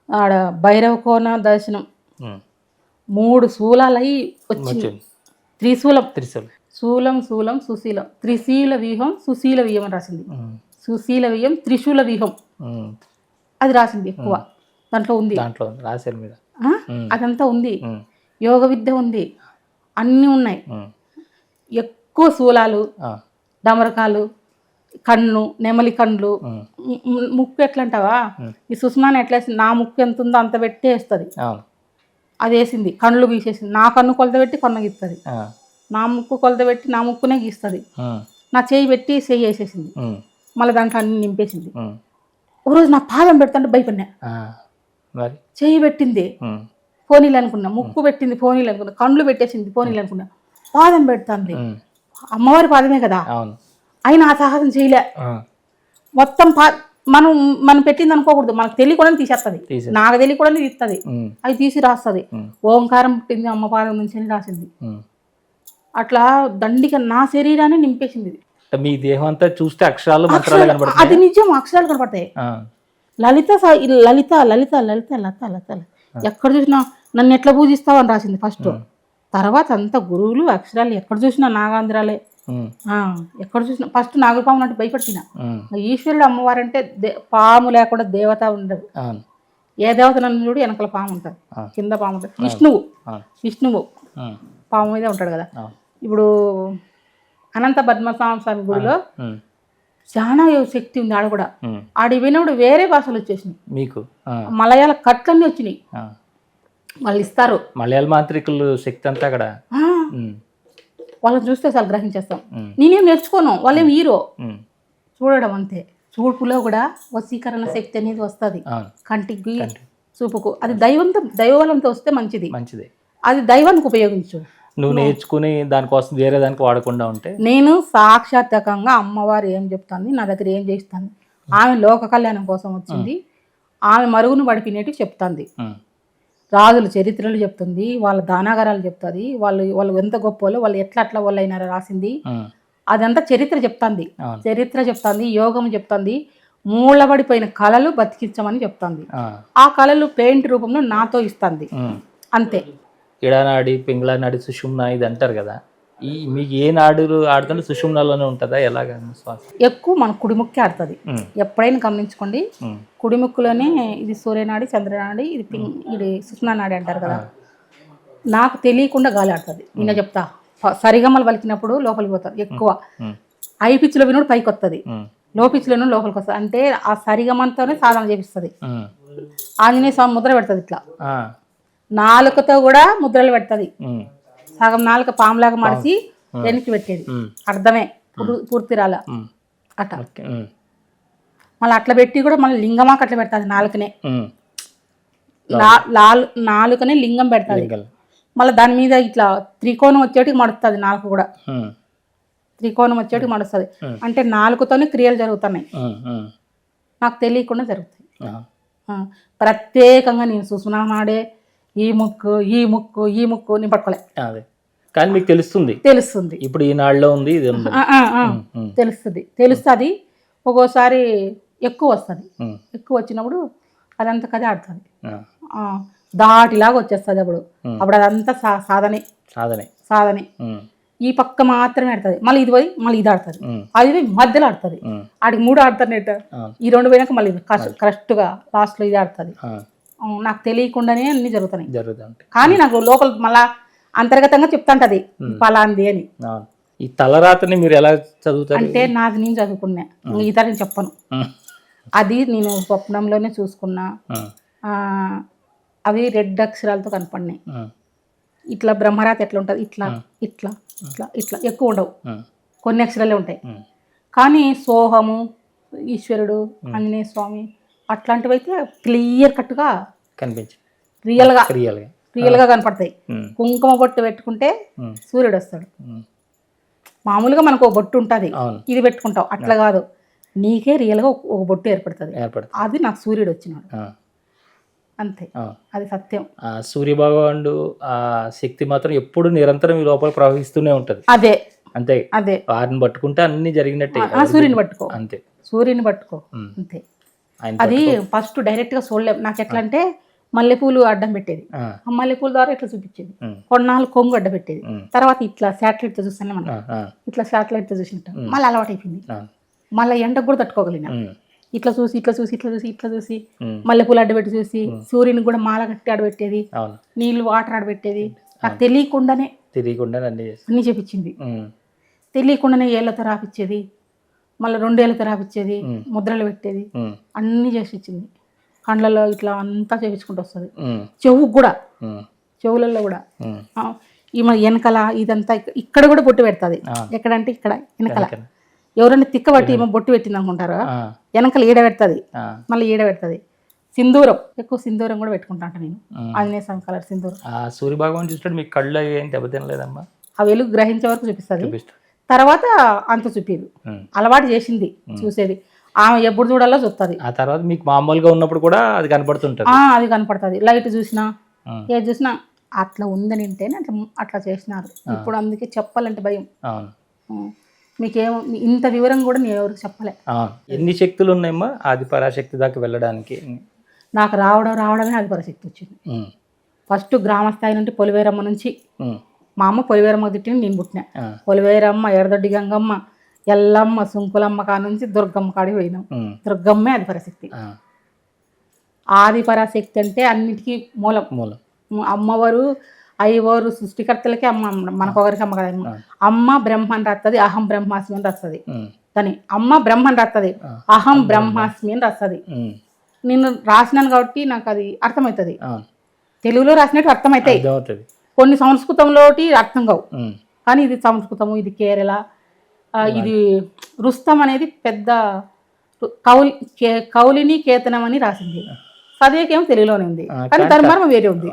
ఆడ భైరవ కోన దర్శనం. ఉమ్. 3 శూలాలై వచ్చింది. వచ్చింది. త్రిశూలం, త్రిశూలం. శూలం శూలం సుశీలం, త్రిశీల వ్యూహం సుశీల వ్యూహం అని రాసింది. ఉమ్. సుశీల వ్యూహం త్రిశూల వ్యూహం ఉమ్. అది రాసింది ఎక్కువ. దాంట్లో ఉంది. దాంట్లో రాశారు మీద. ఆ? అదంతా ఉంది. ఉమ్. యోగ విద్య ఉంది, అన్నీ ఉన్నాయి. ఉమ్. ఎక్కువ శూలాలు, ఆ. డమరకాలు, కన్ను, నెమలి కండ్లు, ఉమ్. ముక్కు ఎట్లా అంటావా, ఈ సుష్మాని ఎట్లా వేసింది, నా ముక్కు ఎంత ఉందో అంత పెట్టి వేస్తుంది. అవును. అది వేసింది, కళ్ళు గీసేసింది. నా కన్ను కొలత పెట్టి కన్ను గీస్తుంది, ఆ. నా ముక్కు కొలత పెట్టి నా ముక్కునే గీస్తుంది. ఉమ్. నా చేయి పెట్టి చేయి వేసేసింది, ఉమ్. మళ్ళీ దాంట్లో అన్ని నింపేసింది. ఉమ్. ఒక రోజు నా పాదం పెడుతుంటే భయపడినా. ఆ. మరి. చేయి పెట్టింది, ఉమ్. పోనీలు అనుకున్నా. ముక్కు పెట్టింది, పోనీలు అనుకున్నా. కళ్ళు పెట్టేసింది, పోనీలు అనుకున్నా. పాదం పెడుతుంది, ఉమ్. అమ్మవారి పాదమే కదా, అవును. అయినా ఆ సాహసం చేయలే. ఆ. మొత్తం మనం పెట్టింది అనుకోకూడదు, మనకు తెలియకూడదు తీసేస్తుంది, తీసేస్తుంది. నాకు తెలియకూడదు తీస్తుంది. ఉమ్. అవి తీసి రాస్తుంది. ఓంకారం పుట్టింది అమ్మ పాదం నుంచి అని రాసింది. ఉమ్. అట్లా దండిక నా శరీరాన్ని నింపేసింది. అంటే మీ దేహం అంతా చూస్తే అక్షరాలు మంత్రాలు అది కనబడుతున్నాయి. నిజం, అక్షరాలు కనపడతాయి. ఆ. లలిత లలిత లలిత లలిత లత లత. ఎక్కడ చూసినా నన్ను ఎట్లా పూజిస్తావు అని రాసింది ఫస్ట్. తర్వాత అంతా గురువులు, అక్షరాలు ఎక్కడ చూసినా నాగాంధ్రాలే. ఉమ్. ఎక్కడ చూసినా ఫస్ట్ నాగపాము అంటే భయపడుతున్నా. ఉమ్. ఈశ్వరుడు అమ్మవారంటే పాము లేకుండా దేవత ఉండదు. అవును. ఏ దేవత నన్ను చూడు వెనకాల పాము ఉంటుంది, కింద పాము ఉంటుంది. అవును. విష్ణువు ఉమ్. పాము మీదే ఉంటాడు కదా. అవును. ఇప్పుడు అనంత పద్మనాభ స్వామి గుడిలో ఉమ్. చాలా శక్తి ఉంది ఆడ కూడా. ఉమ్. ఆడి వినప్పుడు వేరే భాషలు వచ్చేసినాయి, మీకు. ఆ. మలయాళ కట్లన్నీ వచ్చినాయి. ఆ. వాళ్ళు ఇస్తారు. మలయాళ మాంత్రికులు శక్తి అంతా అక్కడ. ఆ, ఉమ్. వాళ్ళని చూస్తే అసలు గ్రహించేస్తాం. ఉమ్. నేనేం నేర్చుకోను, వాళ్ళేం హీరో. ఉమ్. చూడడం అంతే. చూపులో కూడా వశీకరణ శక్తి అనేది వస్తుంది, అవును. కంటికి చూపుకు. అది దైవబలంతో వస్తే మంచిది, మంచిది. అది దైవానికి ఉపయోగించు. నువ్వు నేర్చుకుని దానికోసం వేరే దానికి వాడకుండా ఉంటే. నేను సాక్షాత్కంగా అమ్మవారు ఏం చెప్తుంది, నా దగ్గర ఏం చేస్తుంది, ఆమె లోక కళ్యాణం కోసం వచ్చింది, ఆమె మరుగును పడిపినట్టు చెప్తుంది. ఉమ్. రాజుల చరిత్రలు చెప్తుంది, వాళ్ళ దానాగారాలు చెప్తుంది, వాళ్ళు ఎంత గొప్పలో, వాళ్ళు ఎట్లా వాళ్ళు అయినారో రాసింది. ఉమ్. అదంతా చరిత్ర చెప్తుంది. అవును. చరిత్ర చెప్తుంది, యోగం చెప్తుంది, మూలబడిపోయిన కళలు బతికించమని చెప్తుంది. ఆ. ఆ కళలు పెయింట్ రూపంలో నాతో ఇస్తుంది, ఉమ్. అంతే. ఇడానాడి, పింగళ నాడి, సుషుమ్న ఇది అంటారు కదా. మీకు ఏ నాడులు ఆడుతుంటే సుషుమ్నలోనే ఉంటుందా, ఎలాగ శ్వాస? ఎక్కువ మన కుడిముక్కే ఆడుతుంది. ఎప్పుడైనా గమనించుకోండి, కుడిముక్కులోనే ఇది సూర్యనాడి, చంద్రనాడి, ఇది సుష్మా నాడి అంటారు కదా. నాకు తెలియకుండా గాలి ఆడుతుంది. నిన్న చెప్తా, సరిగమలు పలికినప్పుడు లోపలికి పోతుంది ఎక్కువ. హై పిచ్లో వినోడు పైకి వస్తుంది, లో పిచ్లో లోపలికి వస్తుంది. అంటే ఆ సరిగమంతోనే సాధన చేపిస్తుంది. ఆంజనేయ స్వామి ముద్ర పెడుతుంది ఇట్లా, నాలుకతో కూడా ముద్రలు పెడుతుంది. సగం నాలుక పాములాగా మడిచి వెనక్కి పెట్టేది, అర్థమే పూర్తి రాల అట్ట. మళ్ళీ అట్లా పెట్టి కూడా మళ్ళీ లింగమాక అట్లా పెడుతుంది, నాలుకనే నాలుకనే లింగం పెడుతుంది. మళ్ళీ దాని మీద ఇట్లా త్రికోణం వచ్చేటికి మడుస్తుంది, నాలుక కూడా త్రికోణం వచ్చేటికి మడుస్తుంది. అంటే నాలుకతోనే క్రియలు జరుగుతున్నాయి, నాకు తెలియకుండా జరుగుతాయి. ప్రత్యేకంగా నేను చూసుకున్నాడే ఈ ముక్కు ఈ ముక్కు ఈ ముక్కు నేను పట్టుకోలే, కానీ మీకు తెలుస్తుంది ఇప్పుడు ఈ నాళ్ళలో ఉంది, ఇది తెలుస్తుంది. ఒక్కోసారి ఎక్కువ వస్తుంది, ఎక్కువ వచ్చినప్పుడు అదంతా కదే ఆడుతుంది, దాటిలాగా వచ్చేస్తుంది. అప్పుడు అదంతా సాధనే. ఈ పక్క మాత్రమే ఆడుతుంది, మళ్ళీ ఇది పోయి మళ్ళీ ఇది ఆడుతుంది, అది పోయి మధ్యలో ఆడుతుంది. ఆడికి 3 ఆడుతున్నట్టు, ఈ 2 పోయినాక మళ్ళీ కరెక్ట్గా లాస్ట్లో ఇది ఆడుతుంది. నాకు తెలియకుండానే అన్ని జరుగుతాయి. కానీ నాకు లోపల మళ్ళా అంతర్గతంగా చెప్తాంటది పలాంది అని. ఈ తలరాతని మీరు ఎలా చదువుతారు? అంటే నాది నేను చదువుకున్నా, మిగతా నేను చెప్పను. అది నేను స్వప్నంలోనే చూసుకున్నా. అవి రెడ్ అక్షరాలతో కనపడినాయి. ఇట్లా బ్రహ్మరాత ఎట్లా ఉంటుంది, ఇట్లా ఇట్లా ఇట్లా ఇట్లా ఎక్కువ ఉండవు, కొన్ని అక్షరాలే ఉంటాయి. కానీ సోహము, ఈశ్వరుడు, ఆంజనేయ స్వామి అట్లాంటివి అయితే క్లియర్ కట్గా కనిపించి రియల్గా కనపడతాయి. కుంకుమ బొట్టు పెట్టుకుంటే సూర్యుడు వస్తాడు. మామూలుగా మనకు ఒక బొట్టు ఉంటుంది, ఇది పెట్టుకుంటాం, అట్లా కాదు, నీకే రియల్గా ఒక బొట్టు ఏర్పడుతుంది. అది నాకు సూర్యుడు వచ్చినాడు. అంతే, ఆ. అది సత్యం. ఆ సూర్యభగవానుడు ఆ శక్తి మాత్రం ఎప్పుడు నిరంతరం ఈ లోపల ప్రవహిస్తూనే ఉంటది. అదే అంతే, అదే వారిని పట్టుకుంటే అన్ని జరిగినట్టే. సూర్యుని పట్టుకో, అంతే. సూర్యుని పట్టుకో, ఉమ్. అంతే. ఆయన అది ఫస్ట్ డైరెక్ట్గా చూడలేం. నాకు ఎట్లా అంటే మల్లెపూలు అడ్డం పెట్టేది, ఆ, ఆ మల్లెపూల ద్వారా ఇట్లా చూపించేది. ఉమ్, కొన్నాళ్ళు కొంగు అడ్డ పెట్టేది, ఉమ్, తర్వాత ఇట్లా శాటిలైట్తో చూస్తానే మనం, ఆ, ఆ, ఇట్లా శాటిలైట్తో చూసినట్టు మళ్ళీ అలవాటు అయిపోయింది. ఆ, మళ్ళీ ఎండకు కూడా తట్టుకోగలిగిన. ఉమ్, ఇట్లా చూసి ఇట్లా చూసి ఇట్లా చూసి ఇట్లా చూసి ఉమ్, మల్లెపూలు అడ్డబెట్టి చూసి సూర్యుని కూడా మాల కట్టి ఆడబెట్టేది, అవును. నీళ్ళు వాటర్ ఆడబెట్టేది. నాకు తెలియకుండానే తిరిగకుండా అన్ని చేసి అన్నీ చేపించింది. తెలియకుండానే ఏళ్ళతో రాపిచ్చేది, మళ్ళీ 2 ఏళ్ళతో రాపిచ్చేది, ముద్రలు పెట్టేది, అన్నీ చేసి ఇచ్చింది. కండ్లలో ఇట్లా అంతా చేపించుకుంటూ వస్తుంది. చెవుకు కూడా, చెవులలో కూడా ఈమె వెనకల ఇదంతా ఇక్కడ కూడా బొట్టు పెడుతుంది. ఎక్కడంటే ఇక్కడ వెనకల. ఎవరైనా తిక్కబట్టి ఈమె బొట్టు పెట్టింది అనుకుంటారా, వెనకలు ఈడ పెడుతుంది, మళ్ళీ ఈడ పెడుతుంది. సింధూరం, ఎక్కువ సింధూరం కూడా పెట్టుకుంటా నేను, ఆంజనేయ స్వామి కలర్ సింధూరం. సూర్యభగవాన్ చూసినట్టు మీ కళ్ళు ఏం దెబ్బతినలేదమ్మా? ఆ వెలుగు గ్రహించే వరకు చూపిస్తుంది, చూపిస్తా. తర్వాత అంత చూపిదు. అలవాటు చేసింది చూసేది. ఆమె ఎప్పుడు చూడాలో చూస్తుంది. ఆ తర్వాత మీకు మామూలుగా ఉన్నప్పుడు కూడా అది కనపడుతుంటది. అది కనపడుతుంది. లైట్ చూసినా ఏది చూసినా అట్లా ఉందని ఉంటేనే అట్లా అట్లా చేసినారు. ఇప్పుడు అందుకే చెప్పాలంటే భయం. మీకేమో ఇంత వివరం కూడా నేను ఎవరికి చెప్పలే. ఎన్ని శక్తులు ఉన్నాయమ్మా ఆది పరాశక్తి దాకా వెళ్ళడానికి? నాకు రావడమే ఆది పరాశక్తి వచ్చింది. ఫస్ట్ గ్రామ స్థాయి నుండి పొలివేరమ్మ నుంచి, మా అమ్మ పొలివేరమ్మ తిట్టింది, నేను పుట్టినా. పొలివేరమ్మ, ఎర్రదొడ్డి గంగమ్మ, ఎల్లమ్మ, సుంకులమ్మ కా నుంచి దుర్గమ్మ కాడికి పోయినాం. దుర్గమ్మే ఆది పరాశక్తి. ఆది పరాశక్తి అంటే అన్నిటికీ మూలం. అమ్మవారు అయ్యవారు సృష్టికర్తలకి అమ్మ, మనకొకరికి అమ్మ కదా. అమ్మ బ్రహ్మని రాస్తుంది, అహం బ్రహ్మాస్మి అని రాస్తుంది. కానీ అమ్మ బ్రహ్మని రాస్తుంది, అహం బ్రహ్మాస్మి అని రాస్తుంది. నేను రాసినాను కాబట్టి నాకు అది అర్థమవుతుంది. తెలుగులో రాసినట్టు అర్థమవుతాయి, కొన్ని సంస్కృతంలో అర్థం కావు. కానీ ఇది సంస్కృతము, ఇది కేరళ, ఇది రుస్తం అనేది పెద్ద కౌలిని కేతనం అని రాసింది. చదివేకేమో తెలుగులోనే ఉంది, కానీ దాని మర్మం వేరే ఉంది.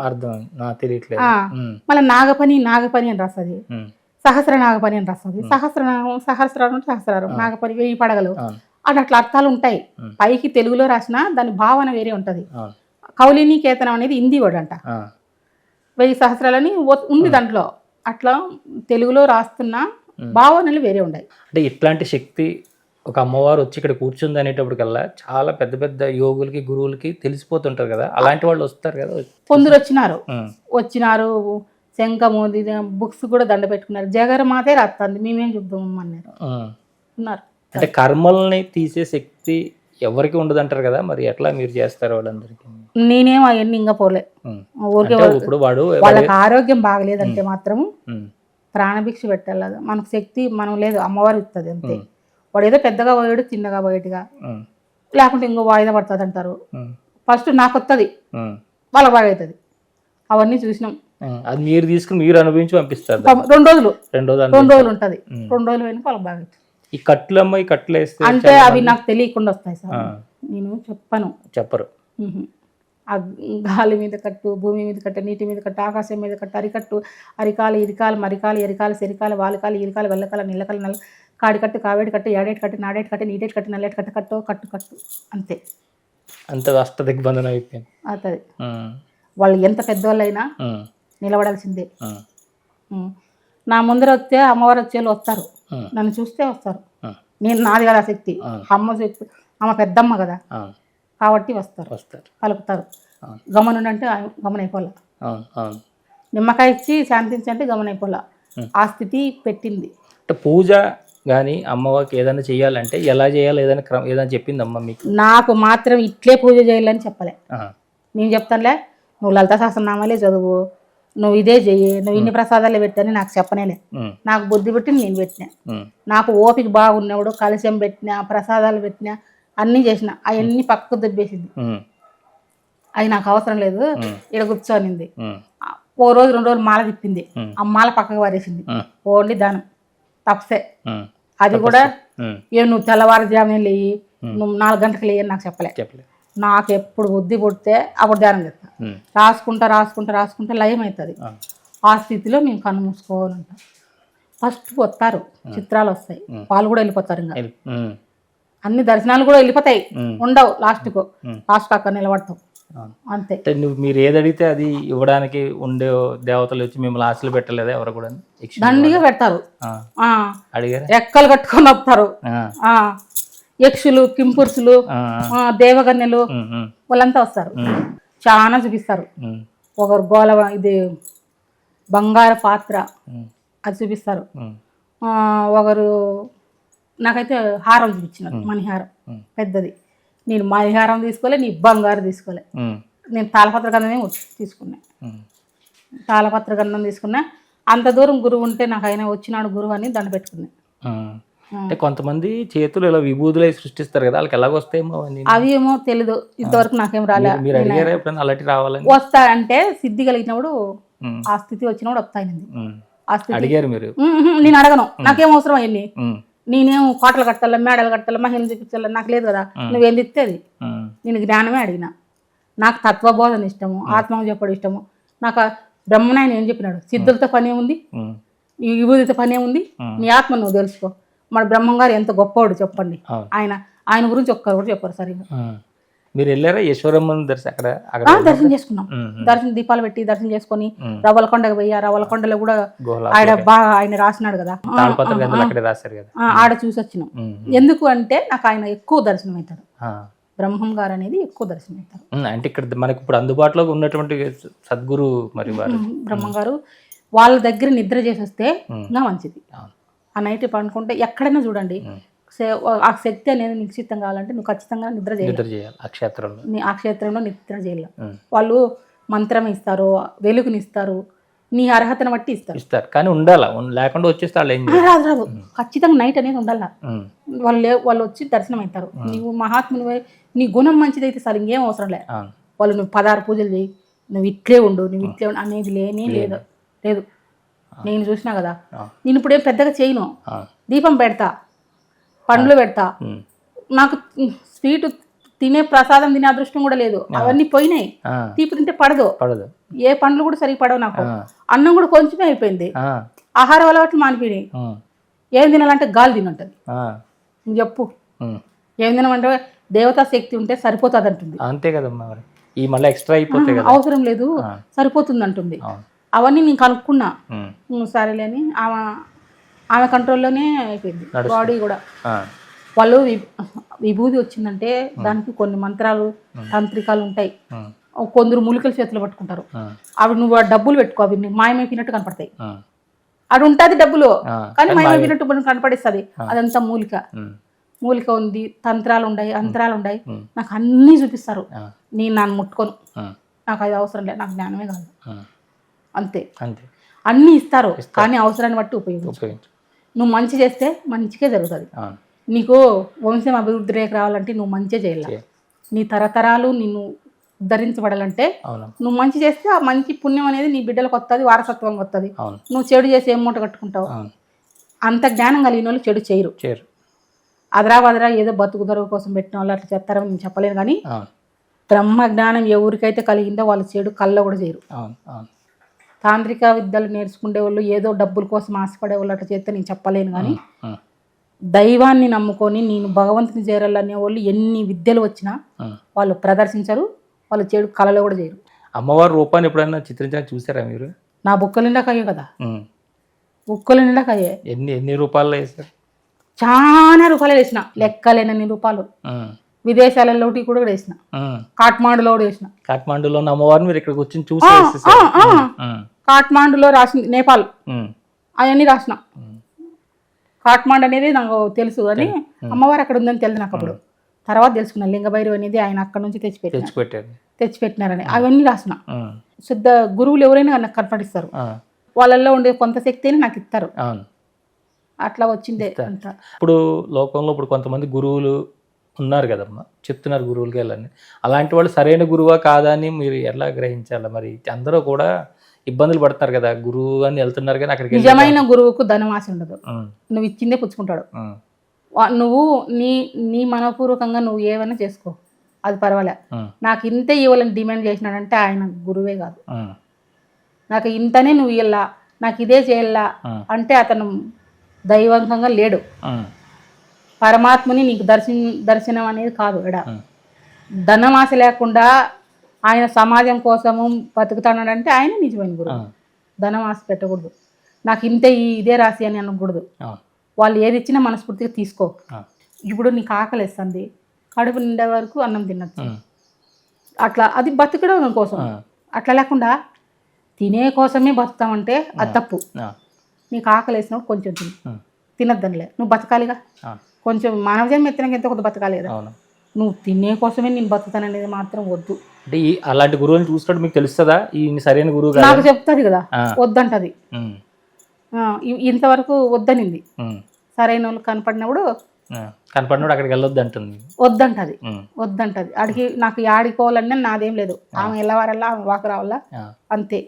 మళ్ళీ నాగపని అని రాస్తుంది, సహస్ర నాగపని అని రాస్తుంది. సహస్రారం నాగపని 1000 పడగలు అని అట్లా అర్థాలు ఉంటాయి. పైకి తెలుగులో రాసిన దాని భావన వేరే ఉంటది. కౌలిని కేతనం అనేది హిందీ వర్డ్ అంట. 1000 సహస్రాలని ఉంది దాంట్లో. అట్లా తెలుగులో రాస్తున్న భావనలు వేరే ఉన్నాయి. అంటే ఇట్లాంటి శక్తి ఒక అమ్మవారు వచ్చి ఇక్కడ కూర్చుంది అనేటప్పటికల్లా చాలా పెద్ద పెద్ద యోగులకి, గురువులకి తెలిసిపోతుంటారు కదా, అలాంటి వాళ్ళు వస్తారు కదా. కొందరు వచ్చినారు శంఖము బుక్స్ కూడా దండ పెట్టుకున్నారు. జగరమాతే రాస్తుంది, మేమేం చూద్దామన్నారు ఉన్నారు. అంటే కర్మల్ని తీసే శక్తి ఎవరికి ఉండదు అంటారు కదా, మరి ఎట్లా మీరు చేస్తారు వాళ్ళందరికీ? నేనేం అవన్నీ ఇంకా పోలే. ఇప్పుడు వాళ్ళకి ఆరోగ్యం బాగలేదంటే మాత్రం ప్రాణభిక్ష పెట్టాలి. మనకు శక్తి మనం లేదు, అమ్మవారు ఇస్తుంది అంతే. వాడు ఏదో పెద్దగా పోయాడు, చిన్నగా పోయేట్టుగా, లేకుంటే ఇంకో వాయిదా పడుతుంది అంటారు. ఫస్ట్ నాకు వస్తుంది, వాళ్ళకి బాగా అవుతుంది. అవన్నీ చూసినాం. అది మీరు తీసుకుని మీరు అనుభవించి పంపిస్తారు. 2 రోజులు ఉంటుంది. 2 రోజులు పోయినా వాళ్ళకి బాగా అవుతుంది. ఈ కట్లమ్మ, ఈ కట్లు వేస్తే అంటే అవి నాకు తెలియకుండా వస్తాయి సార్, నేను చెప్పరు. ఆ గాలి మీద కట్టు, భూమి మీద కట్టు, నీటి మీద కట్టు, ఆకాశం మీద కట్టు, అరికట్టు, అరికాలు, ఇరికాలు, మరికాలు, ఎరికాలు, సెరికాలు, వాలికాలు, ఈరికాలు, వెల్లకాల, నిల్లకాలు, నల్ల కాడి కట్టు, కావేడి కట్టు, ఏడేటి కట్టు, నాడేటి కట్టు, నీటేటి కట్టు, నల్లేటి కట్టు, కట్టు అంతే. అంత అష్ట దిగ్బంధనం అయిపోయింది. అవుతుంది. వాళ్ళు ఎంత పెద్దవాళ్ళైనా నిలబడాల్సిందే. నా ముందర వస్తే అమ్మవారు వచ్చేళ్ళు వస్తారు, నన్ను చూస్తే వస్తారు. నేను నాది కదా శక్తి, అమ్మ శక్తి, అమ్మ పెద్దమ్మ కదా కాబట్టి వస్తారు, పలుకుతారు. గమనుండంటే గమనైపోలే, నిమ్మకాయ ఇచ్చి శాంతించంటే గమనైపోలే. ఆ స్థితి పెట్టింది. పూజ కానీ అమ్మవారికి ఏదైనా చేయాలంటే ఎలా చేయాలి, ఏదైనా చెప్పింది అమ్మ మీకు? నాకు మాత్రం ఇట్లే పూజ చేయాలని చెప్పలే. నేను చెప్తానులే, నువ్వు లలిత సహస్రనామాలే చదువు, నువ్వు ఇదే చెయ్యి, నువ్వు ఇన్ని ప్రసాదాలే పెట్టని నాకు చెప్పనేలే. నాకు బుద్ధి పెట్టి నేను పెట్టినా. నాకు ఓపిక బాగున్నప్పుడు కలశం పెట్టినా, ప్రసాదాలు పెట్టినా, అన్నీ చేసిన. అవన్నీ పక్కకు దెబ్బేసింది. అవి నాకు అవసరం లేదు, ఇక్కడ కూర్చోనింది. ఓ రోజు 2 రోజులు మాల తిప్పింది, ఆ మాల పక్కకు పారేసింది. ఓన్లీ దానం తప్పసే. అది కూడా నువ్వు తెల్లవారుజామునే లేయి, నువ్వు 4 గంటలకు లేయని నాకు చెప్పలే. నాకు ఎప్పుడు బుద్ధి పుడితే అప్పుడు ధ్యానం చేస్తా. రాసుకుంటా లయం అవుతుంది. ఆ స్థితిలో మేము కన్ను మూసుకోవాలంట. ఫస్ట్ వస్తారు, చిత్రాలు వస్తాయి, వాళ్ళు కూడా వెళ్ళిపోతారు. ఇంకా అన్ని దర్శనాలు కూడా వెళ్ళిపోతాయి, ఉండవు. లాస్ట్కు అక్కడ నిలబడతాం. అవును. అంతే. అంటే మీరు ఏది అడిగితే అది ఇవ్వడానికి ఉండే దేవతలు వచ్చి మిమ్మల్ని ఆశలు పెట్టలేదా ఎవరు కూడా? దండిగా పెడతారు. ఆ, అడిగారా? రెక్కలు కట్టుకొని వస్తారు. ఆ, ఆ, యక్షులు, కింపురుషులు, ఆ, దేవగన్యలు ఉమ్, వాళ్ళంతా వస్తారు. ఉమ్, చాలా చూపిస్తారు. ఉమ్, ఒకరు ఇది బంగారు పాత్ర ఉమ్, అది చూపిస్తారు. ఉమ్, ఒకరు నాకైతే హారం చూపించినారు, మణిహారం పెద్దది. నేను మణిహారం తీసుకోలే, నీ బంగారు తీసుకోలే. ఉమ్, నేను తాళపత్ర గంధమే తీసుకున్నా. ఉమ్, తాళపత్ర గంధం తీసుకున్నా. అంత దూరం గురువు ఉంటే నాకు ఆయన వచ్చినాడు గురువు అని దండ పెట్టుకున్నా. ఉమ్. అంటే కొంతమంది చేతులు ఇలా విభూతులు సృష్టిస్తారు కదా, వాళ్ళకి ఎలాగొస్తాయేమో అని. అవి ఏమో తెలీదు, ఇంతవరకు నాకేం రాలే. మీరు అడిగారా ఎప్పుడైనా అలాంటి రావాలని? వస్తా అంటే సిద్ధి కలిగినప్పుడు, ఉమ్, ఆ స్థితి వచ్చినప్పుడు వస్తాయి. ఉమ్. ఆ స్థితి అడిగారు మీరు? నేను అడగను, నాకేం అవసరం అయ్యింది. ఉమ్, నేనేం కోటలు కట్టాలా, మేడలు కట్టాలా, మహిళలు చూపించాలా, నాకు లేదు కదా. నువ్వేం తిస్తే అది. ఉమ్, నేను జ్ఞానమే అడిగిన. నాకు తత్వబోధన ఇష్టము, ఆత్మ చెప్పడం ఇష్టము. నాకు బ్రహ్మనాయన ఏం చెప్పినాడు, సిద్ధులతో పని ఏముంది, ఉమ్, నీ విభూతితో పని ఏముంది, నీ ఆత్మ నువ్వు తెలుసుకో. మన బ్రహ్మంగారు ఎంత గొప్పవాడు చెప్పండి. అవును. ఆయన గురించి ఒక్కరు కూడా చెప్పారు సరిగ్గా. మీరు వెళ్ళారా ఈశ్వరమ్మని అక్కడ దర్శనం చేసుకున్నాం. దర్శనం దీపాలు పెట్టి దర్శనం చేసుకొని రవ్వలకొండకు పోయి, ఆ రవ్వలకొండలో కూడా ఆయన రాసినాడు కదా, తాళపత్ర గంధలు అక్కడే రాశారు కదా, ఆడ చూసి వచ్చినాం. ఎందుకు అంటే నాకు ఆయన ఎక్కువ దర్శనం అవుతాడు, బ్రహ్మం గారు అనేది ఎక్కువ దర్శనం అవుతారు. అంటే ఇక్కడ మనకి ఇప్పుడు అందుబాటులో ఉన్నటువంటి సద్గురు మరి వారు బ్రహ్మం గారు వాళ్ళ దగ్గర నిద్ర చేసి వస్తే ఇంకా మంచిది. ఆ నైట్ పండుకుంటే ఎక్కడైనా చూడండి, ఆ శక్తి అనేది నిశ్చితం కావాలంటే నువ్వు ఖచ్చితంగా నిద్ర చేయాలి. ఆ క్షేత్రంలో నిద్ర చేయాలి. వాళ్ళు మంత్రం ఇస్తారు, వెలుగునిస్తారు, నీ అర్హతను బట్టి ఇస్తారు. కానీ ఉండాలా, లేకుండా వచ్చేస్తే రాదు. ఖచ్చితంగా నైట్ అనేది ఉండాలా. వాళ్ళు వచ్చి దర్శనం అవుతారు. నువ్వు మహాత్మునివే, నీ గుణం మంచిదైతే సార్ ఇంకేం అవసరం లేదు. వాళ్ళు నువ్వు 16 పూజలు చేయి, నువ్వు ఇట్లే ఉండు అనేది లేదు. నేను చూసినా కదా. నేను ఇప్పుడు ఏం పెద్దగా చేయను, దీపం పెడతా, పండ్లు పెడతా. నాకు స్వీట్ తినే ప్రసాదం తినే అదృష్టం కూడా లేదు, అవన్నీ పోయినాయి. తీపి తింటే పడదు, ఏ పండ్లు కూడా సరిగ్గా పడవు నాకు. అన్నం కూడా కొంచెమే అయిపోయింది, ఆహారం అలవాట్లు మానిపోయినాయి. ఏం తినాలంటే గాలి తినంటది. నువ్వు చెప్పు, ఏం తినమంటే దేవతా శక్తి ఉంటే సరిపోతుంది అంటుంది. అంతే కదమ్మా, ఈ మళ్ళీ ఎక్స్ట్రా అయిపోతే అవసరం లేదు, సరిపోతుంది అంటుంది. అవన్నీ నేను కనుక్కున్నా, సరేలేని ఆమె కంట్రోల్లోనే అయిపోయింది బాడీ కూడా. వాళ్ళు విభూతి వచ్చిందంటే దానికి కొన్ని మంత్రాలు, తాంత్రికాలు ఉంటాయి. కొందరు మూలికల చేతులు పట్టుకుంటారు. అవి నువ్వు డబ్బులు పెట్టుకో, అవి మాయమైపోయినట్టు కనపడతాయి. అది ఉంటుంది డబ్బులు, కానీ మాయమైపోయినట్టు కనపడిస్తుంది. అదంతా మూలిక ఉంది, తంత్రాలు ఉన్నాయి, అంతరాలు ఉన్నాయి. నాకు అన్నీ చూపిస్తారు. నేను నన్ను ముట్టుకోను, నాకు అది అవసరం లేదు, నాకు జ్ఞానమే కాదు. అంతే, అన్నీ ఇస్తారు, కానీ అవసరాన్ని బట్టి ఉపయోగించు. నువ్వు మంచి చేస్తే మంచిగా జరుగుతుంది. నీకు వంశం అభివృద్ధి రేఖ రావాలంటే నువ్వు మంచిగా చేయాలి. నీ తరతరాలు నిన్ను ఉద్ధరించబడాలంటే నువ్వు మంచి చేస్తే ఆ మంచి పుణ్యం అనేది నీ బిడ్డలకు వస్తుంది, వారసత్వంగా వస్తుంది. నువ్వు చెడు చేసి ఏం మూట కట్టుకుంటావు. అంత జ్ఞానం కలిగిన వాళ్ళు చెడు చేయరు. అదరా ఏదో బతుకు దొరవ కోసం పెట్టిన వాళ్ళు అట్లా చెప్తారని నేను చెప్పలేను, కానీ బ్రహ్మ జ్ఞానం ఎవరికైతే కలిగిందో వాళ్ళు చెడు కళ్ళ కూడా చేయరు. తాంత్రిక విద్యలు నేర్చుకునే వాళ్ళు, ఏదో డబ్బుల కోసం ఆశపడే వాళ్ళు అట్లా చేస్తే నేను చెప్పలేను, కానీ దైవాన్ని నమ్ముకొని నేను భగవంతుని చేరాలనే వాళ్ళు ఎన్ని విద్యలు వచ్చినా వాళ్ళు ప్రదర్శించరు, వాళ్ళు చెడు కళలో కూడా చేయరు. అమ్మవారి రూపాన్ని ఎప్పుడైనా చిత్రించడానికి చూసారా మీరు? నా బుక్కల నిండాక అయ్యే కదా, బుక్కల నిండాక అయ్యే. ఎన్ని రూపాయలు వేసారు? చాలా రూపాయలు వేసిన, లెక్కలేనన్ని రూపాయలు. విదేశాలలో కూడా వేసిన, కాఠ్మాండులో కూడా వేసిన. కాఠ్మాండులో అమ్మవారిని మీరు ఇక్కడికి వచ్చి చూసి? కాఠ్మాండులో రాసింది, నేపాల్ అవన్నీ రాసిన. కాఠ్మాండు అనేది నాకు తెలుసు, కానీ అమ్మవారు అక్కడ ఉందని తెలియదు నాకు. అప్పుడు తర్వాత తెలుసుకున్నా, లింగభైరవి అనేది ఆయన అక్కడ నుంచి తెచ్చిపెట్టినారని. అవన్నీ రాసిన. శుద్ధ గురువులు ఎవరైనా నాకు కనపడిస్తారు, వాళ్ళల్లో ఉండే కొంత శక్తిని నాకు ఇస్తారు. అట్లా వచ్చిందే అంత. ఇప్పుడు లోకంలో ఇప్పుడు కొంతమంది గురువులు ఉన్నారు కదమ్మా, చెప్తున్నారు గురువులకి వెళ్ళని. అలాంటి వాళ్ళు సరైన గురువా కాదా అని మీరు ఎలా గ్రహించాలి? మరి అందరూ కూడా ఇబ్బందులు పడతారు కదా, గురువు అని వెళ్తున్నారు కానీ అక్కడికి. నిజమైన గురువుకు ధనమాశ ఉండదు, నువ్వు ఇచ్చిందే పుచ్చుకుంటాడు. నువ్వు నీ మనపూర్వకంగా నువ్వు ఏమైనా చేసుకో, అది పర్వాలే. నాకు ఇంతే ఇవ్వాలని డిమాండ్ చేసినాడంటే ఆయన గురువే కాదు. నాకు ఇంతనే నువ్వు ఇవ్వాలా, నాకు ఇదే చేయాలా అంటే అతను దైవంకంగా లేడు. పరమాత్మని నీకు దర్శనం అనేది కాదు. ధనమాశ లేకుండా ఆయన సమాజం కోసము బతుకుతాడంటే ఆయన నిజమైన గురువు. ధనం ఆశ పెట్టకూడదు, నాకు ఇంతే ఇదే రాసి అని అనకూడదు. వాళ్ళు ఏది ఇచ్చినా మనస్ఫూర్తిగా తీసుకో. ఇప్పుడు నీకు ఆకలి వేస్తుంది, కడుపు నిండే వరకు అన్నం తినచ్చు, అట్లా అది బతకడం కోసం. అట్లా లేకుండా తినే కోసమే బతుకుతామంటే అది తప్పు. నీకు ఆకలి వేసినప్పుడు కొంచెం తినద్దానిలే, నువ్వు బతకాలిగా, కొంచెం మానవ జన్మ ఎత్తినాక ఎంత కొంత బతకాలి కదా. నువ్వు తినే కోసమే నేను బతుకుతాననేది మాత్రం వద్దు. అంటే అలాంటి గురువుని చూసినట్టు మీకు తెలుస్తుందా ఈ సరైన గురువు నాకు చెప్తుంది కదా, వద్దంటది. ఇంతవరకు వద్దనింది, సరైన వాళ్ళు కనపడినప్పుడు అక్కడికి వెళ్ళొద్దు అంటుంది, వద్దంటది. అడిగి నాకు ఆడుకోవాలన్నా నాదేం లేదు, ఆమె వెళ్ళవారల్లా ఆమె వాకు రావాలా అంతే.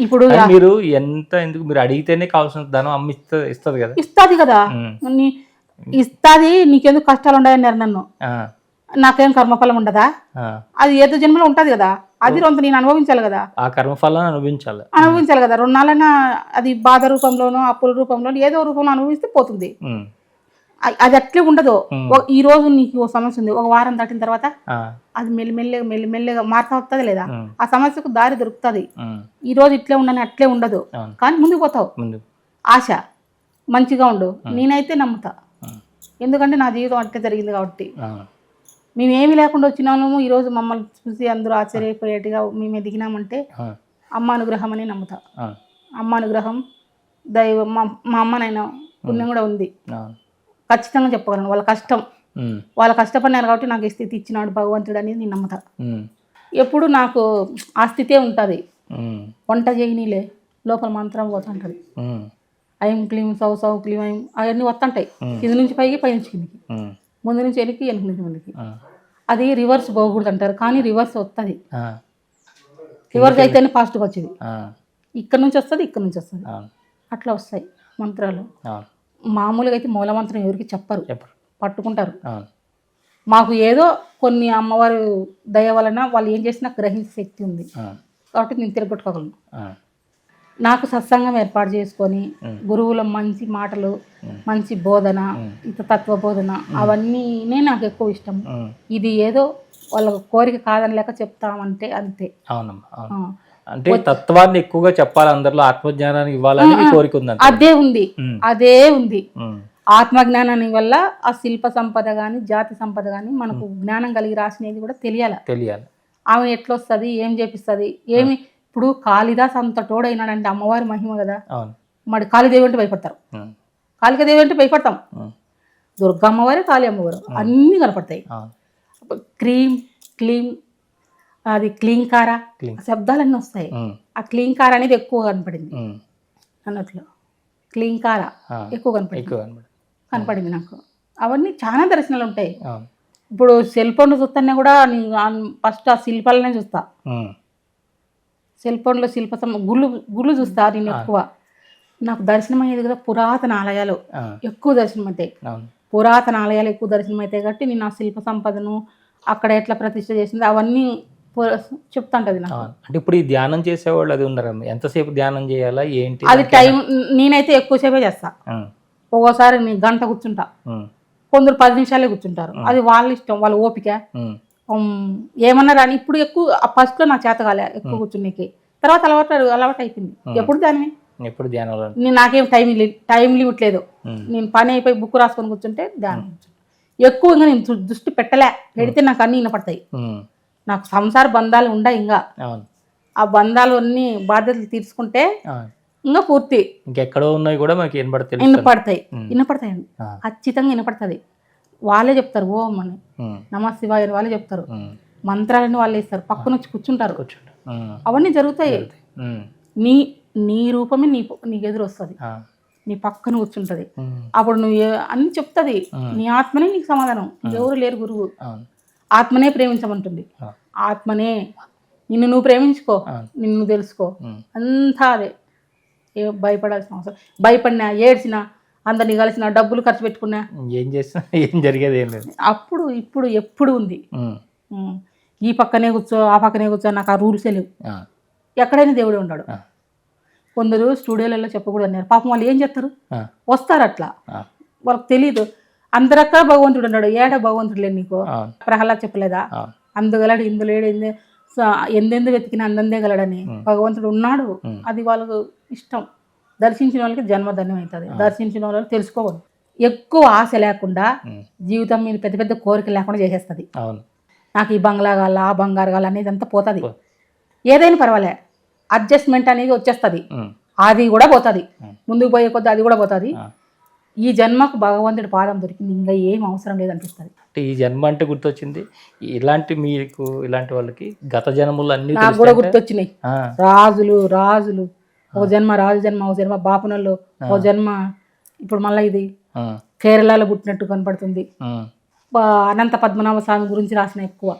ఇప్పుడు మీరు ఎందుకు మీరు అడిగితేనే కావాల్సిన ధనం అమ్మ ఇస్తుంది కదా, ఇస్తుంది. నీకెందుకు కష్టాలు ఉన్నాయన్నారు నన్ను, నాకేం కర్మఫలం ఉండదా? అది ఏదో జన్మలో ఉంటది కదా, అది రొంత నేను అనుభవించాలి కదా, ఆ కర్మఫలం అనుభవించాలి కదా. 2 నాళ్ళైనా అది బాధ రూపంలోనో అప్పుల రూపంలోనో ఏదో రూపంలో అనుభవిస్తే పోతుంది. అది అట్లే ఉండదు. ఈ రోజు నీకు ఓ సమస్య ఉంది, ఒక వారం దాటిన తర్వాత అది మెల్లిమెల్లిగా మారుతా వస్తుంది లేదా, ఆ సమస్యకు దారి దొరుకుతుంది. ఈ రోజు ఇట్లే ఉండని అట్లే ఉండదు, కానీ ముందుకు పోతావు. ఆశ మంచిగా ఉండు, నేనైతే నమ్ముతా. ఎందుకంటే నా జీవితం అట్లే జరిగింది కాబట్టి. మేమేమి లేకుండా వచ్చిన వాళ్ళము ఈరోజు మమ్మల్ని చూసి అందరూ ఆశ్చర్యపోయేట్టుగా మేము ఎదిగినామంటే అమ్మ అనుగ్రహం అని నమ్ముతా. అమ్మ అనుగ్రహం, దైవం, మా అమ్మనైనా పుణ్యం కూడా ఉంది, ఖచ్చితంగా చెప్పగలను. వాళ్ళ కష్టపడినారు కాబట్టి నాకు ఈ స్థితి ఇచ్చినాడు భగవంతుడు అనేది నేను నమ్ముతా. ఎప్పుడు నాకు ఆ స్థితే ఉంటుంది. వంట చేయనిలే లోపల మంత్రం పోతుంటుంది, ఐం క్లీం సౌ సౌ క్లీం ఐం అవన్నీ వస్తుంటాయి, కింది నుంచి పైకి పై నుంచి కిందికి, ముందు నుంచి వెనక్కి వెనక నుంచి ముందుకి. అది రివర్స్ పోకూడదు అంటారు, కానీ రివర్స్ వస్తుంది. రివర్స్ అయితేనే ఫాస్ట్గా వచ్చేది, ఇక్కడ నుంచి వస్తుంది ఇక్కడ నుంచి వస్తుంది, అట్లా వస్తాయి మంత్రాలు. మామూలుగా అయితే మూలమంత్రం ఎవరికి చెప్పరు, పట్టుకుంటారు. మాకు ఏదో కొన్ని అమ్మవారి దయ వలన వాళ్ళు ఏం చేసినా గ్రహించే శక్తి ఉంది కాబట్టి నేను తిరగొట్టుకోగలను. నాకు సత్సంగం ఏర్పాటు చేసుకొని గురువుల మంచి మాటలు, మంచి బోధన, ఇంత తత్వ బోధన అవన్నీనే నాకు ఎక్కువ ఇష్టం. ఇది ఏదో వాళ్ళ కోరిక కాదని లేక చెప్తామంటే అంతే. అంటే తత్వాన్ని ఎక్కువగా చెప్పాలి, అందరిలో ఆత్మజ్ఞానాన్ని ఇవ్వాలని కోరిక ఉంది. అదే ఉంది. ఆత్మజ్ఞానాన్ని వల్ల ఆ శిల్ప సంపద కానీ జాతి సంపద కానీ మనకు జ్ఞానం కలిగి రాసినది కూడా తెలియాలి. ఆమె ఎట్లొస్తుంది, ఏం చేపిస్తుంది, ఏమి. ఇప్పుడు కాళిదాస్ అంత తోడైనాడంటే అమ్మవారి మహిమ కదా. మరి కాళీదేవి అంటే భయపడతారు, కాళికాదేవి అంటే భయపడతాం. దుర్గా అమ్మవారే కాళీ అమ్మవారు అన్నీ కనపడతాయి. క్రీం క్లీం అది క్లీంకార శబ్దాలన్నీ వస్తాయి. ఆ క్లీంకార అనేది ఎక్కువ కనపడింది అన్నట్లు, క్లీంకార ఎక్కువ కనపడింది నాకు. అవన్నీ చాలా దర్శనాలు ఉంటాయి. ఇప్పుడు సెల్ ఫోన్ చూస్తానే కూడా ఫస్ట్ ఆ శిల్పాలనే చూస్తా. సెల్ ఫోన్లో గుళ్ళు చూస్తా నేను ఎక్కువ. నాకు దర్శనం అయ్యేది కదా పురాతన ఆలయాలు ఎక్కువ దర్శనం అవుతాయి. పురాతన ఆలయాలు ఎక్కువ దర్శనం అవుతాయి కాబట్టి నేను ఆ శిల్ప సంపదను అక్కడ ఎట్లా ప్రతిష్ట చేసింది అవన్నీ చెప్తాంటది నాకు. అంటే ఇప్పుడు ఈ ధ్యానం చేసేవాళ్ళు అది ఉన్నారు, ఎంతసేపు ధ్యానం చేయాలా ఏంటి? అది టైం నేనైతే ఎక్కువసేపే చేస్తా. ఒక్కోసారి నేను గంట కూర్చుంటా, కొందరు 10 నిమిషాలే కూర్చుంటారు. అది వాళ్ళ ఇష్టం, వాళ్ళ ఓపిక. ఏమన్నా రాని ఇప్పుడు ఎక్కువ ఫస్ట్ లో నా చేత కాలే ఎక్కువ కూర్చునేకి, తర్వాత అలవాటు అయిపోయింది. ఎప్పుడు ధ్యానం నాకేం టైం లిమిట్ లేదు. నేను పని అయిపోయి బుక్ రాసుకొని కూర్చుంటే ధ్యానం ఎక్కువగా నేను దృష్టి పెడితే నాకు అన్ని వినపడతాయి. నాకు సంసార బంధాలు ఉండవు, ఇంకా ఆ బంధాలు అన్ని బాధ్యతలు తీర్చుకుంటే ఇంకా పూర్తి. ఇంకెక్కడో ఉన్నాయి కూడా మనకి వినపడతాయండి, ఖచ్చితంగా వినపడుతుంది. వాళ్ళే చెప్తారు ఓం అని, నమ శివాయ అని వాళ్ళే చెప్తారు. మంత్రాలని వాళ్ళే ఇస్తారు, పక్కన వచ్చి కూర్చుంటారు. అవన్నీ జరుగుతాయి. నీ రూపమే నీకు ఎదురు వస్తుంది, నీ పక్కన కూర్చుంటది. అప్పుడు నువ్వు అన్ని చెప్తుంది, నీ ఆత్మనే నీకు సమాధానం. ఎవరు లేరు గురువు. ఆత్మనే ప్రేమించమంటుంది. ఆత్మనే నిన్ను నువ్వు ప్రేమించుకో, నిన్ను తెలుసుకో, అంతా అదే. భయపడాల్సిన అవసరం, భయపడినా ఏడ్చినా అందరినీ కలిసిన డబ్బులు ఖర్చు పెట్టుకున్నా ఏం చేసినా ఏం జరిగేది ఏం లేదు. అప్పుడు ఇప్పుడు ఎప్పుడు ఉంది. ఈ పక్కనే కూర్చో ఆ పక్కనే కూర్చో నాకు ఆ రూల్సే లేవు. ఎక్కడైనా దేవుడే ఉన్నాడు. కొందరు స్టూడియోలలో చెప్పకూడదు అన్నారు. పాపం వాళ్ళు ఏం చేస్తారు, వస్తారు అట్లా, వాళ్ళకి తెలియదు. అందరక్కడ భగవంతుడు ఉన్నాడు, ఏడ భగవంతుడు లేదు నీకు. ప్రహ్లాద్ చెప్పలేదా, అందుగలడు ఇందులేడు ఎందెందు వెతికిన అందందే గలడని భగవంతుడు ఉన్నాడు. అది వాళ్ళకు ఇష్టం. దర్శించిన వాళ్ళకి జన్మధన్యం అవుతుంది. దర్శించిన వాళ్ళు తెలుసుకోవాలి. ఎక్కువ ఆశ లేకుండా జీవితం మీద పెద్ద పెద్ద కోరికలు లేకుండా చేసేస్తుంది. అవును. నాకు ఈ బంగ్లా కావాలా, ఆ బంగారు కావాలా అనేది అంతా పోతుంది. ఏదైనా పర్వాలే, అడ్జస్ట్మెంట్ అనేది వచ్చేస్తుంది. అది కూడా పోతుంది. ముందుకు పోయే కొద్ది అది కూడా పోతుంది. ఈ జన్మకు భగవంతుడి పాదం దొరికింది, ఇంకా ఏం అవసరం లేదనిపిస్తుంది. అంటే ఈ జన్మ అంటే గుర్తొచ్చింది, మీకు ఇలాంటి వాళ్ళకి గత జన్మలు అన్ని నాకు కూడా గుర్తొచ్చినాయి. రాజులు ఒక జన్మ రాజు జన్మ, ఒక జన్మ బాపునల్లో, ఒక జన్మ ఇప్పుడు మళ్ళీ ఇది కేరళలో పుట్టినట్టు కనపడుతుంది. అనంత పద్మనాభ స్వామి గురించి రాసిన ఎక్కువ.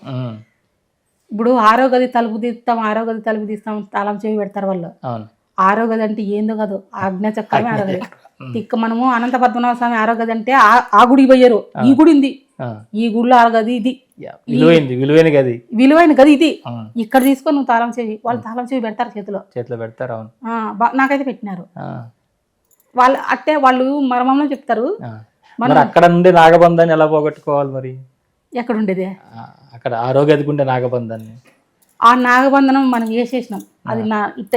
ఇప్పుడు ఆరో గది తలుపు తీస్తాం తాళం చెవి పెడతారు వాళ్ళు. ఆరో గది అంటే ఏందో కాదు, ఆజ్ఞ చక్రమే ఆరో గది. ఇక మనము అనంత పద్మనాభ స్వామి ఆరో గది అంటే ఆ గుడికి పోయారు. ఈ గుడి ఉంది, ఈ గుడిలో ఆరో గది ఇది, విలువైన గది ఇది. ఇక్కడ తీసుకొని నువ్వు తాళం చెవి, వాళ్ళు తాళం చెవి పెడతారు చేతిలో పెడతారు. నాకైతే పెట్టినారు వాళ్ళు. అంటే వాళ్ళు మర్మంలో చెప్తారు. మరి అక్కడ నుండి నాగబంధాన్ని ఎలా పోగొట్టుకోవాలి మరి? ఎక్కడ ఉండేది అక్కడ ఆరోగ్యదికి ఉండే నాగబంధాన్ని, ఆ నాగబంధనం మనం వేసేసినాం. అది నా ఇట్ట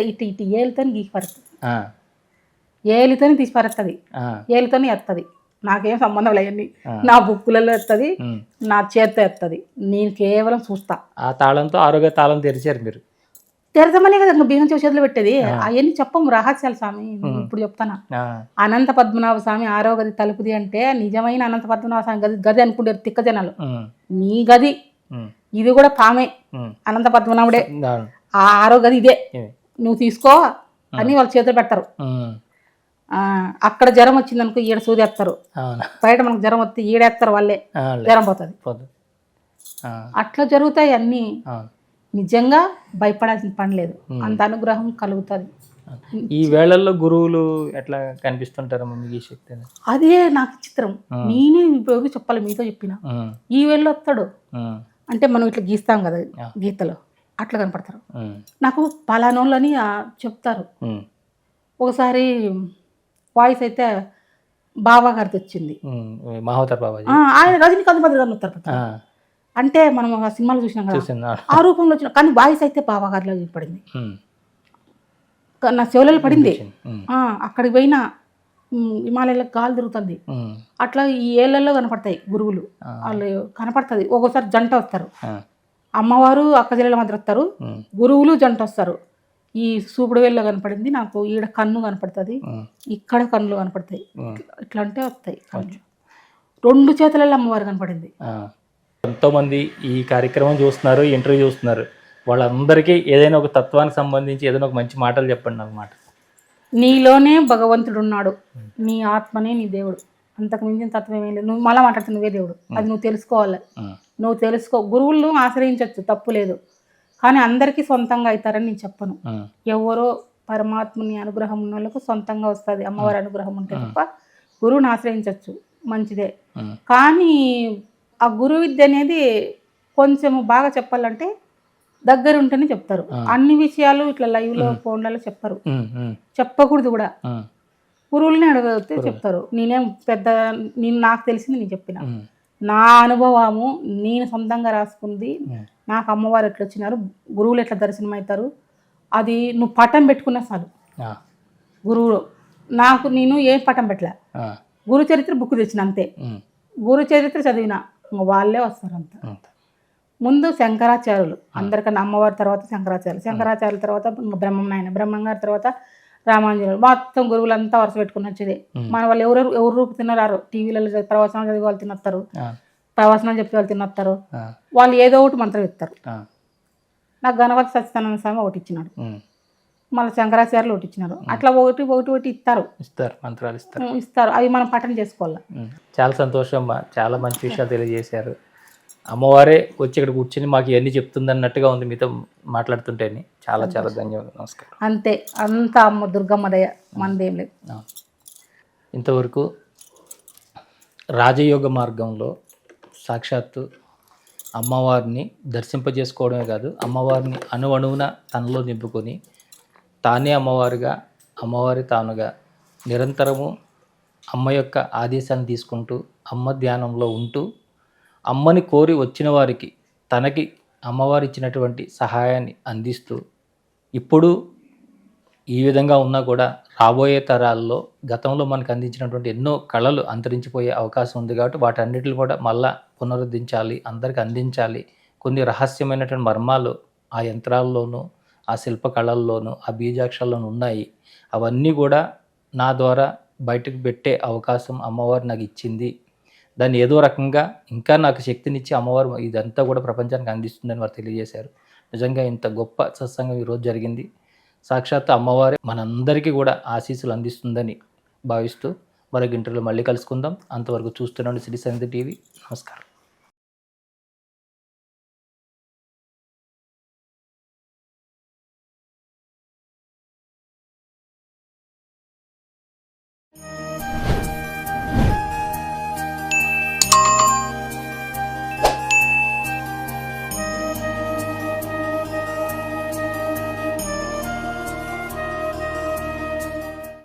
ఏలితో గీకి పరుతుంది, ఏలితో తీసి పరుస్తుంది, ఏలితో ఎత్తది. నాకేం సంబంధం లేవన్నీ. నా బుక్కులలో ఎత్తది, నా చేత్తో ఎత్తది. నేను కేవలం చూస్తా. ఆ తాళంతో ఆరోగ్య తాళం తెరిచారు మీరు. తెరదమనే కదా ఇంకా బియ్యం చేతులు పెట్టేది. అవన్నీ చెప్పము, రహస్యాలు స్వామి. ఇప్పుడు చెప్తాను. అనంత పద్మనాభ స్వామి ఆరో గది తలుపుది అంటే నిజమైన అనంత పద్మనాభ స్వామి గది అనుకుంటారు తిక్క జనాలు. నీ గది ఇది కూడా పామే, అనంత పద్మనాభుడే. ఆ ఆరో గది ఇదే, నువ్వు తీసుకో అని వాళ్ళ చేతులు పెడతారు. అక్కడ జ్వరం వచ్చింది అనుకో, ఈడ సూదేస్తారు. బయట మనకు జ్వరం వస్తే ఈడేస్తారు, వాళ్ళే జ్వరం పోతుంది. అట్లా జరుగుతాయి అన్నీ. నిజంగా భయపడాల్సిన పని లేదు, అంత అనుగ్రహం కలుగుతుంది. ఈ వేళల్లో గురువులు ఎట్లా కనిపిస్తుంటారు మీకు ఈ శక్తి? అదే నాకు చిత్రం. నేనే ఇప్పుడు చెప్పాలి, మీతో చెప్పిన ఈ వేళలో వస్తాడు అంటే మనం ఇట్లా గీస్తాం కదా గీతలో, అట్లా కనపడతారు. నాకు పలానోళ్ళని చెప్తారు. ఒకసారి వాయిస్ అయితే బాబా గారితో వచ్చింది. ఆయన రజనీకాంత్ బద్రి గారిని వస్తారు. అంటే మనం ఆ సినిమాలో చూసినాం కదా, ఆ రూపంలో వచ్చిన, కానీ వాయిస్ అయితే బాబా గారిలో పడింది. నా చెవులలో పడింది. అక్కడికి పోయినా హిమాలయాలకు గాలి తిరుగుతుంది. అట్లా ఈ ఏళ్లలో కనపడతాయి గురువులు, వాళ్ళు కనపడుతుంది. ఒక్కోసారి జంట వస్తారు, అమ్మవారు అక్క చెల్లెల మధ్య వస్తారు, గురువులు జంట వస్తారు. ఈ సూపుడు వేళ్ళలో కనపడింది నాకు, ఈడ కన్ను కనపడుతుంది, ఇక్కడ కన్నులు కనపడతాయి. ఇట్లా అంటే వస్తాయి. రెండు చేతులలో అమ్మవారు కనపడింది. ఎంతోమంది ఈ కార్యక్రమం చూస్తున్నారు, ఇంటర్వ్యూ చూస్తున్నారు. వాళ్ళందరికీ ఏదైనా ఒక తత్వానికి సంబంధించి ఏదైనా ఒక మంచి మాటలు చెప్పండి అన్నమాట. నీలోనే భగవంతుడు ఉన్నాడు, నీ ఆత్మనే నీ దేవుడు, అంతకు మించిన తత్వం ఏమీ లేదు. నువ్వు మళ్ళా మాట్లాడుతు నువ్వే దేవుడు, అది నువ్వు తెలుసుకోవాలి. నువ్వు తెలుసుకో. గురువులను ఆశ్రయించవచ్చు, తప్పు లేదు, కానీ అందరికీ సొంతంగా అవుతారని నేను చెప్పను. ఎవరో పరమాత్మని అనుగ్రహం ఉన్న వాళ్ళకు సొంతంగా వస్తుంది, అమ్మవారి అనుగ్రహం ఉంటే తప్ప. గురువుని ఆశ్రయించవచ్చు, మంచిదే. కానీ ఆ గురు విద్య అనేది కొంచెం బాగా చెప్పాలంటే దగ్గర ఉంటేనే చెప్తారు. అన్ని విషయాలు ఇట్లా లైవ్లో ఫోన్లలో చెప్పరు, చెప్పకూడదు కూడా. గురువులని అడిగితే చెప్తారు. నేనేం పెద్ద, నాకు తెలిసింది నేను చెప్పిన, నా అనుభవము నేను సొంతంగా రాసుకుంది. నాకు అమ్మవారు ఎట్లా వచ్చినారు, గురువులు ఎట్లా దర్శనం అవుతారు, అది నువ్వు పటం పెట్టుకున్నా చాలు. గురువు నాకు నేను ఏం పటం పెట్టలే, గురు చరిత్ర బుక్ తెచ్చిన అంతే. గురు చరిత్ర చదివిన వాళ్ళే వస్తారు అంత. ముందు శంకరాచార్యులు, అందరికన్నా అమ్మవారి తర్వాత శంకరాచార్యుల తర్వాత బ్రహ్మంగారి తర్వాత రామాంజనులు, మొత్తం గురువులంతా వరుస పెట్టుకుని వచ్చేది. మన వాళ్ళు ఎవరు రూపు తిన్నారు, టీవీలలో ప్రవచనాలు చదివి వాళ్ళు తినొస్తారు, ప్రవచనాలు చెప్పి వాళ్ళు తినొస్తారు. వాళ్ళు ఏదో ఒకటి మంత్రం ఇస్తారు. నాకు గణపతి సత్యనారాయణ స్వామి ఒకటి ఇచ్చినాడు, మళ్ళీ శంకరాచార్యులు ఒకటి ఇచ్చినారు. అట్లా ఒకటి ఇస్తారు, మంత్రాలు ఇస్తారు. అవి మనం పఠనం చేసుకోవాలి. చాలా సంతోషం, చాలా మంచి విషయాలు తెలియజేశారు. అమ్మవారే వచ్చి ఇక్కడ కూర్చొని మాకు ఇవన్నీ చెప్తుంది అన్నట్టుగా ఉంది మీతో మాట్లాడుతుంటేనే. చాలా చాలా ధన్యవాదాలు, నమస్కారం. అంతే, అంత అమ్మ దుర్గమ్మ దయ, మనదేం లేదు. ఇంతవరకు రాజయోగ మార్గంలో సాక్షాత్తు అమ్మవారిని దర్శింపజేసుకోవడమే కాదు, అమ్మవారిని అణువణువున తనలో నింపుకొని తానే అమ్మవారిగా, అమ్మవారి తానుగా నిరంతరము అమ్మ యొక్క ఆదేశాన్ని తీసుకుంటూ అమ్మ ధ్యానంలో ఉంటూ అమ్మని కోరి వచ్చిన వారికి తనకి అమ్మవారు ఇచ్చినటువంటి సహాయాన్ని అందిస్తూ ఇప్పుడు ఈ విధంగా ఉన్నా కూడా రాబోయే తరాల్లో గతంలో మనకు అందించినటువంటి ఎన్నో కళలు అంతరించిపోయే అవకాశం ఉంది కాబట్టి వాటన్నిటిని కూడా మళ్ళా పునరుద్ధరించాలి, అందరికీ అందించాలి. కొన్ని రహస్యమైనటువంటి మర్మాలు ఆ యంత్రాల్లోనూ, ఆ శిల్పకళల్లోనూ, ఆ బీజాక్షరాల్లోనూ ఉన్నాయి. అవన్నీ కూడా నా ద్వారా బయటకు పెట్టే అవకాశం అమ్మవారు నాకు ఇచ్చింది. దాన్ని ఏదో రకంగా ఇంకా నాకు శక్తినిచ్చి అమ్మవారు ఇదంతా కూడా ప్రపంచానికి అందిస్తుందని వారు తెలియజేశారు. నిజంగా ఇంత గొప్ప సత్సంగం ఈరోజు జరిగింది. సాక్షాత్ అమ్మవారే మనందరికీ కూడా ఆశీస్సులు అందిస్తుందని భావిస్తూ మరొక ఇంటర్వ్యూలో మళ్ళీ కలుసుకుందాం. అంతవరకు చూస్తున్నాను శ్రీ సన్నిధి టీవీ. నమస్కారం.